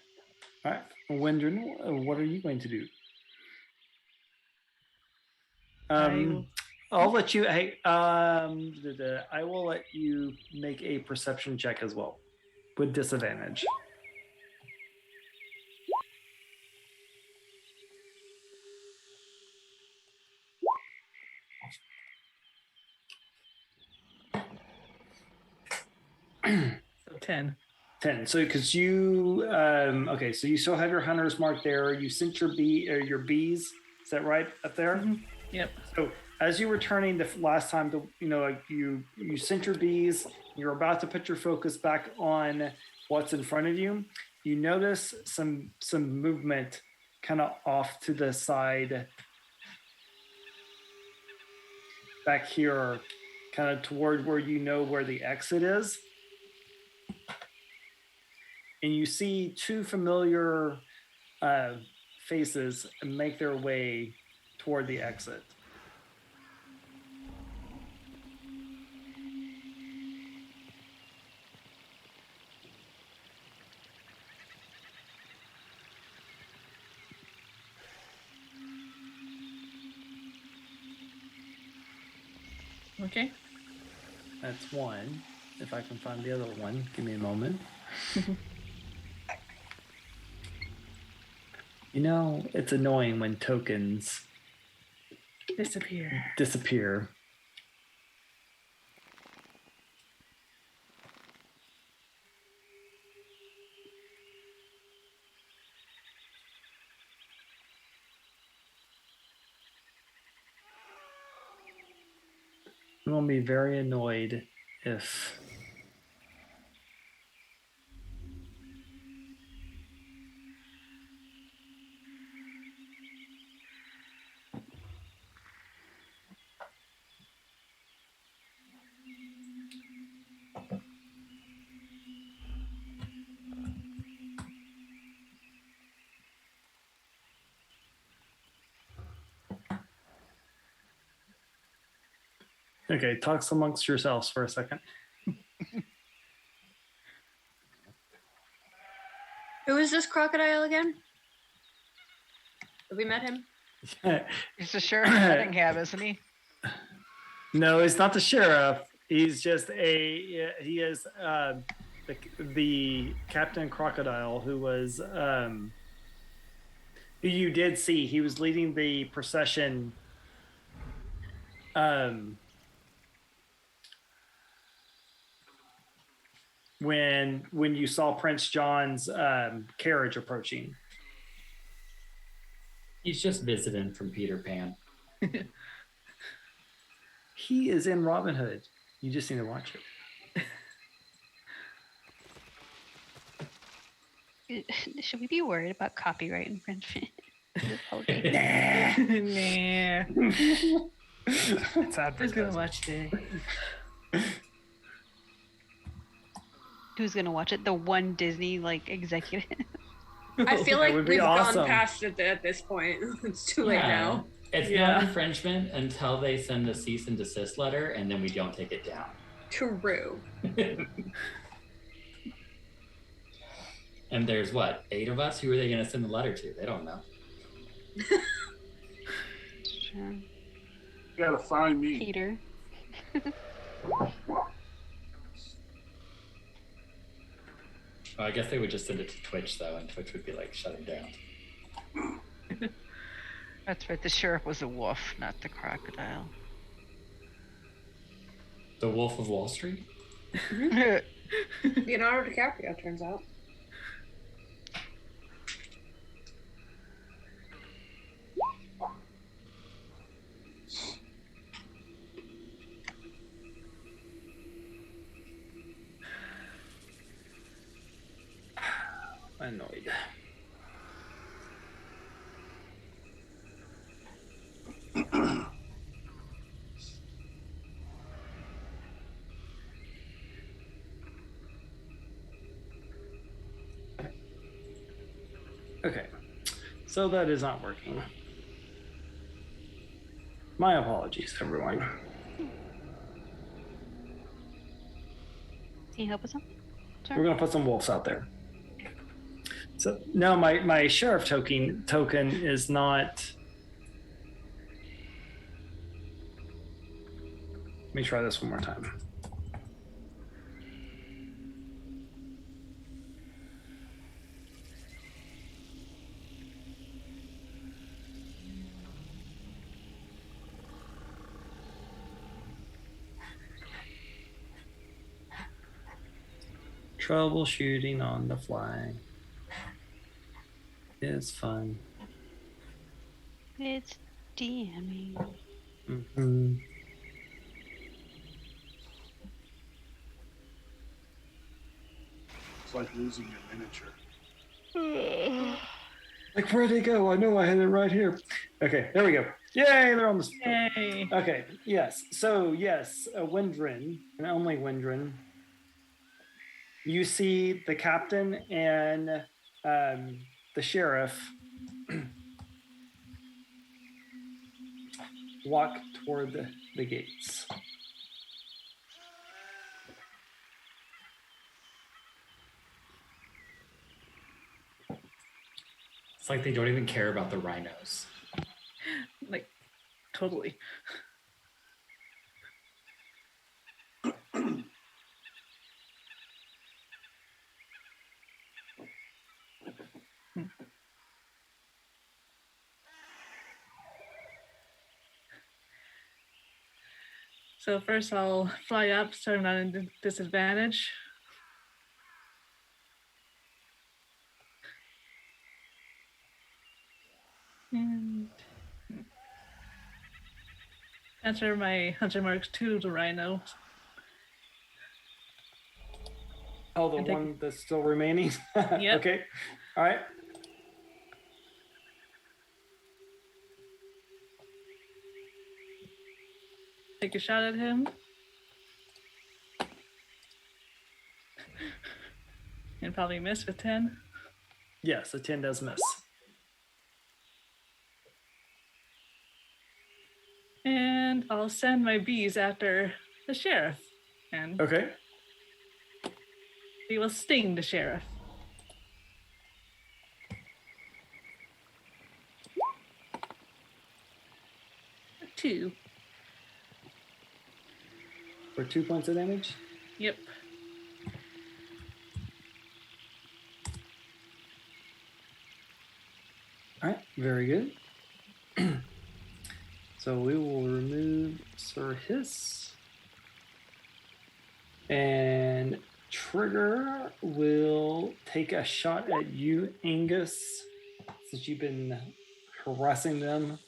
All right. Wendrin, what are you going to do? I'll let you. Hey, I will let you make a perception check as well, with disadvantage. So 10. 10. So because you okay, so you still have your hunter's mark there. You sent your your bees. Is that right up there? Mm-hmm. Yep. So as you were turning the last time, like you sent your bees. You're about to put your focus back on what's in front of you. You notice some movement kind of off to the side back here, kind of toward where you know where the exit is. And you see two familiar faces make their way toward the exit. Okay. That's one. If I can find the other one, give me a moment. You know, it's annoying when tokens disappear. I'm gonna be very annoyed if Okay, talk amongst yourselves for a second. Who is this crocodile again? Have we met him? He's the sheriff of Nottingham, isn't he? No, he's not the sheriff. He's just he is the Captain Crocodile who was who you did see. He was leading the procession when you saw Prince John's carriage approaching. He's just visiting from Peter Pan. He is in Robin Hood. You just need to watch it. Should we be worried about copyright infringement? Nah. It's Who's gonna watch today? Who's gonna watch it? The one Disney executive. I feel like we've awesome. gone past it at this point. It's too late now. It's not infringement until they send a cease and desist letter, and then we don't take it down. True. And there's 8 of us? Who are they going to send the letter to? They don't know. Sure. You gotta find me. Peter. Well, I guess they would just send it to Twitch, though, and Twitch would be shutting down. That's right. The sheriff was a wolf, not the crocodile. The Wolf of Wall Street? Leonardo DiCaprio, turns out. Annoyed. Okay, so that is not working. My apologies, everyone. Can you help us out? We're gonna put some wolves out there. So no, my sheriff token is not. Let me try this one more time. Troubleshooting on the fly is fun. It's DMing. Mm-hmm. It's like losing your miniature. Like, where'd they go? I know I had it right here. Okay, there we go. Yay, they're on the field. Yay. Okay, yes. So, yes, Windrin, and only Windrin. You see the captain and the sheriff walk toward the gates. It's like they don't even care about the rhinos. Like, totally. So first I'll fly up, so I'm not in disadvantage. And transfer my hunter marks to the rhino. Oh, the And take- one that's still remaining? Yep. Okay. All right. Take a shot at him. And probably miss with 10. Yes, a 10 does miss. And I'll send my bees after the sheriff. And Okay. they will sting the sheriff. Two. For 2 points of damage? Yep. All right, very good. So we will remove Sir Hiss. And Trigger will take a shot at you, Angus, since you've been harassing them.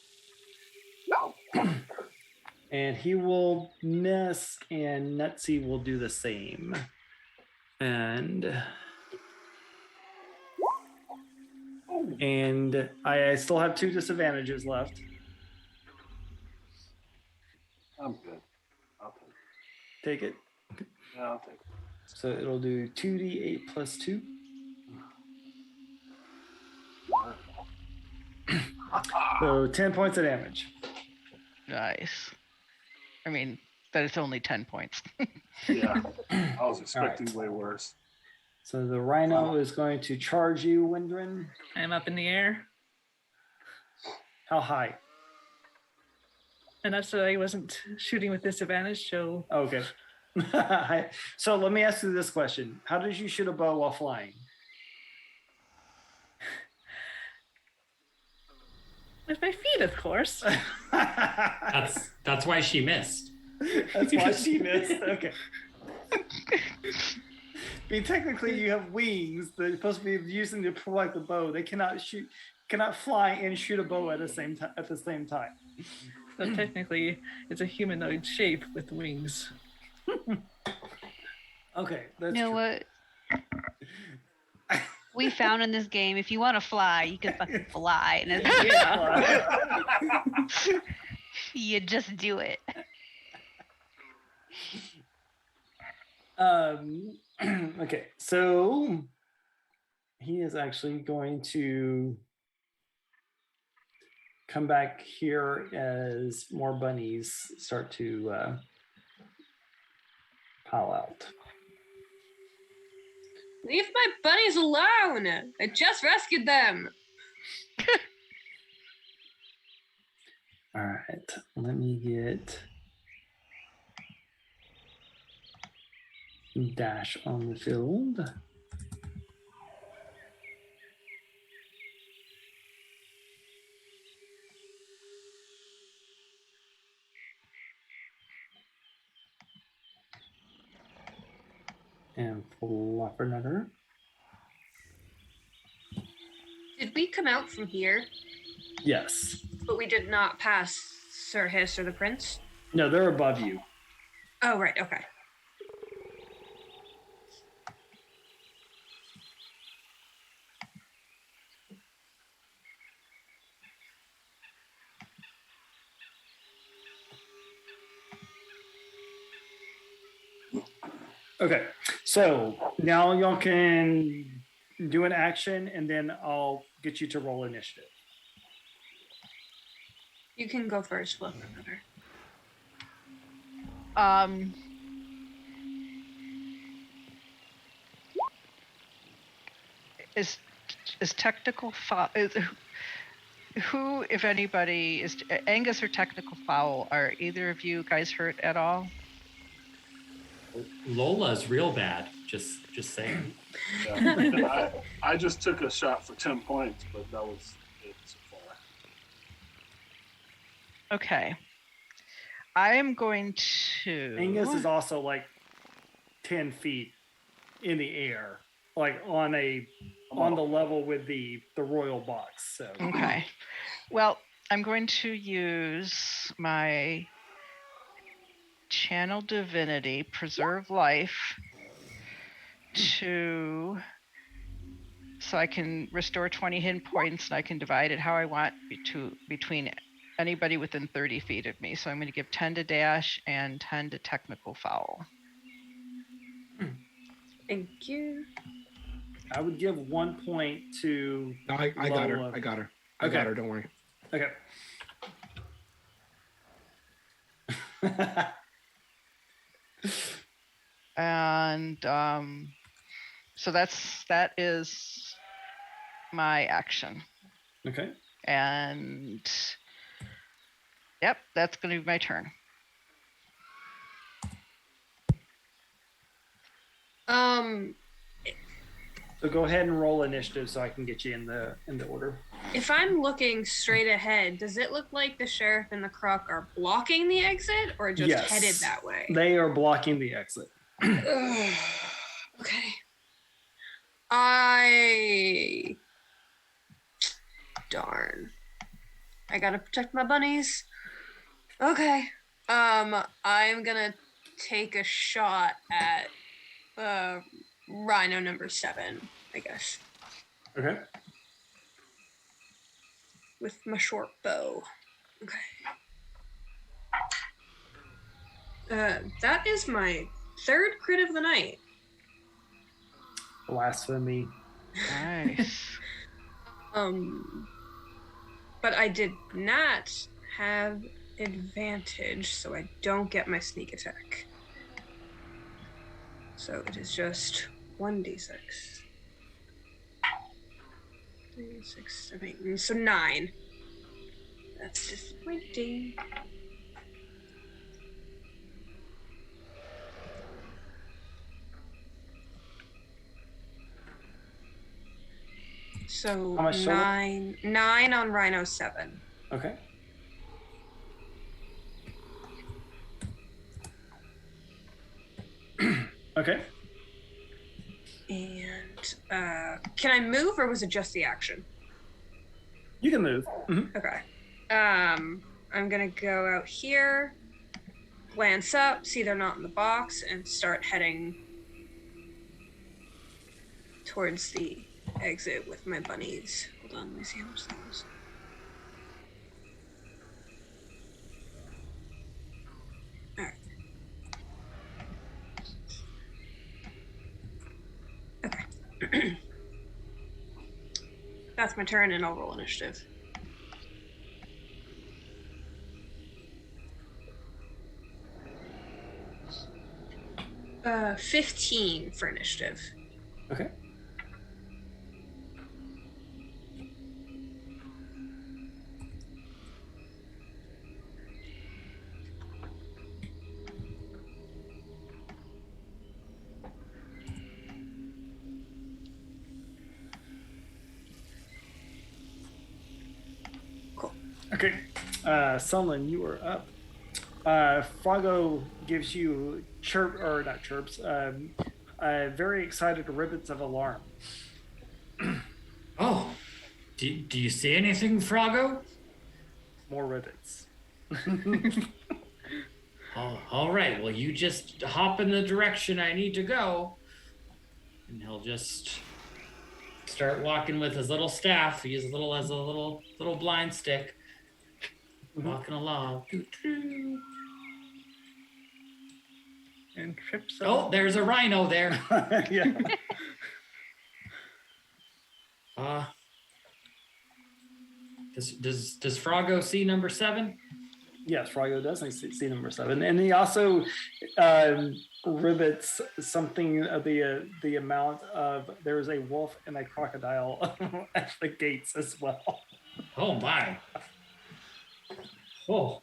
And he will miss, and Nutsy will do the same. And I still have 2 disadvantages left. I'm good. I'll Take it. take it. Yeah, I'll take it. So it'll do 2d8 plus 2. So 10 points of damage. Nice. I mean, but it's only 10 points. Yeah, I was expecting way worse. So the rhino is going to charge you, Windrin. I'm up in the air. How high? Enough so I wasn't shooting with disadvantage, so Okay. So let me ask you this question. How did you shoot a bow while flying? with my feet, of course. That's why she missed. That's why she missed. Okay. I mean, technically, you have wings that you're supposed to be using to pull like the bow. They cannot fly and shoot a bow at the same time. So technically, it's a humanoid shape with wings. Okay, that's You know true. what? We found in this game, if you want to fly, you can fucking fly. And it's, Yeah. you just do it. Okay, so he is actually going to come back here as more bunnies start to pile out. Leave my bunnies alone! I just rescued them! All right, let me get Dash on the field. And Fluffernutter. Did we come out from here? Yes. But we did not pass Sir Hiss or the Prince? No, they're above you. Oh, right, okay. Okay, so now y'all can do an action, and then I'll get you to roll initiative. You can go first, Fluffer. Is technical foul? Who, if anybody, is Angus or technical foul? Are either of you guys hurt at all? Lola's real bad. Just saying. Yeah. I just took a shot for 10 points, but that was it so far. Okay. I am going to. Angus is also like 10 feet in the air, like on the level with the royal box. So Okay. Well, I'm going to use my channel divinity, preserve life, so I can restore 20 hit points, and I can divide it how I want between anybody within 30 feet of me. So I'm going to give 10 to dash and 10 to technical foul. Thank you. I would give 1 point to. No, I got her. Lola. I got her. Don't worry. Okay. And so that is my action. Okay. And yep, that's going to be my turn. So go ahead and roll initiative so I can get you in the order. If I'm looking straight ahead, does it look like the sheriff and the croc are blocking the exit or just Yes. headed that way? They are blocking the exit. Okay. Darn. I gotta protect my bunnies. Okay. I'm gonna take a shot at Rhino number 7, I guess, Okay. with my short bow. Okay. That is my 3rd crit of the night. Blasphemy. Nice. But I did not have advantage, so I don't get my sneak attack. So it is just 1d6. 3, 6, 7, 8, so 9. That's disappointing. So How much total? 9 on Rhino 7. Okay. Okay. And can I move, or was it just the action? You can move. Okay. I'm gonna go out here, glance up, see they're not in the box, and start heading towards the exit with my bunnies. Hold on, let me see how much that was. Alright. Okay. That's my turn, and I'll roll initiative. Uh, 15 for initiative. Okay. Okay, Sunlen, you are up. Froggo gives you very excited ribbons of alarm. Oh, do you see anything, Froggo? More ribbons. Oh, all right. Well, you just hop in the direction I need to go, and he'll just start walking with his little staff. He has a little blind stick. Walking along. And trips. Oh, there's a rhino there. Yeah. Does Froggo see number 7? Yes, Froggo does see number 7, and he also ribbits something of the amount of there is a wolf and a crocodile at the gates as well. Oh my. Oh.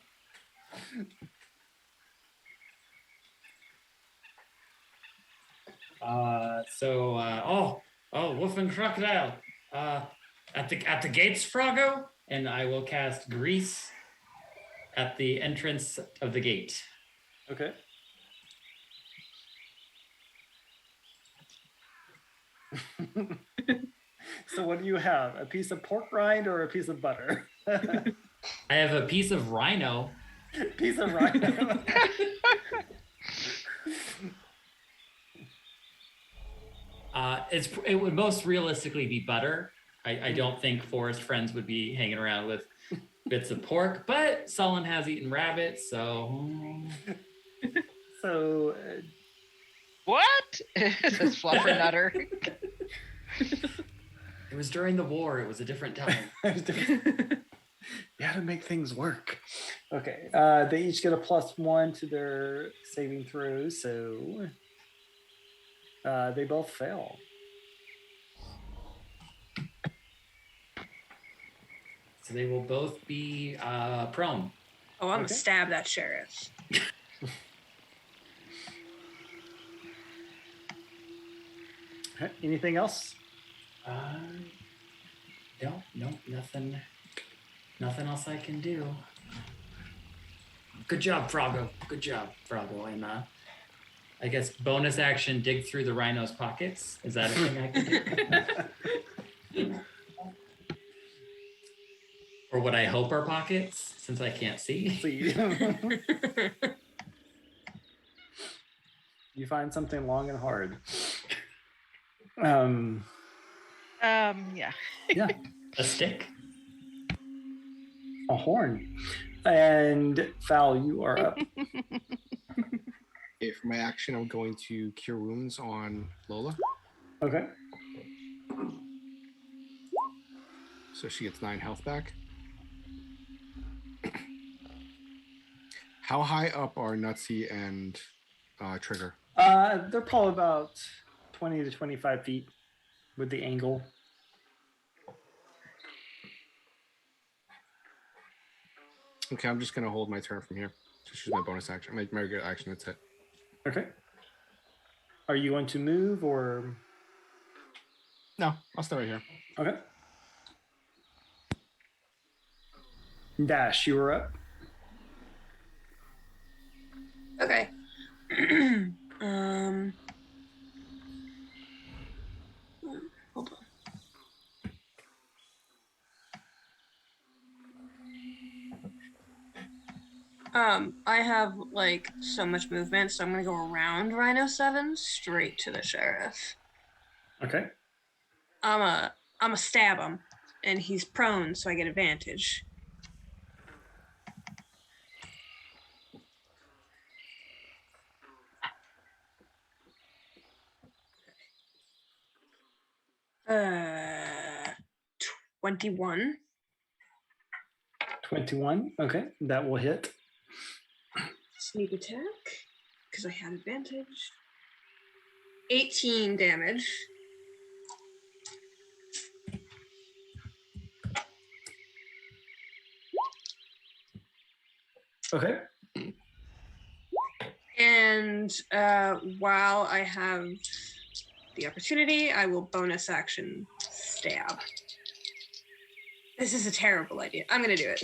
Wolf and crocodile. At the gates, Froggo, and I will cast grease at the entrance of the gate. Okay. So what do you have? A piece of pork rind or a piece of butter? I have a piece of rhino. Piece of rhino. It would most realistically be butter. I don't think Forest Friends would be hanging around with bits of pork, but Sullen has eaten rabbit, so. So. What? Says Fluffernutter. It was during the war. It was a different time. You had to make things work. Okay. They each get a +1 to their saving throws, so they both fail. So they will both be prone. Oh, I'm gonna stab that sheriff. Anything else? No, nothing else I can do. Good job, Froggo. Good job, Froggo. And I guess bonus action, dig through the rhino's pockets. Is that a thing I can do? Or what I hope are pockets, since I can't see. You find something long and hard. Yeah. Yeah. A stick? A horn. And Val, you are up. Okay, for my action, I'm going to Cure Wounds on Lola. Okay. So she gets 9 health back. How high up are Nutsy and Trigger? They're probably about 20 to 25 feet with the angle. Okay, I'm just going to hold my turn from here. Just use my bonus action. My regular action, that's it. Okay. Are you going to move or? No, I'll stay right here. Okay. Dash, you are up. Okay. Hold on. I have like so much movement, so I'm gonna go around Rhino 7 straight to the sheriff. Okay. I'm a stab him, and he's prone, so I get advantage. Uh, 21. 21. Okay, that will hit. Sneak attack, because I had advantage. 18 damage. Okay. And while I have the opportunity, I will bonus action stab. This is a terrible idea. I'm gonna do it.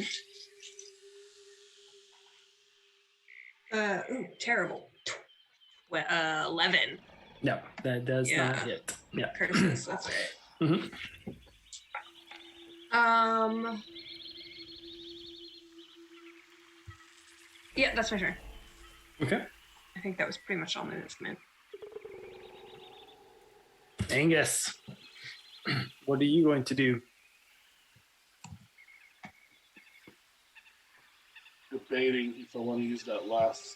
Terrible. 11. No, that does not hit. Yeah. Curses, that's right. Mm-hmm. Yeah, that's my turn. Okay. I think that was pretty much all my movement. Angus, what are you going to do? Debating if I want to use that last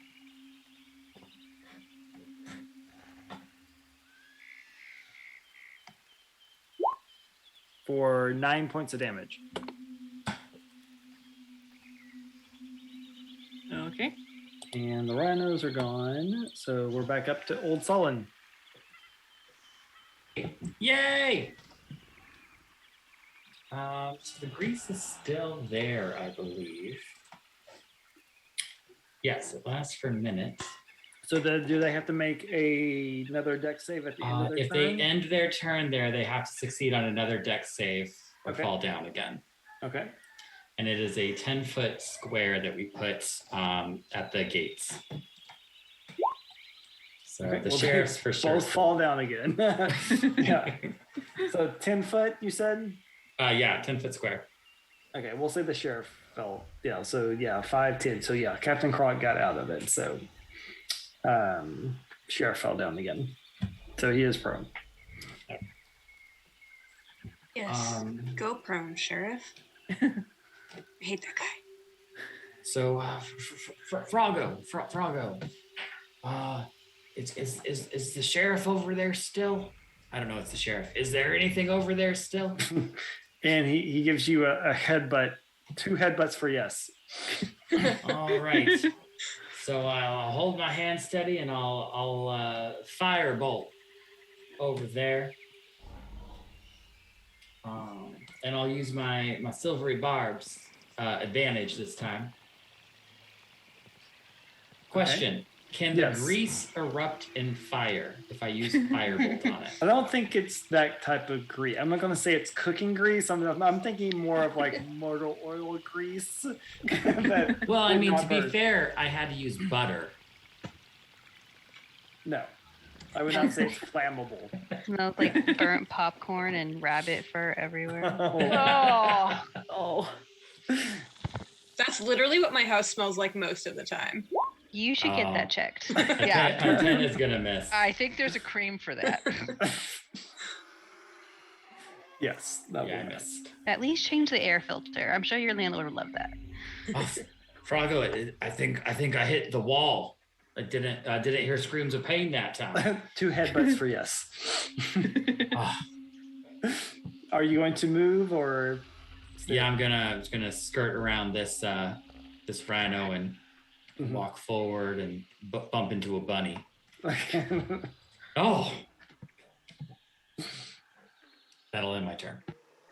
for 9 points of damage. Okay. And the rhinos are gone, so we're back up to Old Sullen. Yay! So the grease is still there, I believe. Yes, it lasts for a minute. So do they have to make another dex save at the end of their If turn? they end their turn there, they have to succeed on another dex save or Okay. fall down again. Okay. And it is a 10-foot square that we put at the gates. So Okay, the well, sheriff's they for sure. both fall down again. Yeah. So 10 foot, you said? Yeah, 10-foot square. Okay, we'll say the sheriff fell. Yeah, so yeah, 5, 10. So yeah, Captain Croc got out of it. So sheriff fell down again. So he is prone. Yes. Go prone, Sheriff. I hate that guy. So Froggo, is the sheriff over there still? I don't know. It's the sheriff. Is there anything over there still? And he gives you a headbutt, 2 headbutts for yes. All right. So I'll hold my hand steady and I'll firebolt over there. And I'll use my silvery barbs advantage this time. Question. Okay. Can the Yes. grease erupt in fire if I use firebolt on it? I don't think it's that type of grease. I'm not going to say it's cooking grease. I'm thinking more of like motor oil grease. that Well, I would mean, not to be hurt. fair, I had to use butter. No, I would not say it's flammable. Smells like burnt popcorn and rabbit fur everywhere. Oh, Oh. That's literally what my house smells like most of the time. You should get that checked. yeah. 10 is gonna miss. I think there's a cream for that. Yes, that Yeah, I will miss. missed. At least change the air filter. I'm sure your landlord would love that. Oh, Froggo, I think I hit the wall. I didn't hear screams of pain that time. 2 headbutts for yes. Oh, Are you going to move or? yeah, I'm gonna skirt around this rhino and Mhm. walk forward and bump into a bunny. Okay. Oh, that'll end my turn.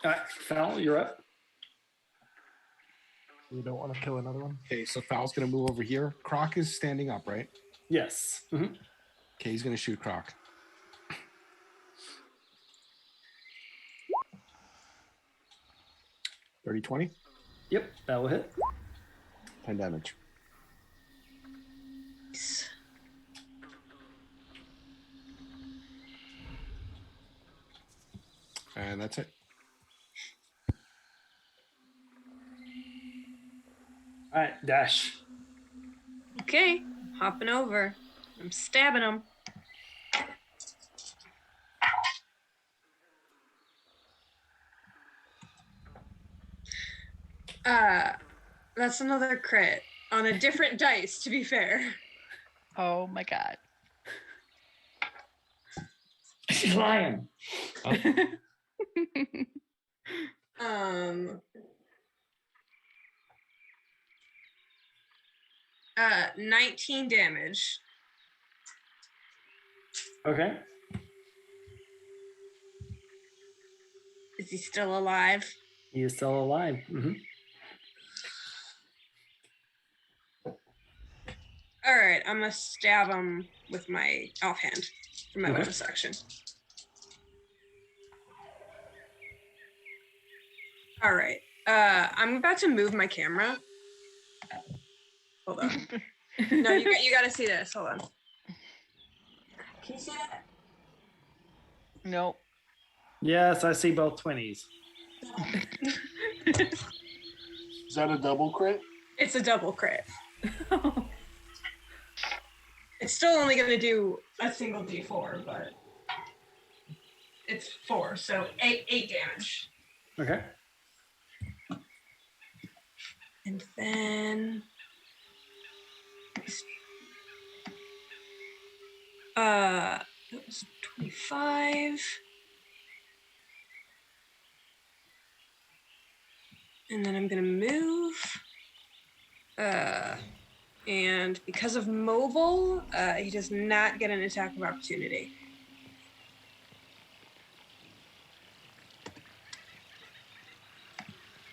All right, Fal, you're up. You don't want to kill another one? Okay, so Fal's gonna move over here. Croc is standing up, right? Yes. Mhm. Okay, he's gonna shoot Croc. $30-20, Yep, that will hit. 10 damage. And that's it. All right, Dash. Okay, hopping over. I'm stabbing him. That's another crit on a different dice, to be fair. Oh my god. She's lying. Um. 19 damage. Okay. Is he still alive? He is still alive. Mm-hmm. All right, I'm gonna stab him with my offhand for my Okay. bonus action. All right, I'm about to move my camera. Hold on. No, you gotta see this. Hold on. Can you see that? Nope. Yes, I see both 20s. Is that a double crit? It's a double crit. It's still only gonna do a single D4, but it's 4, so 8 damage. Okay. And then that was 25. And then I'm going to move. And because of mobile, he does not get an attack of opportunity.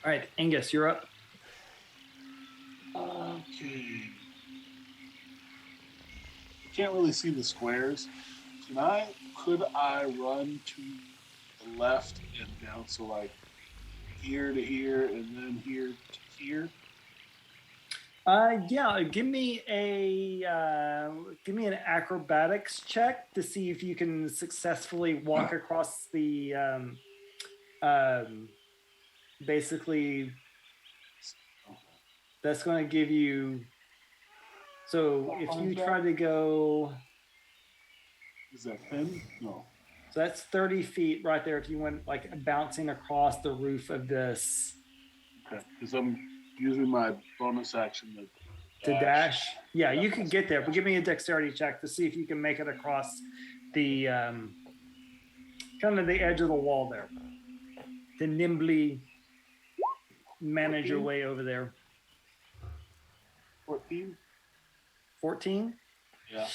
All right, Angus, you're up. Okay. Can't really see the squares. Could I run to the left and down? So like here to here and then here to here? Yeah, give me an acrobatics check to see if you can successfully walk across the basically that's going to give you, so if you try to go, is that thin? No. So that's 30 feet right there if you went like bouncing across the roof of this. Okay, because I'm using my bonus action to dash. Yeah, you can get there, but give me a dexterity check to see if you can make it across the kind of the edge of the wall there. To nimbly manage your way over there. 14? 14? Yeah.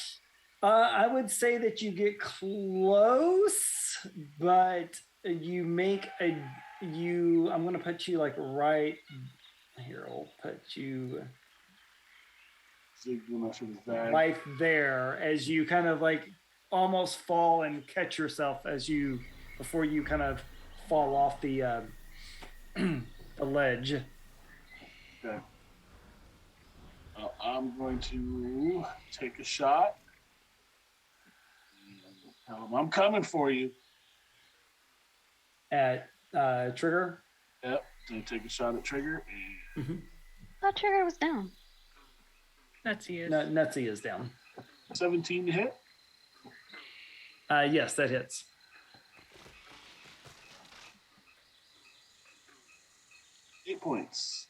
I would say that you get close, but you make I'm going to put you like right here. I'll put you right there as you kind of like almost fall and catch yourself before you kind of fall off the the ledge. Okay. I'm going to take a shot. Tell him I'm coming for you. At Trigger? Yep. Gonna take a shot at Trigger. I thought Trigger was down. Nutsy is. No, Nutsy is down. 17 to hit? Yes, that hits. Eight points.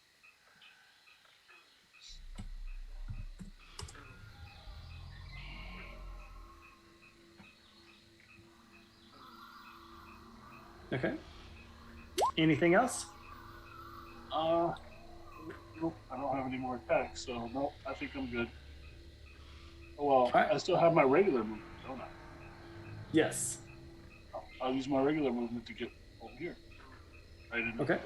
Okay. Anything else? Nope, I don't have any more attacks, so nope, I think I'm good. Oh, well, right. I still have my regular movement, don't I? Yes. I'll use my regular movement to get over here. Okay.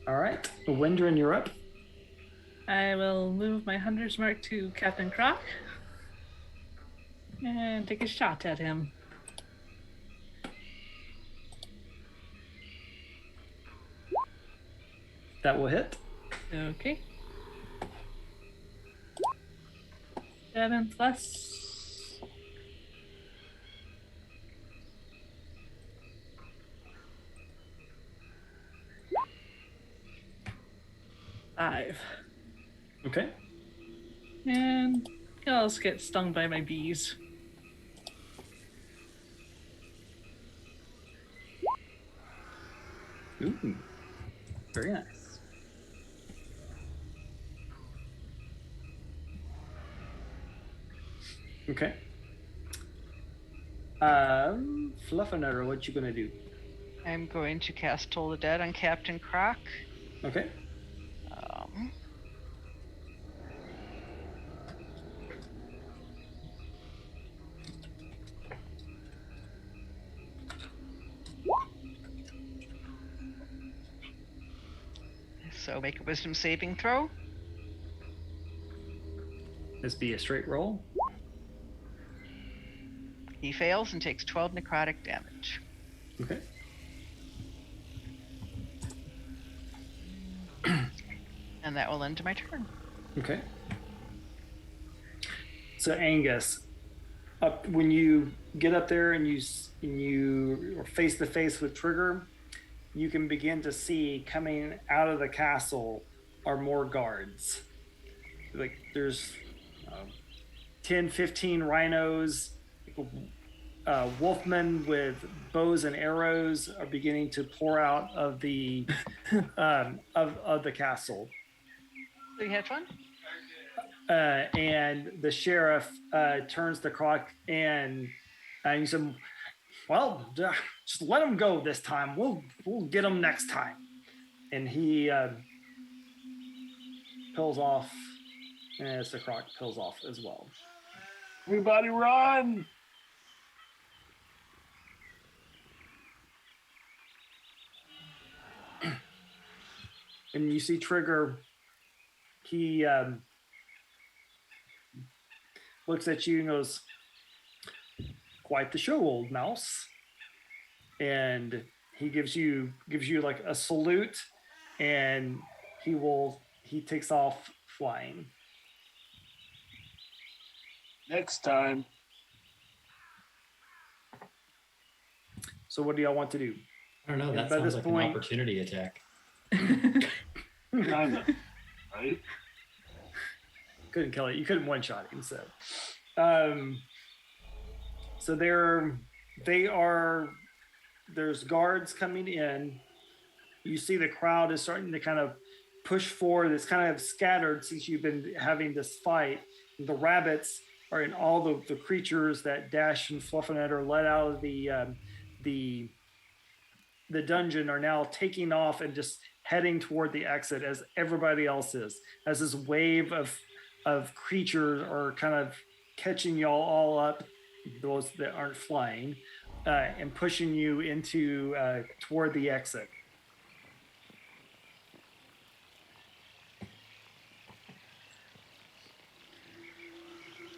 All right. Wendrin, you're up. I will move my Hunter's Mark to Captain Croc and take a shot at him. That will hit. Okay. 7 plus. Five. Okay. And I'll also get stung by my bees. Ooh. Very nice. Okay. Fluffernutter, what you gonna do? I'm going to cast Toll the Dead on Captain Croc. Okay. So make a wisdom saving throw. This be a straight roll. He fails and takes 12 necrotic damage. Okay. And that will end my turn. Okay. So Angus, when you get up there and you are face to face with Trigger, you can begin to see coming out of the castle are more guards. Like there's 10, 15 rhinos, wolfmen with bows and arrows are beginning to pour out of the of the castle. So you had fun? And the sheriff turns to Croc and he said, well, just let them go this time. We'll get them next time. And he pills off, and Sakrak pills off as well. Everybody run! And you see Trigger, he looks at you and goes, "Quite the show, old mouse." And he gives you like a salute, and he takes off flying. Next time. So what do y'all want to do? I don't know. And That by sounds this like point- an opportunity attack. Kinda, right? Couldn't kill it. You couldn't one shot him. So, so there's guards coming in. You see the crowd is starting to kind of push forward. It's kind of scattered since you've been having this fight. The rabbits are in all the creatures that Dash and Fluffernutter are let out of the dungeon are now taking off and just heading toward the exit as everybody else is. As this wave of creatures are kind of catching y'all all up, those that aren't flying, and pushing you into toward the exit.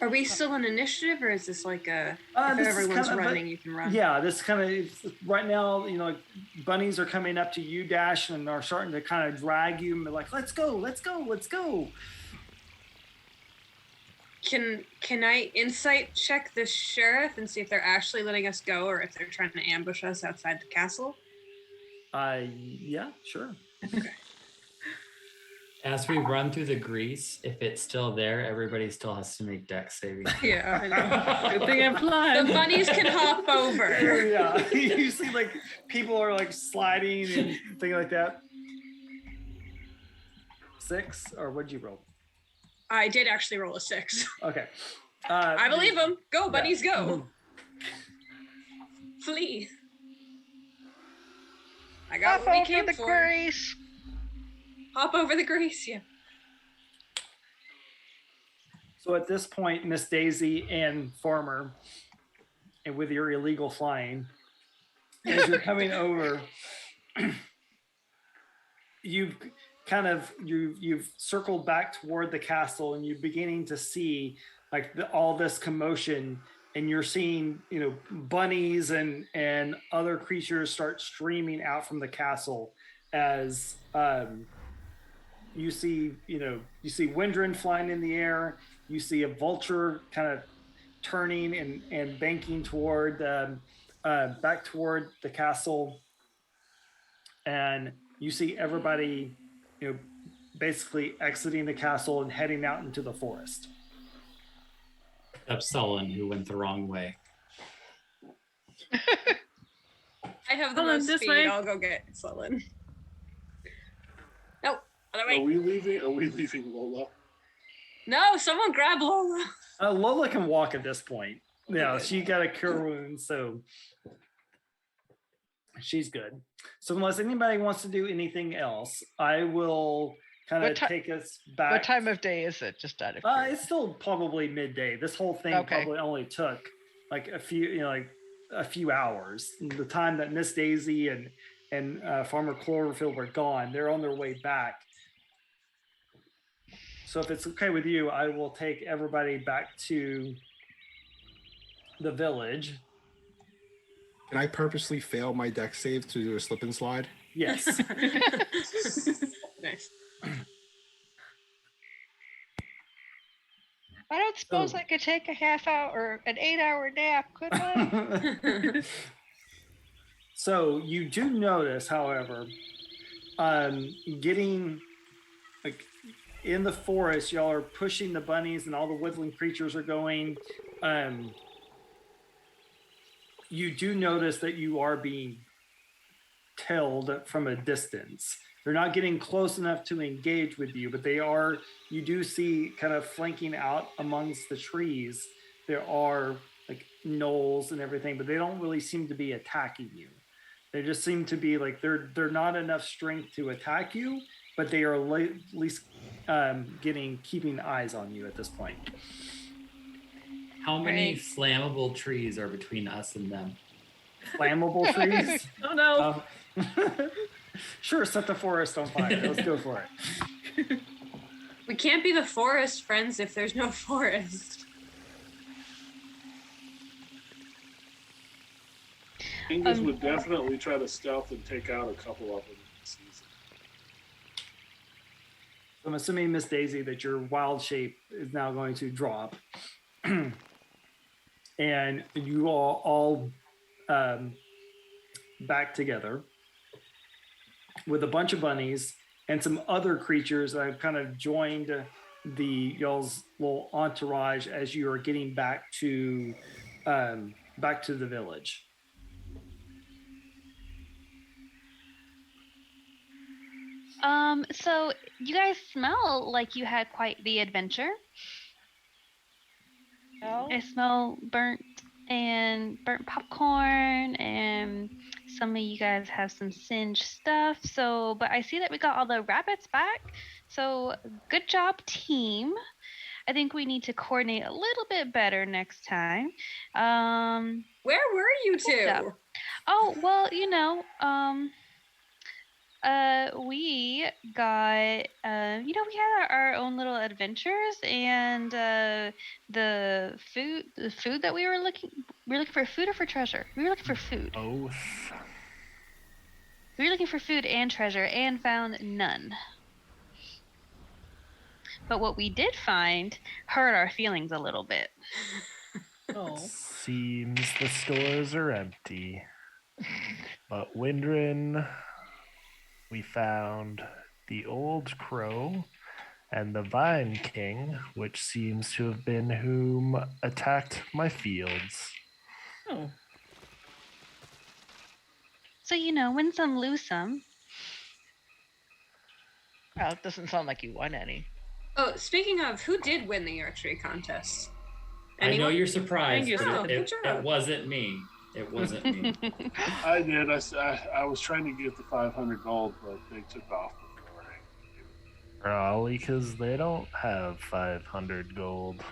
Are we still on initiative, or is this like a if This is everyone's kind of running, you can run? Yeah, this kind of right now, bunnies are coming up to you, Dash, and are starting to kind of drag you and be like, let's go. Can I insight check the sheriff and see if they're actually letting us go, or if they're trying to ambush us outside the castle? Yeah, sure. As we run through the grease, if it's still there, everybody still has to make dex saving. Yeah, I know. Good thing I'm flying. The bunnies can hop over. Yeah, you see like people are like sliding and things like that. 6, or what'd you roll? I did actually roll a 6. Okay. I believe them. Go, bunnies, yeah. go. Flee. I got Hop what we over came the for. grace. Hop over the grace, yeah. So at this point, Miss Daisy and Farmer, and with your illegal flying, as you're coming over, you've circled back toward the castle, and you're beginning to see like all this commotion, and you're seeing bunnies and other creatures start streaming out from the castle as you see Windrin flying in the air. You see a vulture kind of turning and banking toward back toward the castle, and you see everybody basically exiting the castle and heading out into the forest. Except Sullen, who went the wrong way. I have the Hold on, most this speed. way. I'll go get Sullen. Nope. Other way. Are we leaving Lola? No, someone grab Lola. Lola can walk at this point. Yeah, she got a cure wound, so she's good. So unless anybody wants to do anything else, I will kind of take us back. What time of day is it? Just out of curiosity. It's still probably midday. This whole thing probably only took like a few hours. The time that Miss Daisy and Farmer Cloverfield were gone, they're on their way back. So if it's okay with you, I will take everybody back to the village. Can I purposely fail my dex save to do a slip and slide? Yes. Nice. I don't suppose I could take a half hour or an 8-hour nap, could I? So you do notice, however, getting like in the forest, y'all are pushing the bunnies and all the woodland creatures are going. You do notice that you are being tailed from a distance. They're not getting close enough to engage with you, but you do see kind of flanking out amongst the trees. There are like knolls and everything, but they don't really seem to be attacking you. They just seem to be like they're not enough strength to attack you, but they are at least keeping eyes on you at this point. How many flammable trees are between us and them? Flammable trees? Oh no. Sure, set the forest on fire. Let's go for it. We can't be the forest friends if there's no forest. Angus would definitely try to stealth and take out a couple of them this season. I'm assuming, Miss Daisy, that your wild shape is now going to drop. And you all back together with a bunch of bunnies and some other creatures that have kind of joined y'all's little entourage as you are getting back to the village. So you guys smell like you had quite the adventure. No? I smell burnt popcorn, and some of you guys have some singed stuff. So, but I see that we got all the rabbits back. So, good job, team. I think we need to coordinate a little bit better next time. Where were you two? Oh, well, we got, we had our own little adventures, and the food that we were looking for food or for treasure? We were looking for food. Both. We were looking for food and treasure and found none. But what we did find hurt our feelings a little bit. Oh. Seems the stores are empty. But Windrin, we found the old crow and the Vine King, which seems to have been whom attacked my fields. Oh. So, win some, lose some. Well, it doesn't sound like you won any. Oh, speaking of, who did win the archery contest? I know you're surprised, Thank you. but good job. it wasn't me. It wasn't me. I did. I was trying to get the 500 gold, but they took off before. Probably because they don't have 500 gold.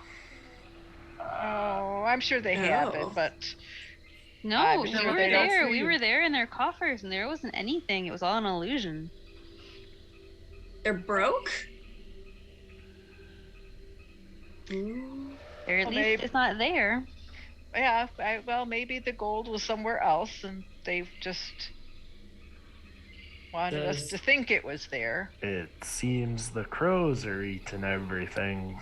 Oh, I'm sure they have it, but No, I'm we sure were they don't there. see We you. were there in their coffers, and there wasn't anything. It was all an illusion. They're broke? Or at Well, least maybe- it's not there. yeah, maybe the gold was somewhere else, and they've just wanted us Does- to think it was there. It seems the crows are eating everything.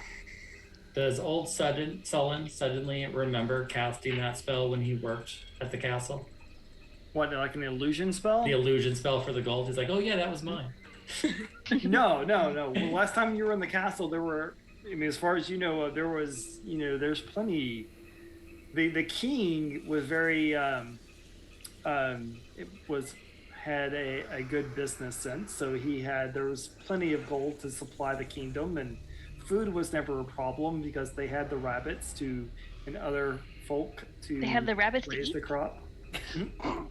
Does old Sullen suddenly remember casting that spell when he worked at the castle? What, like an illusion spell? The illusion spell for the gold? He's like, oh yeah, that was mine. No. Well, last time you were in the castle, there were, as far as you know, there was, there's plenty. The king was very, had a good business sense, so there was plenty of gold to supply the kingdom, and food was never a problem because they had the rabbits and other folk to They had the rabbits to raise eat? the crop. I'm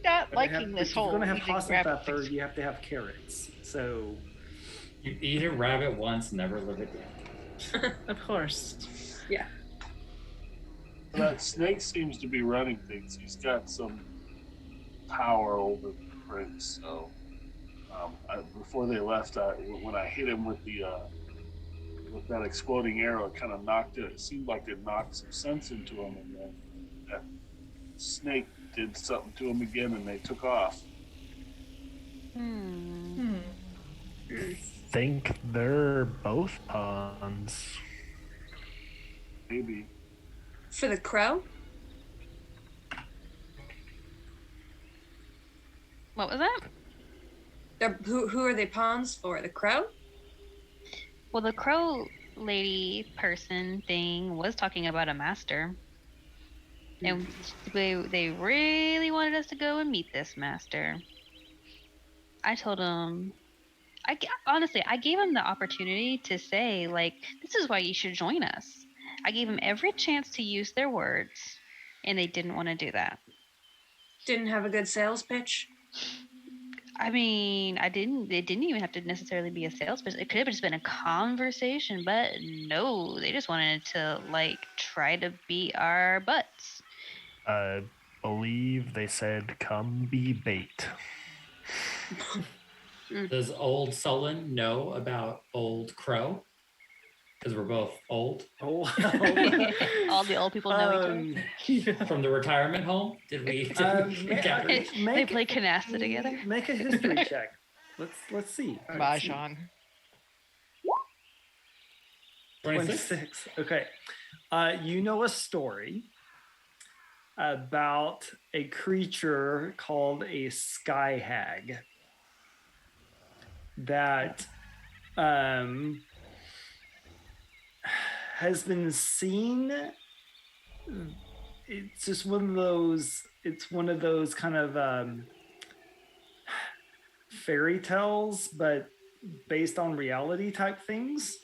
not liking this whole. If you're going to have eating pasta rabbit pepper, thing. you have to have carrots. So You eat a rabbit once, never live again. Of course. Yeah. That snake seems to be running things. He's got some power over the prince. So before they left, when I hit him with with that exploding arrow, it kind of knocked it. It seemed like it knocked some sense into him, and then that snake did something to him again, and they took off. Think they're both pawns. Maybe. For the crow? What was that? Who are they pawns for? The crow? Well, the crow lady person thing was talking about a master. And they really wanted us to go and meet this master. I told him, honestly, I gave him the opportunity to say, like, this is why you should join us. I gave them every chance to use their words, and they didn't want to do that. Didn't have a good sales pitch. I mean, I didn't. It didn't even have to necessarily be a sales pitch. It could have just been a conversation, but no, they just wanted to like try to beat our butts. I believe they said, "Come be bait." Does old Sullen know about old Crow? Because we're both old. Oh, All the old people know each other. From the retirement home? Did we gather? They play canasta together. Make a history check. Let's see. Mahjong. 26. Okay. You know a story about a creature called a sky hag that has been seen. It's just one of those kind of fairy tales, but based on reality type things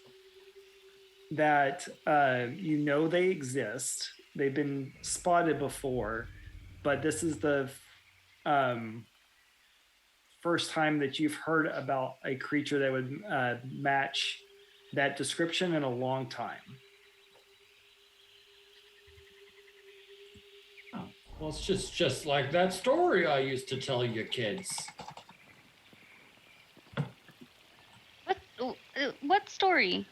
that they exist. They've been spotted before, but this is the first time that you've heard about a creature that would match that description in a long time. Oh, well, it's just like that story I used to tell you kids. What story?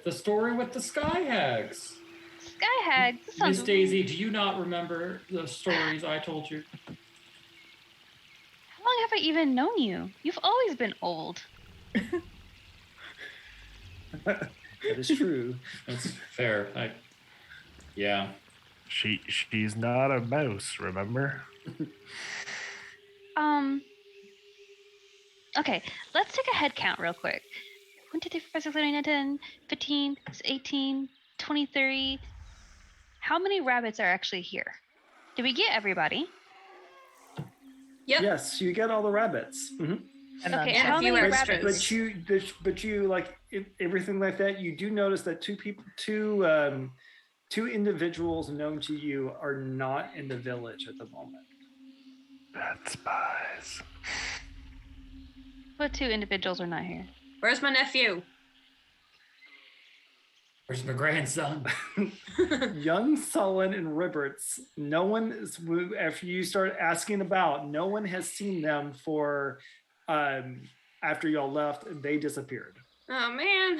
The story with the sky hags. Sky hags. Miss Daisy, do you not remember the stories I told you? How long have I even known you? You've always been old. That is true. That's fair. Yeah. She's not a mouse, remember? Okay, let's take a head count real quick. 1, 2, 3, 4, 5, 6, 7, 8, 9, 10, 15, 18, 20, 30. How many rabbits are actually here? Did we get everybody? Yep. Yes, you get all the rabbits. Mm-hmm. Okay, how many rabbits? But you like everything like that. You do notice that two individuals known to you are not in the village at the moment. Bad spies. What 2 individuals are not here? Where's my nephew? Where's my grandson? Young Sullen and Ribberts. No one is, after you start asking about, no one has seen them for after y'all left. They disappeared. Oh man.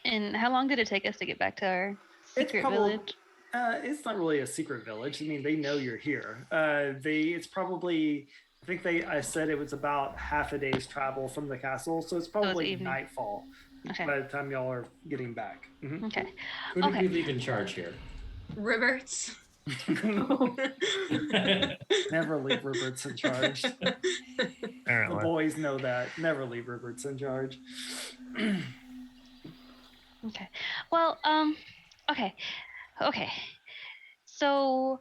And how long did it take us to get back to our secret village? It's not really a secret village. I mean, they know you're here. It's probably, I think I said it was about half a day's travel from the castle, so it's probably nightfall by the time y'all are getting back. Mm-hmm. Okay. Who did we leave in charge here? Ribberts. Never leave Ribberts in charge. The boys know that. Never leave Ribberts in charge. Okay. Well, okay. So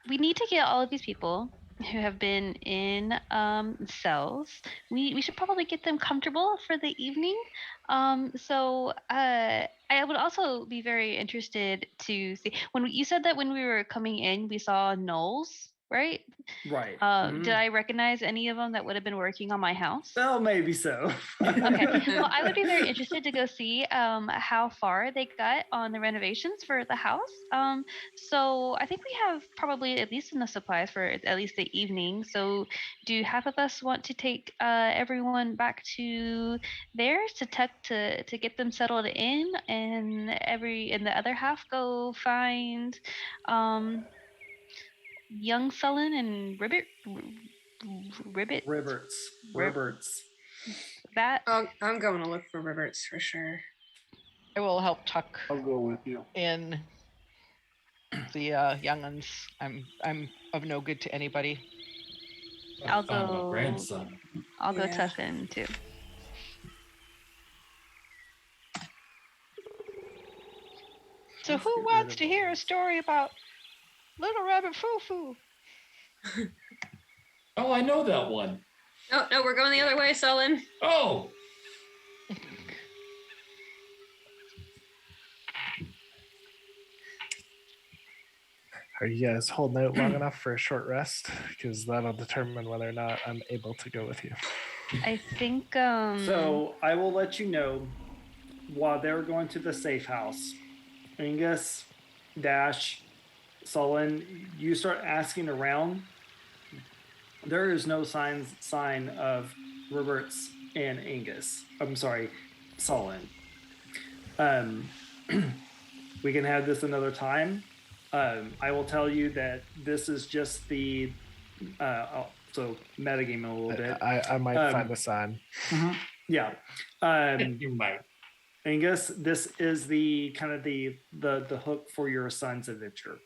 we need to get all of these people who have been in cells. We should probably get them comfortable for the evening. So I would also be very interested to see when you said that when we were coming in, we saw gnolls, right? Right. Did I recognize any of them that would have been working on my house? Well, maybe so. Okay. Well, I would be very interested to go see how far they got on the renovations for the house. So I think we have probably at least enough supplies for at least the evening. So do half of us want to take everyone back to theirs to get them settled in, and the other half go find young Sullen and Ribberts. That I'm going to look for Ribberts for sure. I will help tuck. I'll go with you. In the younguns. I'm of no good to anybody. I'll Found my go. grandson. I'll go tuck in too. So who wants to hear a story about Little Rabbit Foo-Foo? Oh, I know that one. No, we're going the other way, Sullen. Oh. Are you guys holding out long enough for a short rest? Because that'll determine whether or not I'm able to go with you. I think. So I will let you know while they're going to the safe house. Angus, Dash, Sullen, you start asking around. There is no sign of Roberts and Angus. I'm sorry, Sullen. We can have this another time. I will tell you that this is just the so metagaming a little bit. I might find a sign. Yeah. You might. Angus, this is the kind of the hook for your son's adventure.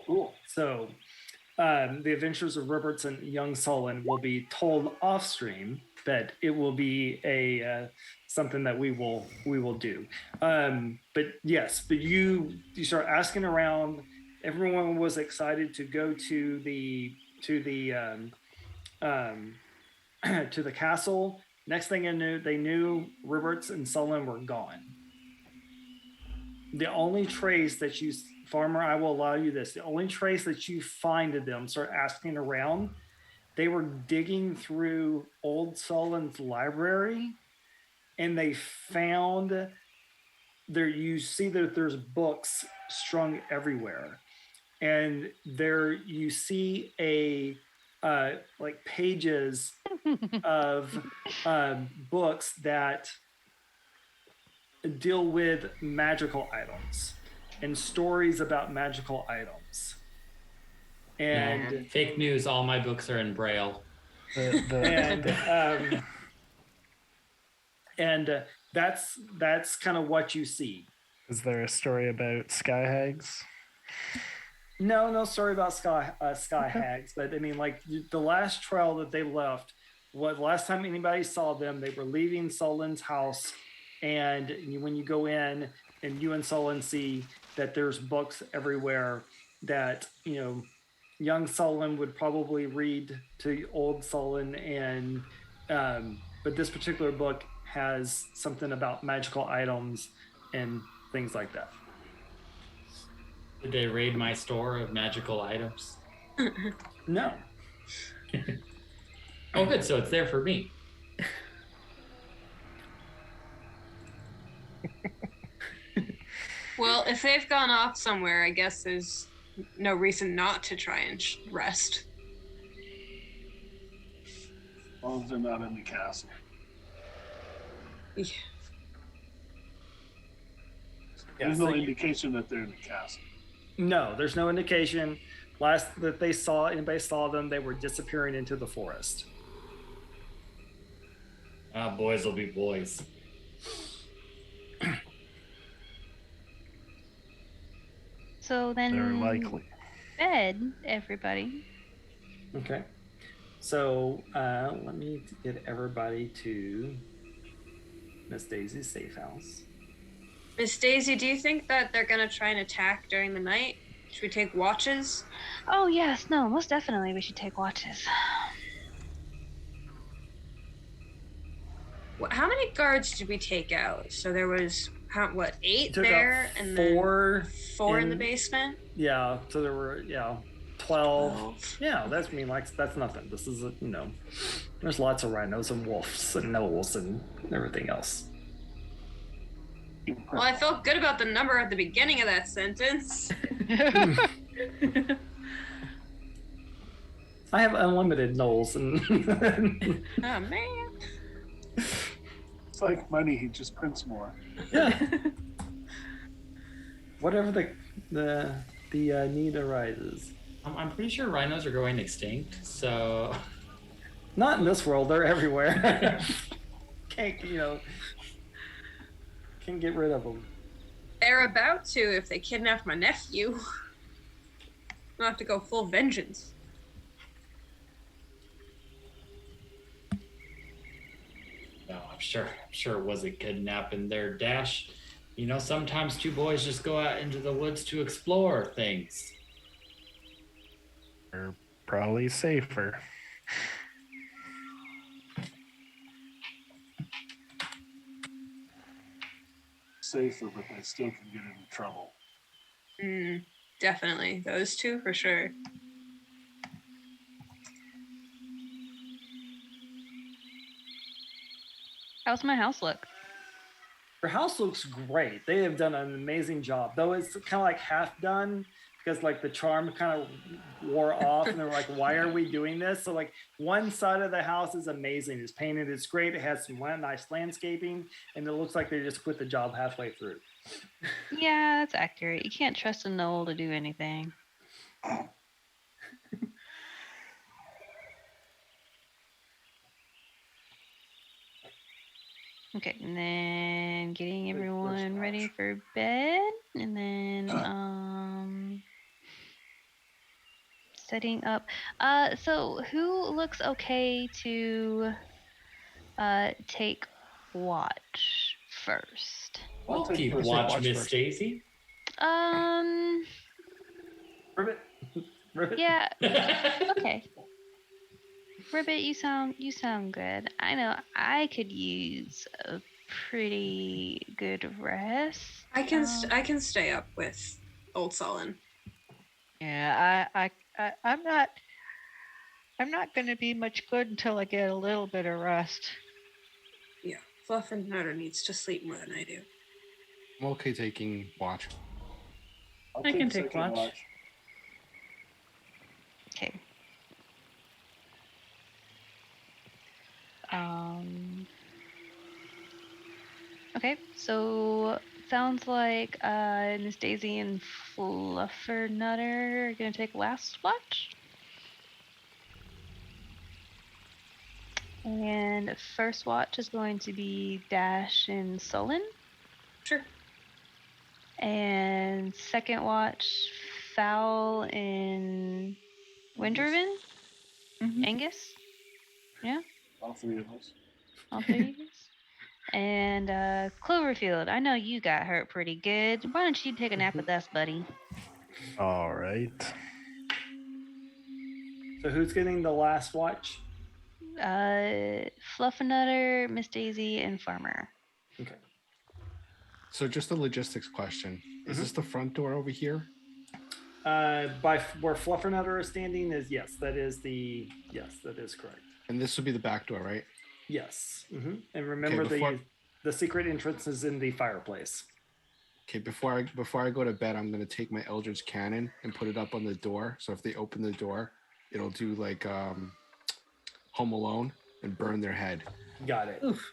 Cool. So the adventures of Roberts and young Sullen will be told off stream, but it will be a something that we will do. But yes, but you start asking around. Everyone was excited to go to the castle. Next thing they knew Roberts and Sullen were gone. The only trace that you, Farmer, I will allow you this. The only trace that you find of them, start asking around, they were digging through old Sullen's library, and they found there. You see that there's books strung everywhere, and there you see a like pages of books that deal with magical items and stories about magical items. And fake news, all my books are in Braille. And that's kind of what you see. Is there a story about sky hags? No story about sky hags, but I mean, like the last trail that they left, what last time anybody saw them, they were leaving Sullen's house, and when you go in and you and Sullen see that there's books everywhere that, you know, young Sullen would probably read to old Sullen, and but this particular book has something about magical items and things like that. Did they raid my store of magical items? No. Oh, good. So it's there for me. Well, if they've gone off somewhere, I guess there's no reason not to try and rest. As long as they're not in the castle. Yeah. There's no indication that they're in the castle. No, there's no indication. Last that anybody saw them, they were disappearing into the forest. Boys will be boys. So then, Very likely. bed, everybody. Okay. So let me get everybody to Miss Daisy's safe house. Miss Daisy, do you think that they're gonna try and attack during the night? Should we take watches? Oh yes, no, most definitely we should take watches. How many guards did we take out? So there was 8 Took there, out and four then 4 in the basement. Yeah, so there were 12. Yeah, that's that's nothing. This is there's lots of rhinos and wolves and gnolls and everything else. Well, I felt good about the number at the beginning of that sentence. I have unlimited gnolls and Oh man. It's like money, he just prints more. yeah. Whatever the need arises. I'm pretty sure rhinos are going extinct, so... Not in this world, they're everywhere. Can't get rid of them. They're about to if they kidnapped my nephew. I'll have to go full vengeance. No, I'm sure it wasn't kidnapping their Dash. You know, sometimes two boys just go out into the woods to explore things. They're probably safer. Safer, but they still can get into trouble. Definitely. Those two for sure. How's my house look? Your house looks great. They have done an amazing job, though it's kind of like half done because like the charm kind of wore off, and they're like, "Why are we doing this?" So like one side of the house is amazing. It's painted. It's great. It has some nice landscaping, and it looks like they just quit the job halfway through. Yeah, that's accurate. You can't trust a Noel to do anything. Okay, and then getting everyone ready for bed, and then setting up. So who looks okay to take watch first? We'll take keep first. watch, Watch Miss first. Stacy. Ribbit. Ribbit. Yeah. Okay. Ribbit, you sound good. I know I could use a pretty good rest. I can stay up with Old Sullen. Yeah, I'm not going to be much good until I get a little bit of rest. Yeah, Fluff and Nutter needs to sleep more than I do. I'm okay taking watch. I can take watch. Okay. Okay, so sounds like Miss Daisy and Fluffernutter are gonna take last watch. And first watch is going to be Dash and Sullen. Sure. And second watch, Fowl and Windriven. Angus. Yeah. All three of us. All three of us. And Cloverfield, I know you got hurt pretty good. Why don't you take a nap with us, buddy? All right. So who's getting the last watch? Fluffernutter, Miss Daisy, and Farmer. Okay. So just a logistics question. Is this the front door over here? By where Fluffernutter is standing is that is correct. And this would be the back door, right? Yes. And remember before- the secret entrance is in the fireplace. Okay, before I go to bed, I'm gonna take my Eldritch Cannon and put it up on the door. So if they open the door, it'll do like Home Alone and burn their head. Got it. Oof.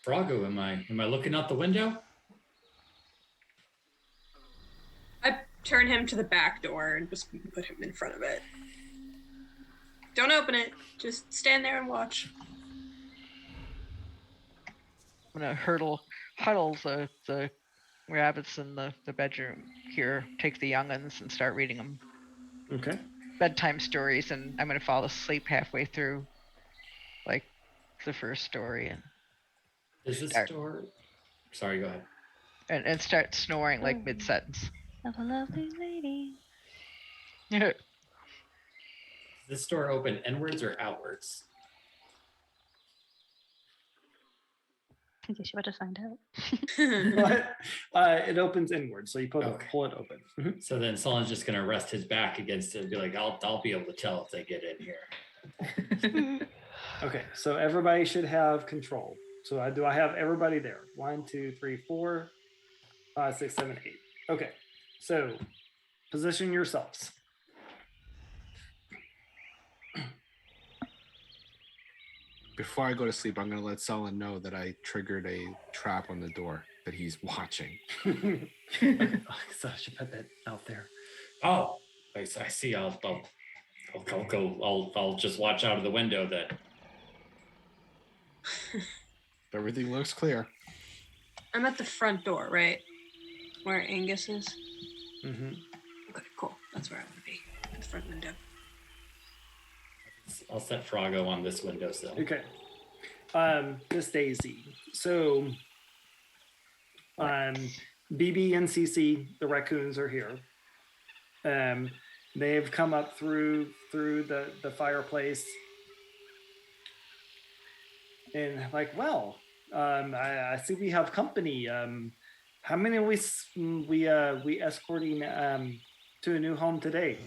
Froggo, am I looking out the window? I turn him to the back door and just put him in front of it. Don't open it. Just stand there and watch. I'm gonna huddle the rabbits in the bedroom here, take the young'uns and start reading them Okay. bedtime stories, and I'm gonna fall asleep halfway through, like the first story, and Is this Start. door? Sorry, go ahead. and start snoring like mid sentence. Of a lovely lady. Does this door open inwards or outwards? I guess you're about to find out. What? It opens inward, so you pull it open. So then Sullen's just gonna rest his back against it and be like, I'll be able to tell if they get in here. Okay, so everybody should have control. So I have everybody there. 1, 2, 3, 4, 5, 6, 7, 8. Okay, so position yourselves. Before I go to sleep, I'm gonna let Sullen know that I triggered a trap on the door that he's watching. So I should put that out there. Oh, I see. I'll go. I'll just watch out of the window then. Everything looks clear. I'm at the front door, right? Where Angus is? Mm-hmm. Okay, cool. That's where I want to be. At the front window. I'll set Froggo on this windowsill. Okay. Miss Daisy. So BB and CC, the raccoons are here. They've come up through the fireplace. And like, well, I see we have company. How many are we escorting to a new home today?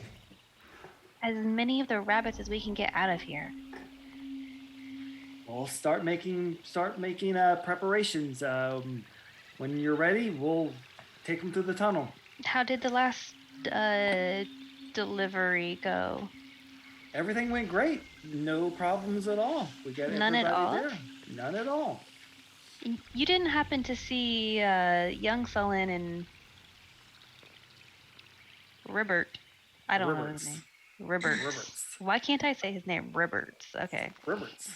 As many of the rabbits as we can get out of here. We'll start making preparations. When you're ready, we'll take them through the tunnel. How did the last delivery go? Everything went great. No problems at all. We got None at all? there. None at all. You didn't happen to see young Sullen and Ribbert? I don't know his name. Ribberts. Why can't I say his name? Ribberts. Okay. Ribberts.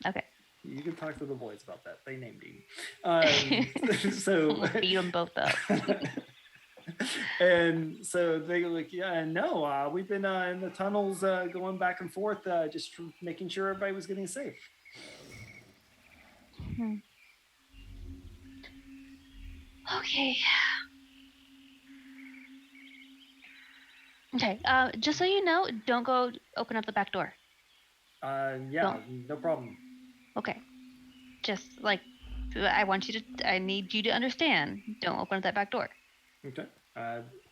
Okay. You can talk to the boys about that. They named him. So beat them both up. And so they were like, yeah, no, we've been in the tunnels going back and forth, just making sure everybody was getting safe. Okay. Okay. Just so you know, don't go open up the back door. Yeah, no problem. Okay. Just like, I need you to understand. Don't open up that back door. Okay.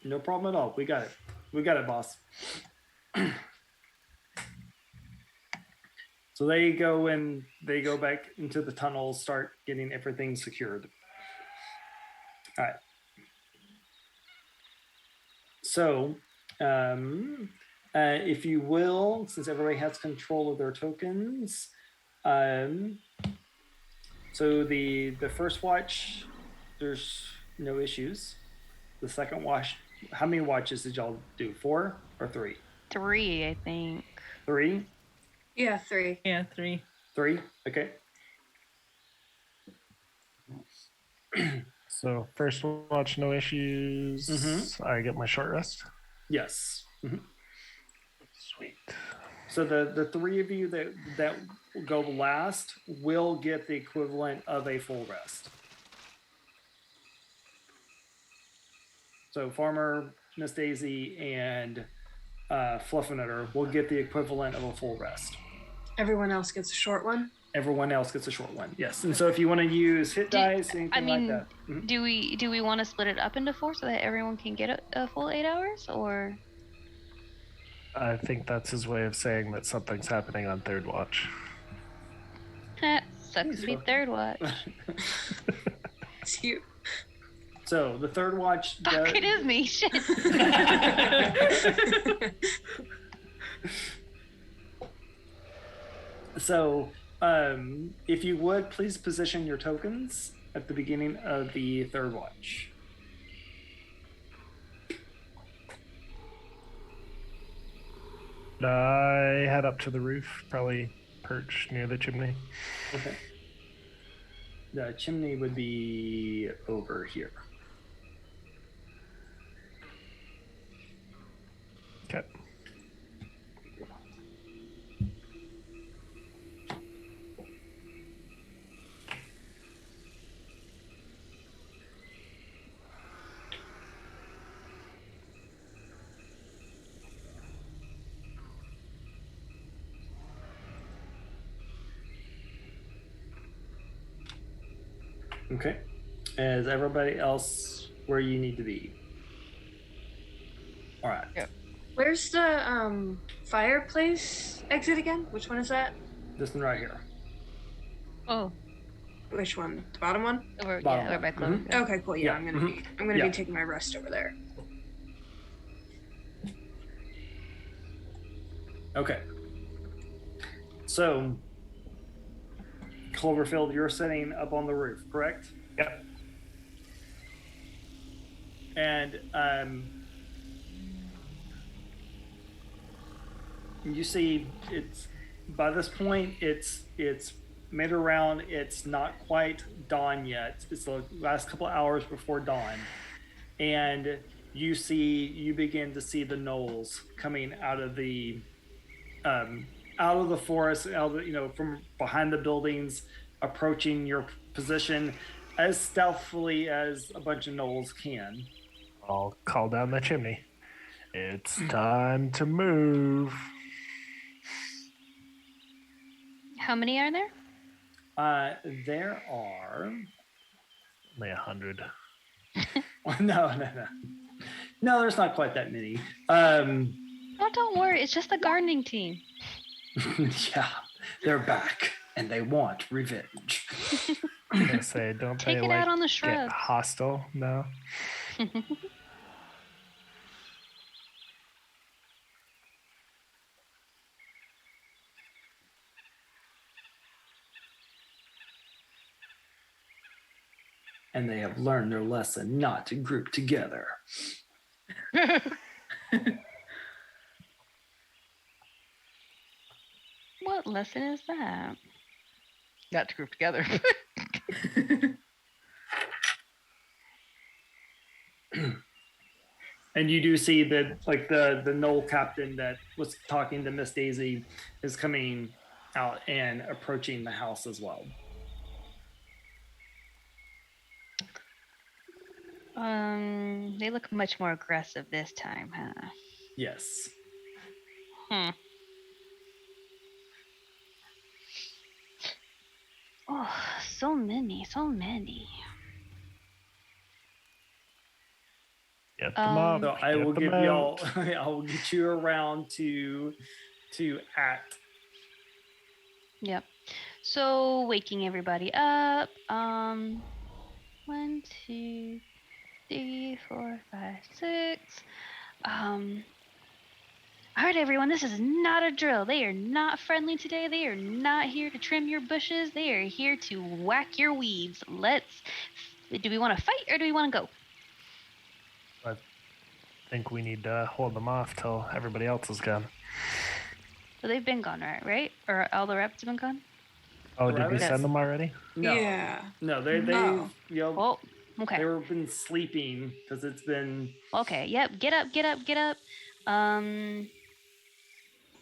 No problem at all. We got it. We got it, boss. So they go back into the tunnels, start getting everything secured. All right. So, if you will, since everybody has control of their tokens, so the first watch, there's no issues. The second watch, how many watches did y'all do? 4 or 3? 3, I think. 3? Yeah, 3. Yeah, 3. 3? Okay. So first watch, no issues. Mhm. I get my short rest. Yes. Mhm. Sweet. So the 3 of you that go last will get the equivalent of a full rest. So Farmer, Miss Daisy, and Fluffernutter will get the equivalent of a full rest. Everyone else gets a short one? Everyone else gets a short one. Yes. And so if you want to use hit dice, anything like that. Mhm. Do we want to split it up into 4 so that everyone can get a full 8 hours, or? I think that's his way of saying that something's happening on third watch. Sucks to be third watch. It's you. So the third watch. Fuck, it is me. Shit. So, if you would, please position your tokens at the beginning of the third watch. I head up to the roof, probably perch near the chimney. Okay. The chimney would be over here. Okay. Okay. Is everybody else where you need to be? All right. Yep. Where's the fireplace exit again? Which one is that? This one right here. Oh. Which one? The bottom one? Over, Bottom yeah, over by one. Clover. Mhm. Okay, cool. Yeah, Yeah, I'm gonna mhm. be Yeah. taking my rest over there. Okay. So, Cloverfield, you're sitting up on the roof, correct? Yep. And you see, it's by this point, it's mid around. It's not quite dawn yet. It's the last couple of hours before dawn, and you begin to see the gnolls coming out of the forest, from behind the buildings, approaching your position as stealthily as a bunch of gnolls can. I'll call down the chimney. It's time to move. How many are there? There are Only 100. no. No, there's not quite that many. Oh, don't worry. It's just the gardening team. Yeah, they're back and they want revenge. I say, don't Take they it out like on the get shrubs. hostile? No. And they have learned their lesson not to group together. What lesson is that? Not to group together. And you do see that, like the knoll captain that was talking to Miss Daisy is coming out and approaching the house as well. They look much more aggressive this time, huh? Yes. Oh, so many. Get them up. So I will get give them y'all. out. I will get you around to act. Yep. So waking everybody up. 1, 2, 3, 4, 5, 6. All right, everyone. This is not a drill. They are not friendly today. They are not here to trim your bushes. They are here to whack your weeds. Do we want to fight or do we want to go? I think we need to hold them off till everybody else is gone. So they've been gone, right? Or all the rabbits have been gone? Oh, did we Rabbits? send them already? No. Yeah. No, they No. you know, Oh, okay. they've been sleeping because it's been. Okay, yep. Get up.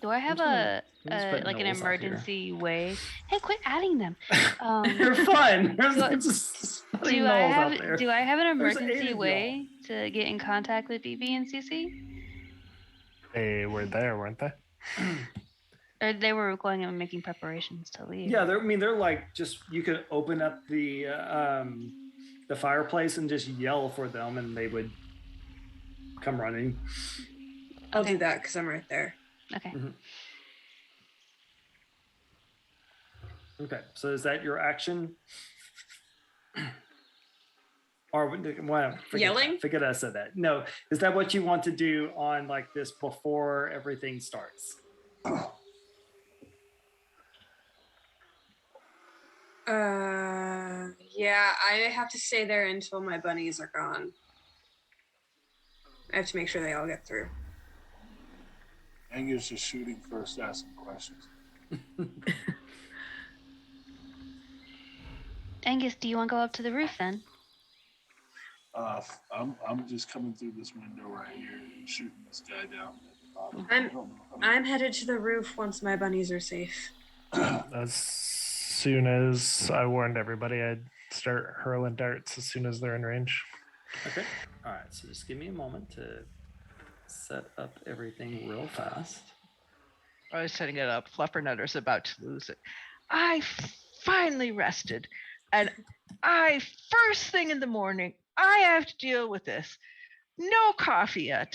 Do I have I'm just putting like an Knowles out here. emergency way? Hey, quit adding them. They're fun. do I- Just putting Do I Knowles out have there. do I have an There's 8 emergency of way to get in contact with BB and CC? They were there, weren't they? Or they were going and making preparations to leave? Yeah, they're like, just you could open up the fireplace and just yell for them, and they would come running. I'll do that because I'm right there. Okay. Mhm. Okay, so is that your action? Or well, Yelling? Forget I said that. No, is that what you want to do on like this before everything starts? Yeah, I have to stay there until my bunnies are gone. I have to make sure they all get through. Angus just shooting first, asking questions. Angus, do you want to go up to the roof then? I'm just coming through this window right here and shooting this guy down. I'm headed to the roof once my bunnies are safe. As soon as I warned everybody, I'd start hurling darts as soon as they're in range. Okay. All right. So just give me a moment to set up everything real fast. I was setting it up. Fluffernutter about to lose it. I finally rested, and first thing in the morning, I have to deal with this. No coffee yet.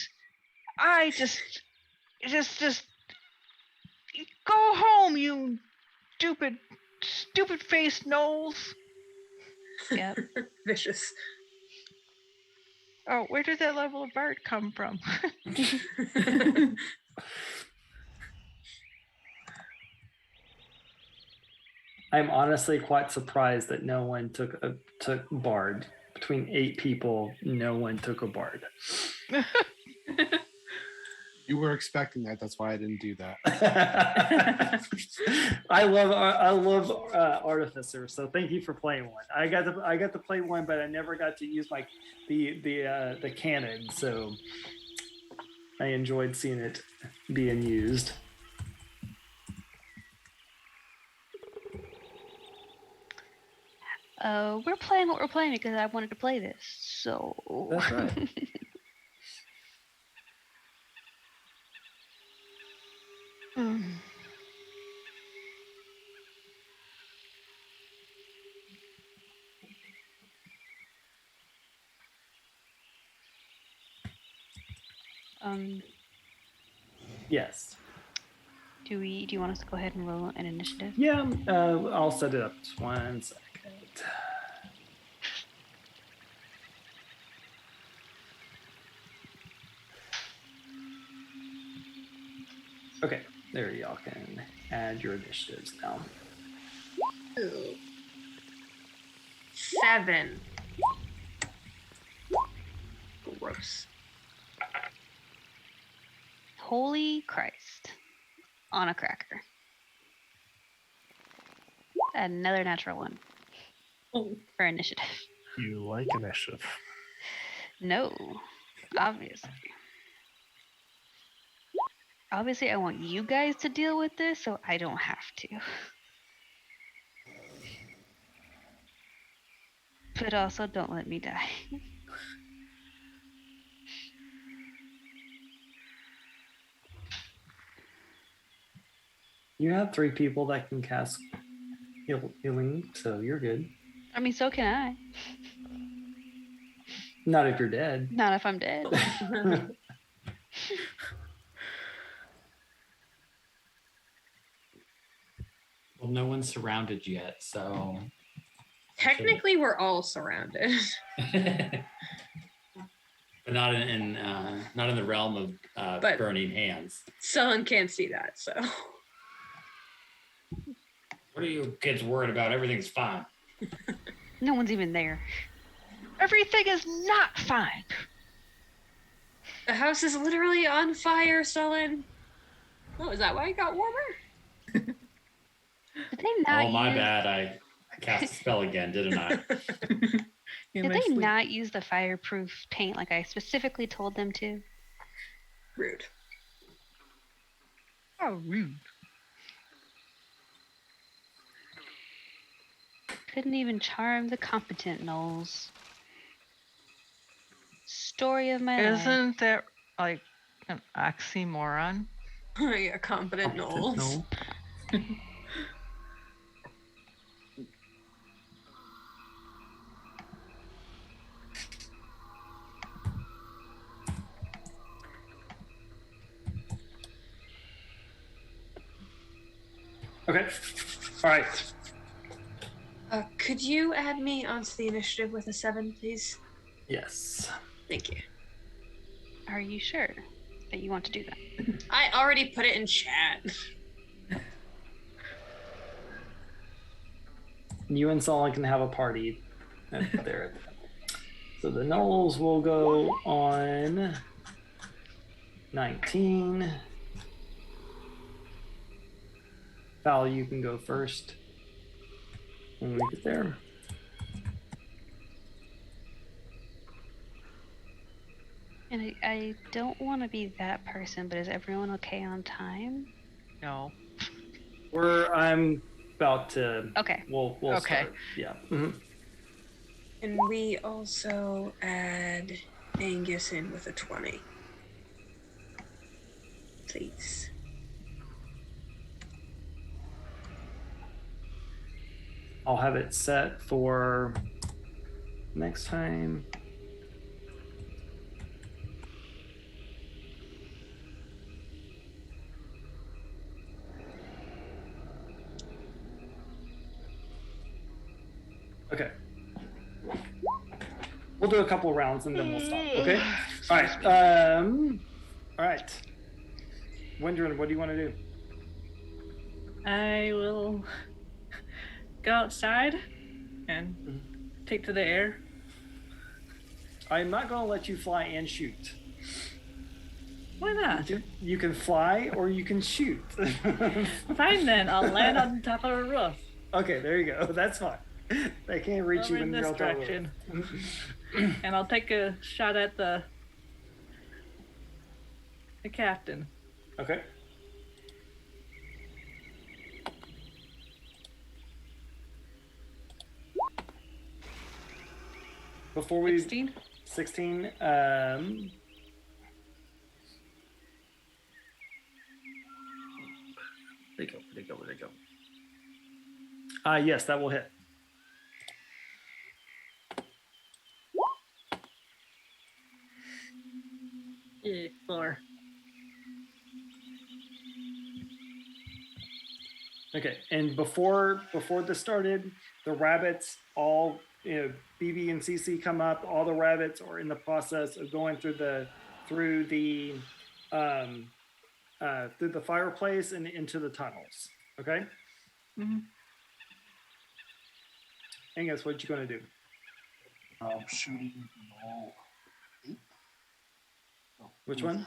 I just go home, you stupid faced Knowles. Yep. Vicious. Oh, where did that level of Bard come from? I'm honestly quite surprised that no one took Bard. Between 8 people, no one took a Bard. You were expecting that. That's why I didn't do that. I love Artificer, so thank you for playing one. I got to play one, but I never got to use the cannon, so I enjoyed seeing it being used. We're playing what we're playing because I wanted to play this. So That's right. Yes. Do you want us to go ahead and roll an initiative? Yeah, I'll set it up. Just 1 second. Okay, there y'all can add your initiatives now. Ooh. 7. Gross. Holy Christ. On a cracker. Another natural one. Oh. For initiative. You like initiative. No. Obviously. Obviously, I want you guys to deal with this, so I don't have to. But also, don't let me die. You have 3 people that can cast healing, so you're good. I mean, so can I. Not if you're dead. Not if I'm dead. Well, no one's surrounded yet, so. Technically, we're all surrounded. But not not in the realm of But- burning hands. Someone can't see that, so. What are you kids worried about? Everything's fine. No one's even there. Everything is not fine. The house is literally on fire, Sullen. Oh, is that why it got warmer? Did they not Oh, my use, bad. I cast a spell again, didn't I? Did they not use the fireproof paint like I specifically told them to? Rude. How rude. Couldn't even charm the competent Knowles. Story of my life. Isn't that like an oxymoron? Yeah, competent Knowles. No. Okay. All right. Could you add me onto the initiative with a 7, please? Yes. Thank you. Are you sure that you want to do that? I already put it in chat. You and Solon can have a party there. So the Knolls will go on 19. Val, you can go first when we get there. And I don't want to be that person, but is everyone okay on time? No. I'm about to. Okay. We'll Okay. start. Yeah. Mhm. And we also add Angus in with a 20. Please. I'll have it set for next time. Okay. We'll do a couple rounds and then we'll stop. Okay. All right. All right. Wendrin, what do you want to do? I will go outside and take to the air. I'm not going to let you fly and shoot. Why not? You can fly or you can shoot. Fine then, I'll land on top of a roof. Okay, there you go. That's fine. They can't reach Over you in when you're this on top of it. direction. And I'll take a shot at the captain. Okay. Before we 16? 16. Where'd they go? Yes, that will hit. Yeah. floor. Okay, and before this started, the rabbits all, BB and CC come up. All the rabbits are in the process of going through the fireplace and into the tunnels. Okay. Mhm. Angus, what you gonna do? Shooting all 8. Oh, Which one?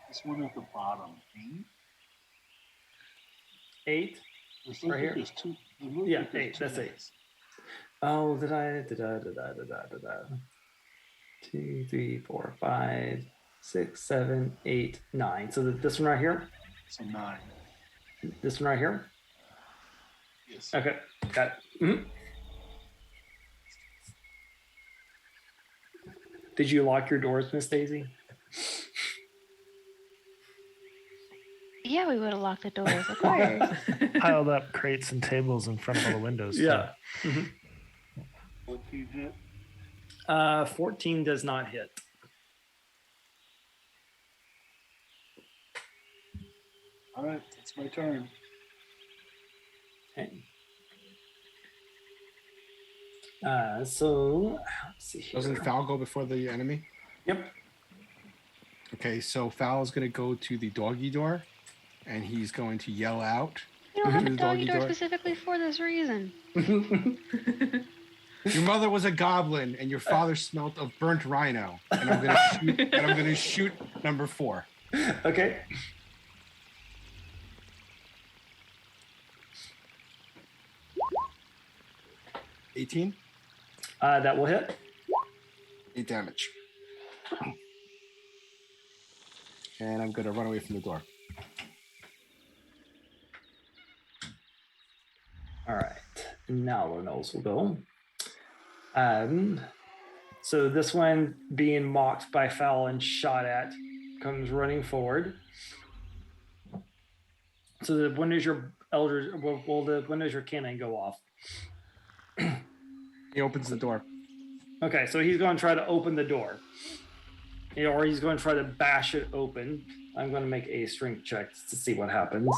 This one at the bottom. 8. 8. There's Right here? There's 2. Yeah, 8. That's 8. Oh, did I? 2, 3, 4, 5, 6, 7, 8, 9. So this one right here. So 9. This one right here. Yes. Okay, got it. Mhm. Did you lock your doors, Miss Daisy? Yeah, we would have locked the doors, of course. Piled up crates and tables in front of all the windows. too. Yeah. Mhm. 14 hit. 14 does not hit. All right, it's my turn. Okay. So let's see here. Doesn't Foul go before the enemy? Yep. Okay, so Foul is going to go to the doggy door, and he's going to yell out. You don't have a through the doggy door specifically for this reason. Your mother was a goblin, and your father smelt of burnt rhino. And I'm going to shoot number 4. Okay. $18. That will hit. 8 damage. And I'm going to run away from the door. All right. Now the nose will go. So this one being mocked by Foul and shot at comes running forward. So when does your when does your cannon go off? He opens the door. Okay, so he's going to try to open the door. Or he's going to try to bash it open. I'm going to make a strength check to see what happens.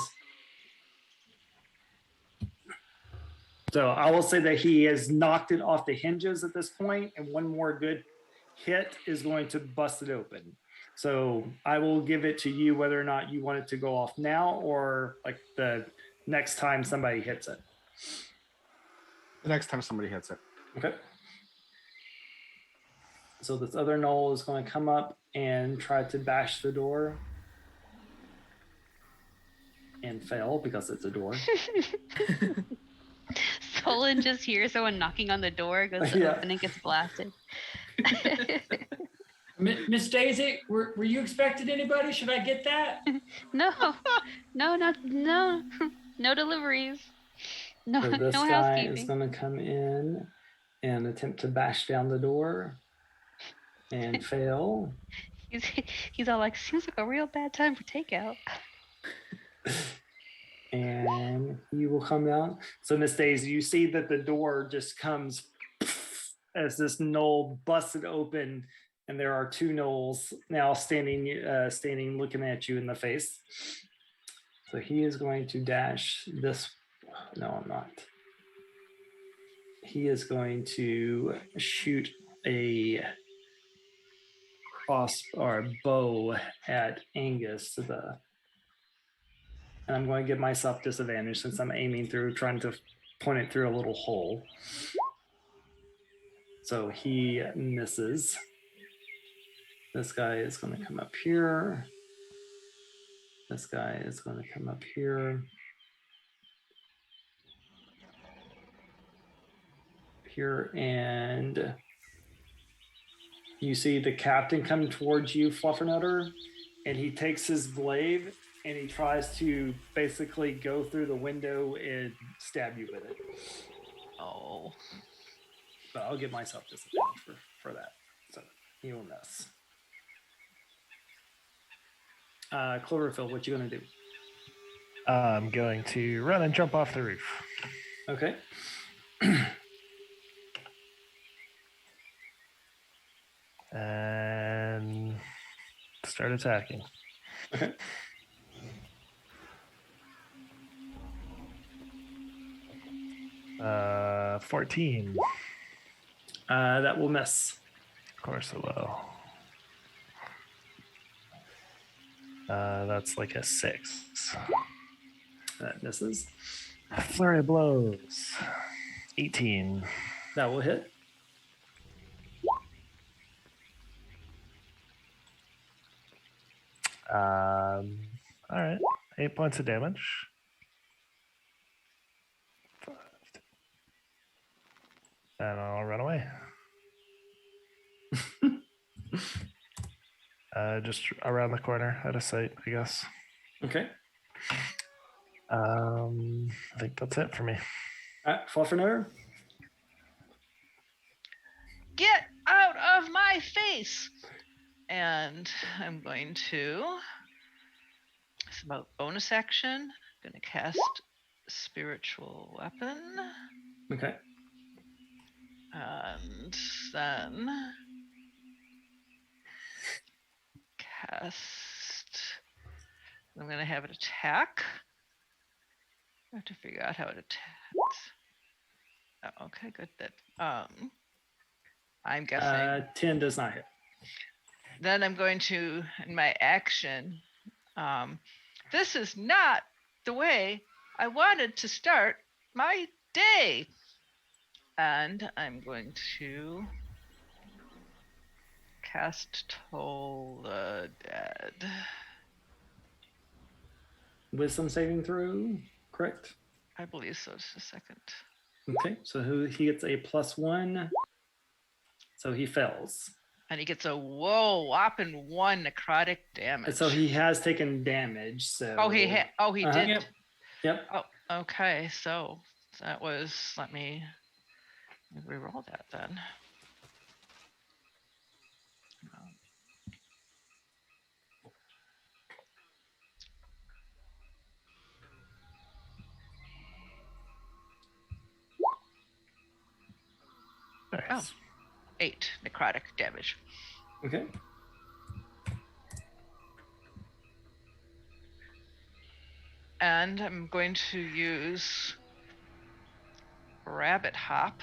So I will say that he has knocked it off the hinges at this point, and one more good hit is going to bust it open. So I will give it to you whether or not you want it to go off now or like the next time somebody hits it. The next time somebody hits it. Okay. So this other knoll is going to come up and try to bash the door and fail because it's a door. Solon just hears someone knocking on the door, goes to open and gets blasted. Miss Daisy, were you expecting anybody? Should I get that? No deliveries. No, So this no guy housekeeping. is going to come in and attempt to bash down the door and fail. He's all like, seems like a real bad time for takeout. And he will come down. So Miss Daisy, you see that the door just comes as this knoll busted open, and there are 2 gnolls now standing looking at you in the face. So he is going to dash this. No, I'm not. He is going to shoot a cross or bow at Angus and I'm going to give myself disadvantage since I'm aiming through, trying to point it through a little hole. So he misses. This guy is going to come up here. This guy is going to come up here. Here, and you see the captain come towards you, Fluffernutter, and he takes his blade and he tries to basically go through the window and stab you with it. Oh. But I'll give myself disadvantage for that. So he will miss. Cloverfield, what you gonna do? I'm going to run and jump off the roof. Okay. And start attacking. Okay. Uh, 14. That will miss. Of course it will. That's like a 6. That misses. Flurry of blows. 18. That will hit. All right. 8 points of damage. 5. And I'll run away. Just around the corner, out of sight, I guess. Okay. I think that's it for me. Fluffernutter? Get out of my face! And I'm going to, it's about bonus action. I'm going to cast Spiritual Weapon. Okay. And then cast, I'm going to have it attack. I have to figure out how it attacks. Oh, okay, good. That I'm guessing 10 does not hit. Then I'm going to, in my action, this is not the way I wanted to start my day. And I'm going to cast Toll the Dead. Wisdom saving throw, correct? I believe so. Just a second. Okay, so he gets a +1. So he fails. And he gets a whopping 1 necrotic damage. So he has taken damage. So he did. Yep. Yep. Oh, okay. So that was. Let me reroll that then. Nice. Oh, 8 necrotic damage. Okay. And I'm going to use Rabbit Hop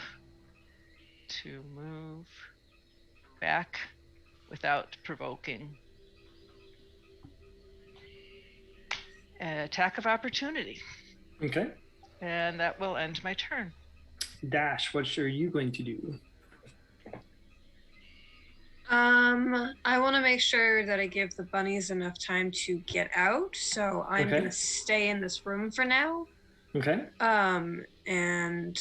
to move back without provoking an attack of opportunity. Okay. And that will end my turn. Dash, what are you going to do? I want to make sure that I give the bunnies enough time to get out, so I'm Okay. gonna stay in this room for now. Okay. And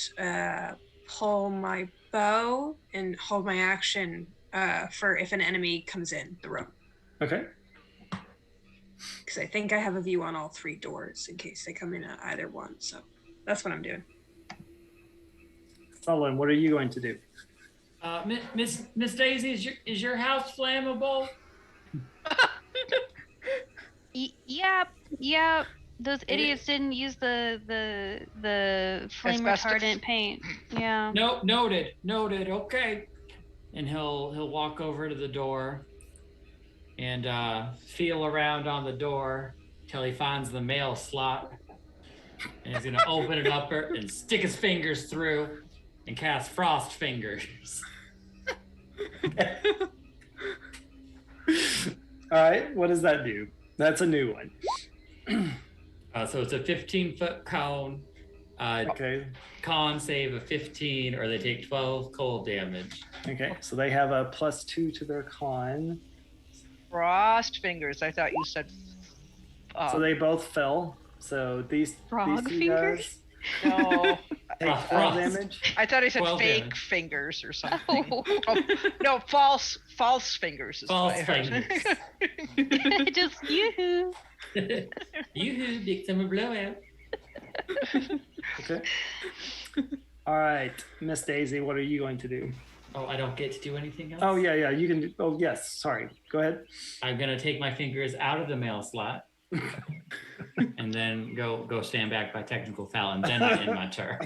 pull my bow and hold my action for if an enemy comes in the room. Okay. Because I think I have a view on all 3 doors in case they come in at either one. So that's what I'm doing. Solon, what are you going to do? Miss Daisy, is your house flammable? Yep. Those idiots didn't use the flame Asbestos. retardant paint. Yeah. No, noted. Okay. And he'll walk over to the door and feel around on the door till he finds the mail slot. And he's gonna open it up and stick his fingers through and cast Frost Fingers. All right. What does that do? That's a new one. So it's a 15-foot cone. Okay. Con save of 15, or they take 12 cold damage. Okay. So they have a +2 to their con. Frost Fingers. I thought you said. So they both fell. So these Frog two fingers? guys No. take 12 Frost. damage. I thought he said 12 fake damage. fingers or something. Oh. Oh, no, false fingers. Is False what I heard. fingers. Just yoo-hoo. Yoo-hoo, big summer blowout. Okay. All right, Miss Daisy, what are you going to do? Oh, I don't get to do anything else? Oh yeah, you can do. Oh yes, sorry. Go ahead. I'm gonna take my fingers out of the mail slot and then go stand back by technical foul, and then I end my turn.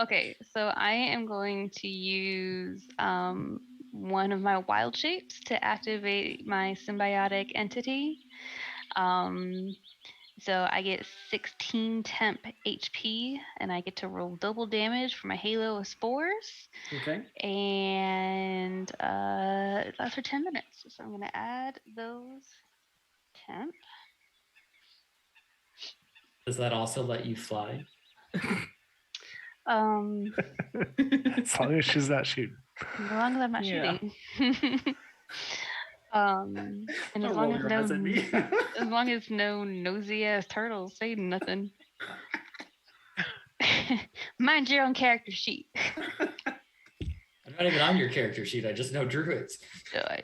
Okay, so I am going to use one of my wild shapes to activate my symbiotic entity. So I get 16 temp HP, and I get to roll double damage for my halo of spores. Okay. And it lasts for 10 minutes. So I'm going to add those temp. Does that also let you fly? As long as she's not shooting. As long as I'm not shooting. And as Don't long roll as your eyes at me. as long as no nosy ass turtles say nothing. Mind your own character sheet. I'm not even on your character sheet. I just know druids. So I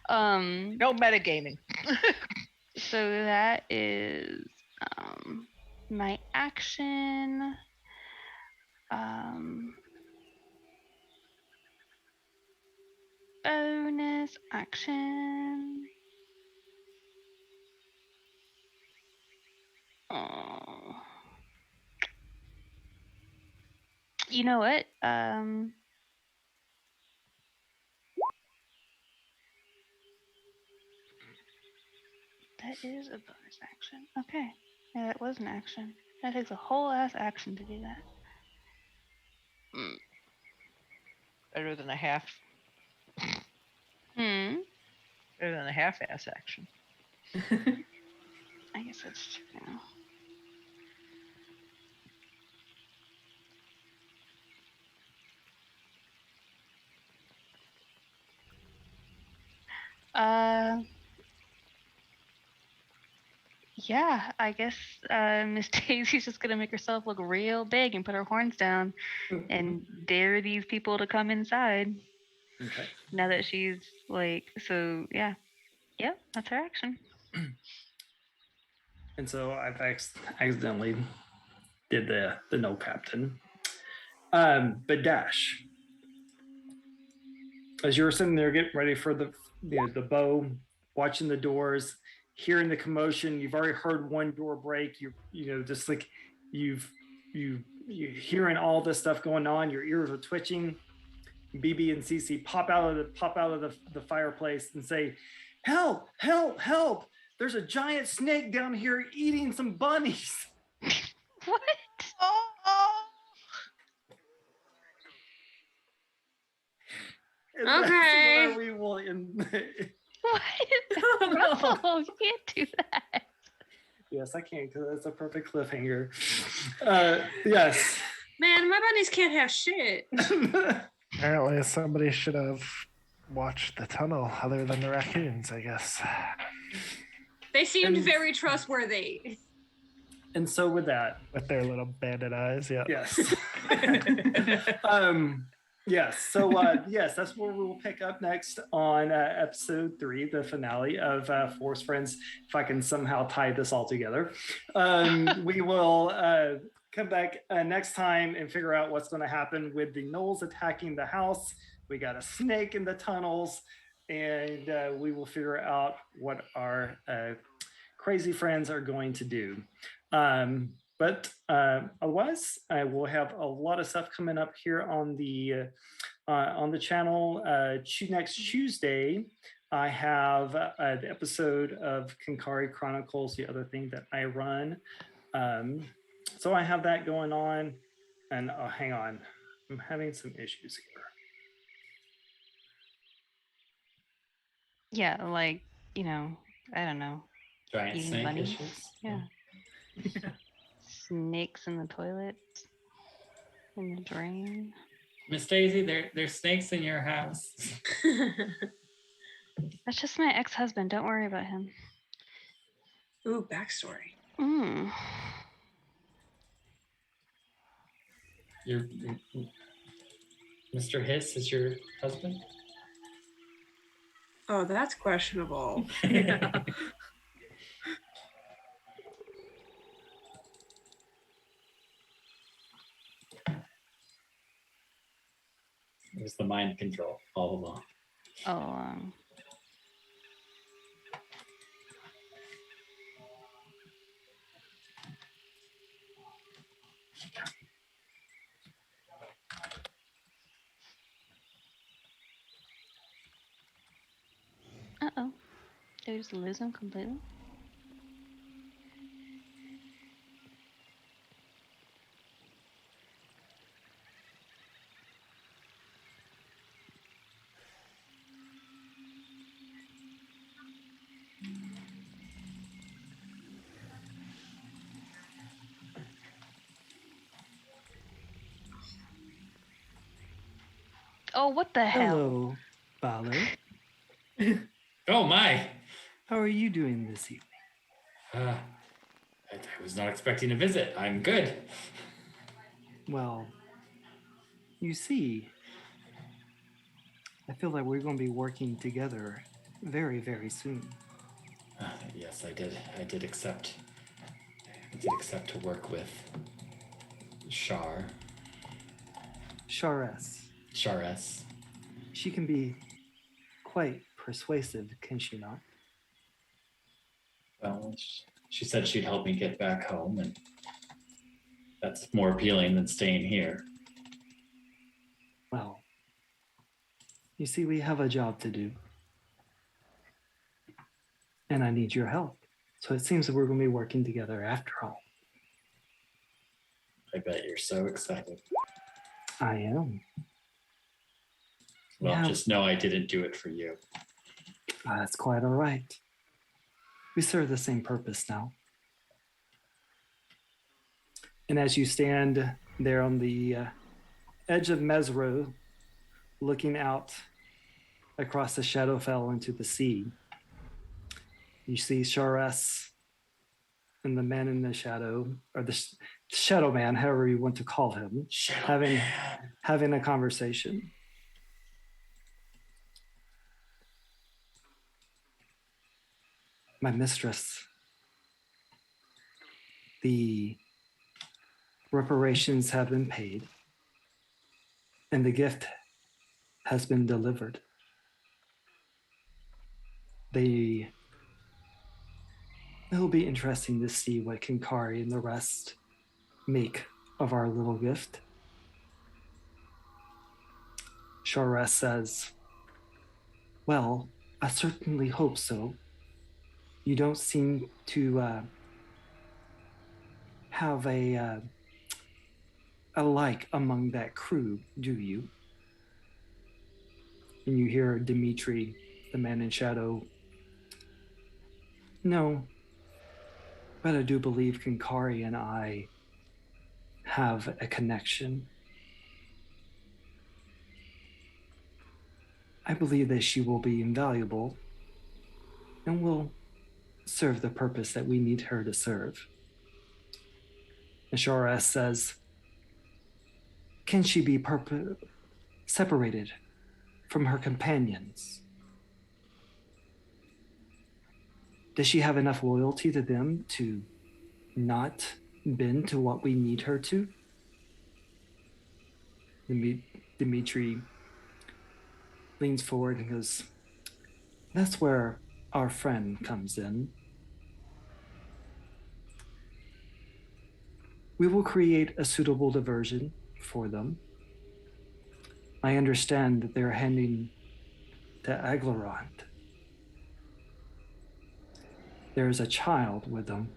know. No metagaming. So that is my action. Bonus action. Oh. You know what? That is a bonus action. Okay. Yeah, that was an action. That takes a whole ass action to do that. Better than a half. Hmm. Better than a half-ass action. I guess that's true. Yeah, I guess Miss Daisy's just gonna make herself look real big and put her horns down and dare these people to come inside. Okay. Now that she's like, so yeah. Yep, that's her action. And so I've accidentally did the no captain. But Dash, as you were sitting there getting ready for the bow, watching the doors, hearing the commotion, you've already heard one door break. Just like you're hearing all this stuff going on. Your ears are twitching. BB and Cece pop out of the fireplace and say, "Help! Help! Help! There's a giant snake down here eating some bunnies." What? And Okay. that's where we will end. What? Russell, you can't do that. Yes, I can, because that's a perfect cliffhanger. Yes. Man, my bunnies can't have shit. Apparently, somebody should have watched the tunnel other than the raccoons, I guess. They seemed very trustworthy. And so with that, with their little bandit eyes, yeah. Yes. Yes. So yes, that's where we will pick up next on episode 3, the finale of Forest Friends. If I can somehow tie this all together, we will come back next time and figure out what's going to happen with the gnolls attacking the house. We got a snake in the tunnels, and we will figure out what our crazy friends are going to do. But otherwise, I will have a lot of stuff coming up here on the channel. Next Tuesday, I have the episode of Kinkari Chronicles, the other thing that I run. So I have that going on. And hang on, I'm having some issues here. Yeah, like, I don't know. Giant Eating snake bunnies. issues. Yeah. Snakes in the toilet. In the drain. Miss Daisy, there's snakes in your house. That's just my ex-husband. Don't worry about him. Ooh, backstory. Your Mr. Hiss is your husband? Oh, that's questionable. It was the mind control all along. Oh, So we just lose him completely? Oh, what the hell? Hello, Ballard. Oh my! How are you doing this evening? I was not expecting a visit. I'm good. Well, you see, I feel like we're going to be working together very, very soon. Yes, I did. I did accept to work with Shares. Shares. She can be quite persuasive, can she not? Well, she said she'd help me get back home, and that's more appealing than staying here. Well, you see, we have a job to do. And I need your help. So it seems that we're going to be working together after all. I bet you're so excited. I am. Well, just know I didn't do it for you. That's quite all right. We serve the same purpose now. And as you stand there on the edge of Mesro, looking out across the Shadowfell into the sea, you see Shares and the man in the shadow, or the shadow man, however you want to call him, having a conversation. My mistress, the reparations have been paid, and the gift has been delivered. It'll be interesting to see what Kinkari and the rest make of our little gift. Shares says, well, I certainly hope so. You don't seem to have a like among that crew, do you? And you hear Dimitri, the man in shadow. No, but I do believe Kinkari and I have a connection. I believe that she will be invaluable and will serve the purpose that we need her to serve. And Shares says, can she be separated from her companions? Does she have enough loyalty to them to not bend to what we need her to? Dimitri leans forward and goes, that's where our friend comes in. We will create a suitable diversion for them. I understand that they're heading to Aglarond. There is a child with them,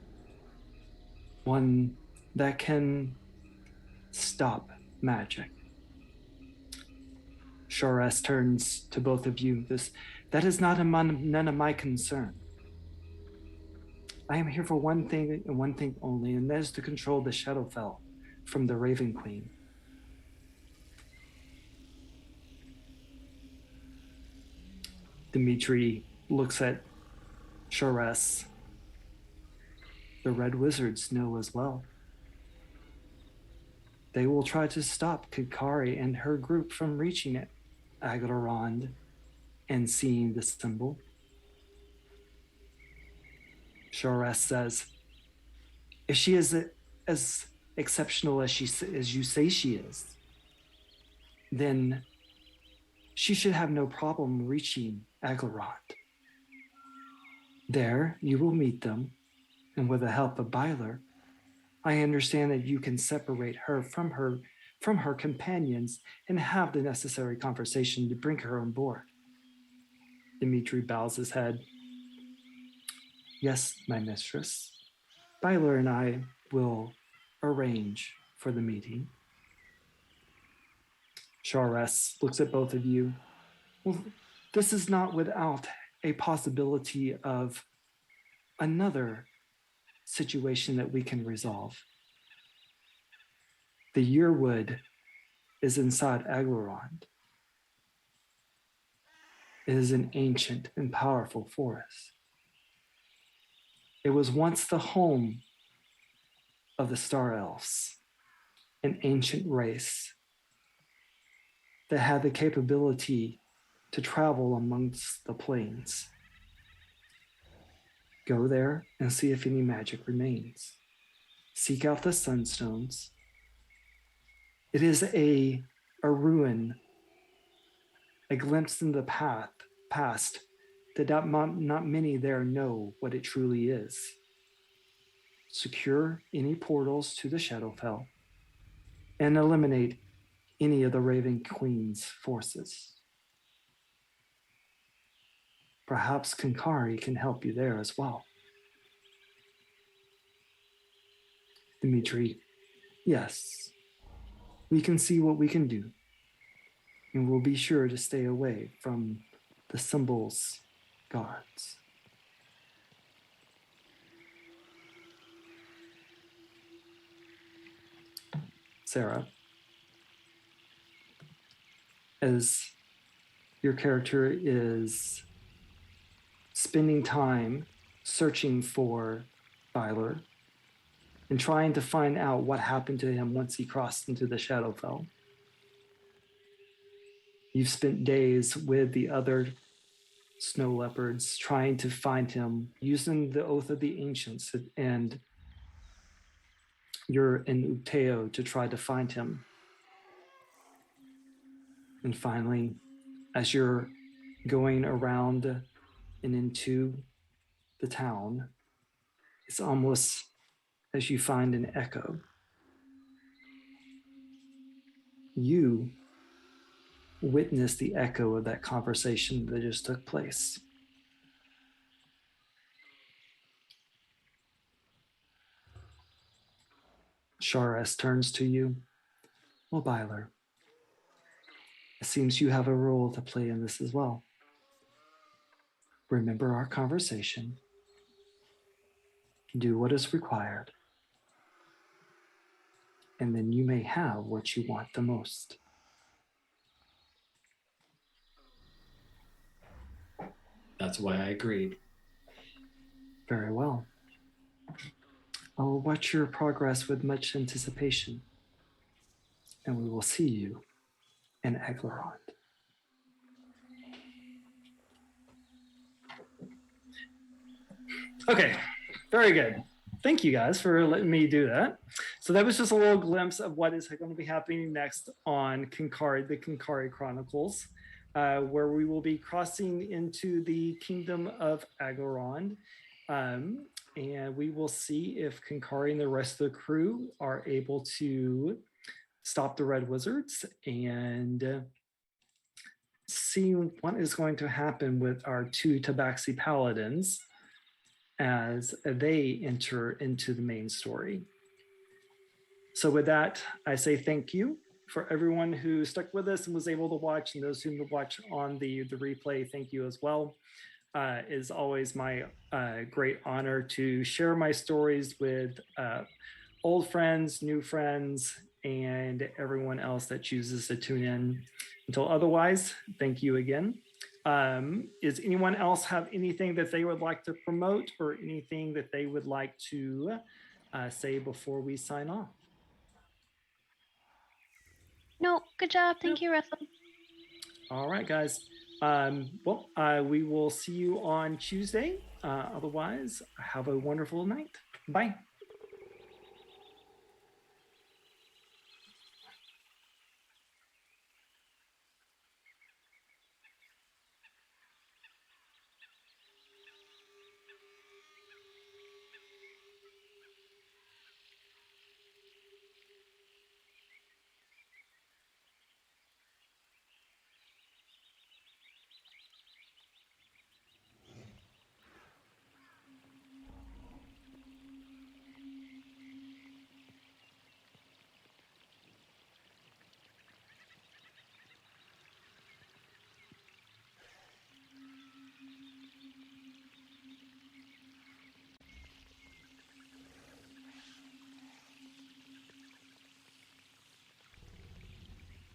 one that can stop magic. Shares turns to both of you. That is not none of my concern. I am here for one thing and one thing only, and that is to control the Shadowfell from the Raven Queen. Dimitri looks at Shares. The Red Wizards know as well. They will try to stop Kinkari and her group from reaching it, Aglarond, and seeing the symbol. Shares says, if she is as exceptional as you say she is, then she should have no problem reaching Aglarond. There, you will meet them, and with the help of Byler, I understand that you can separate her from her companions and have the necessary conversation to bring her on board. Dimitri bows his head. Yes, my mistress. Byler and I will arrange for the meeting. Sharas looks at both of you. Well, this is not without a possibility of another situation that we can resolve. The Yearwood is inside Aglarond. It is an ancient and powerful forest. It was once the home of the Star Elves, an ancient race that had the capability to travel amongst the plains. Go there and see if any magic remains. Seek out the Sunstones. It is a ruin, a glimpse in the past that not many there know what it truly is. Secure any portals to the Shadowfell and eliminate any of the Raven Queen's forces. Perhaps Kinkari can help you there as well. Dimitri, yes, we can see what we can do, and we'll be sure to stay away from the Symbol's guards. Sarah, as your character is spending time searching for Byler and trying to find out what happened to him once he crossed into the Shadowfell. You've spent days with the other snow leopards trying to find him using the Oath of the Ancients, and you're in Uteo to try to find him. And finally, as you're going around and into the town, it's almost as you find an echo. You witness the echo of that conversation that just took place. Sharas turns to you. Well, Byler, it seems you have a role to play in this as well. Remember our conversation. Do what is required. And then you may have what you want the most. That's why I agreed. Very well. I will watch your progress with much anticipation. And we will see you in Aglarond. Okay, very good. Thank you guys for letting me do that. So that was just a little glimpse of what is going to be happening next on Kinkari, the Kinkari Chronicles, where we will be crossing into the kingdom of Aglarond. And we will see if Kinkari and the rest of the crew are able to stop the Red Wizards and see what is going to happen with our two Tabaxi Paladins as they enter into the main story. So with that, I say thank you for everyone who stuck with us and was able to watch, and those who watch on the replay, thank you as well. It is always my great honor to share my stories with old friends, new friends, and everyone else that chooses to tune in. Until otherwise, thank you again. Does anyone else have anything that they would like to promote or anything that they would like to say before we sign off? No, good job. Thank you, Russell. All right, guys. We will see you on Tuesday. Otherwise, have a wonderful night. Bye.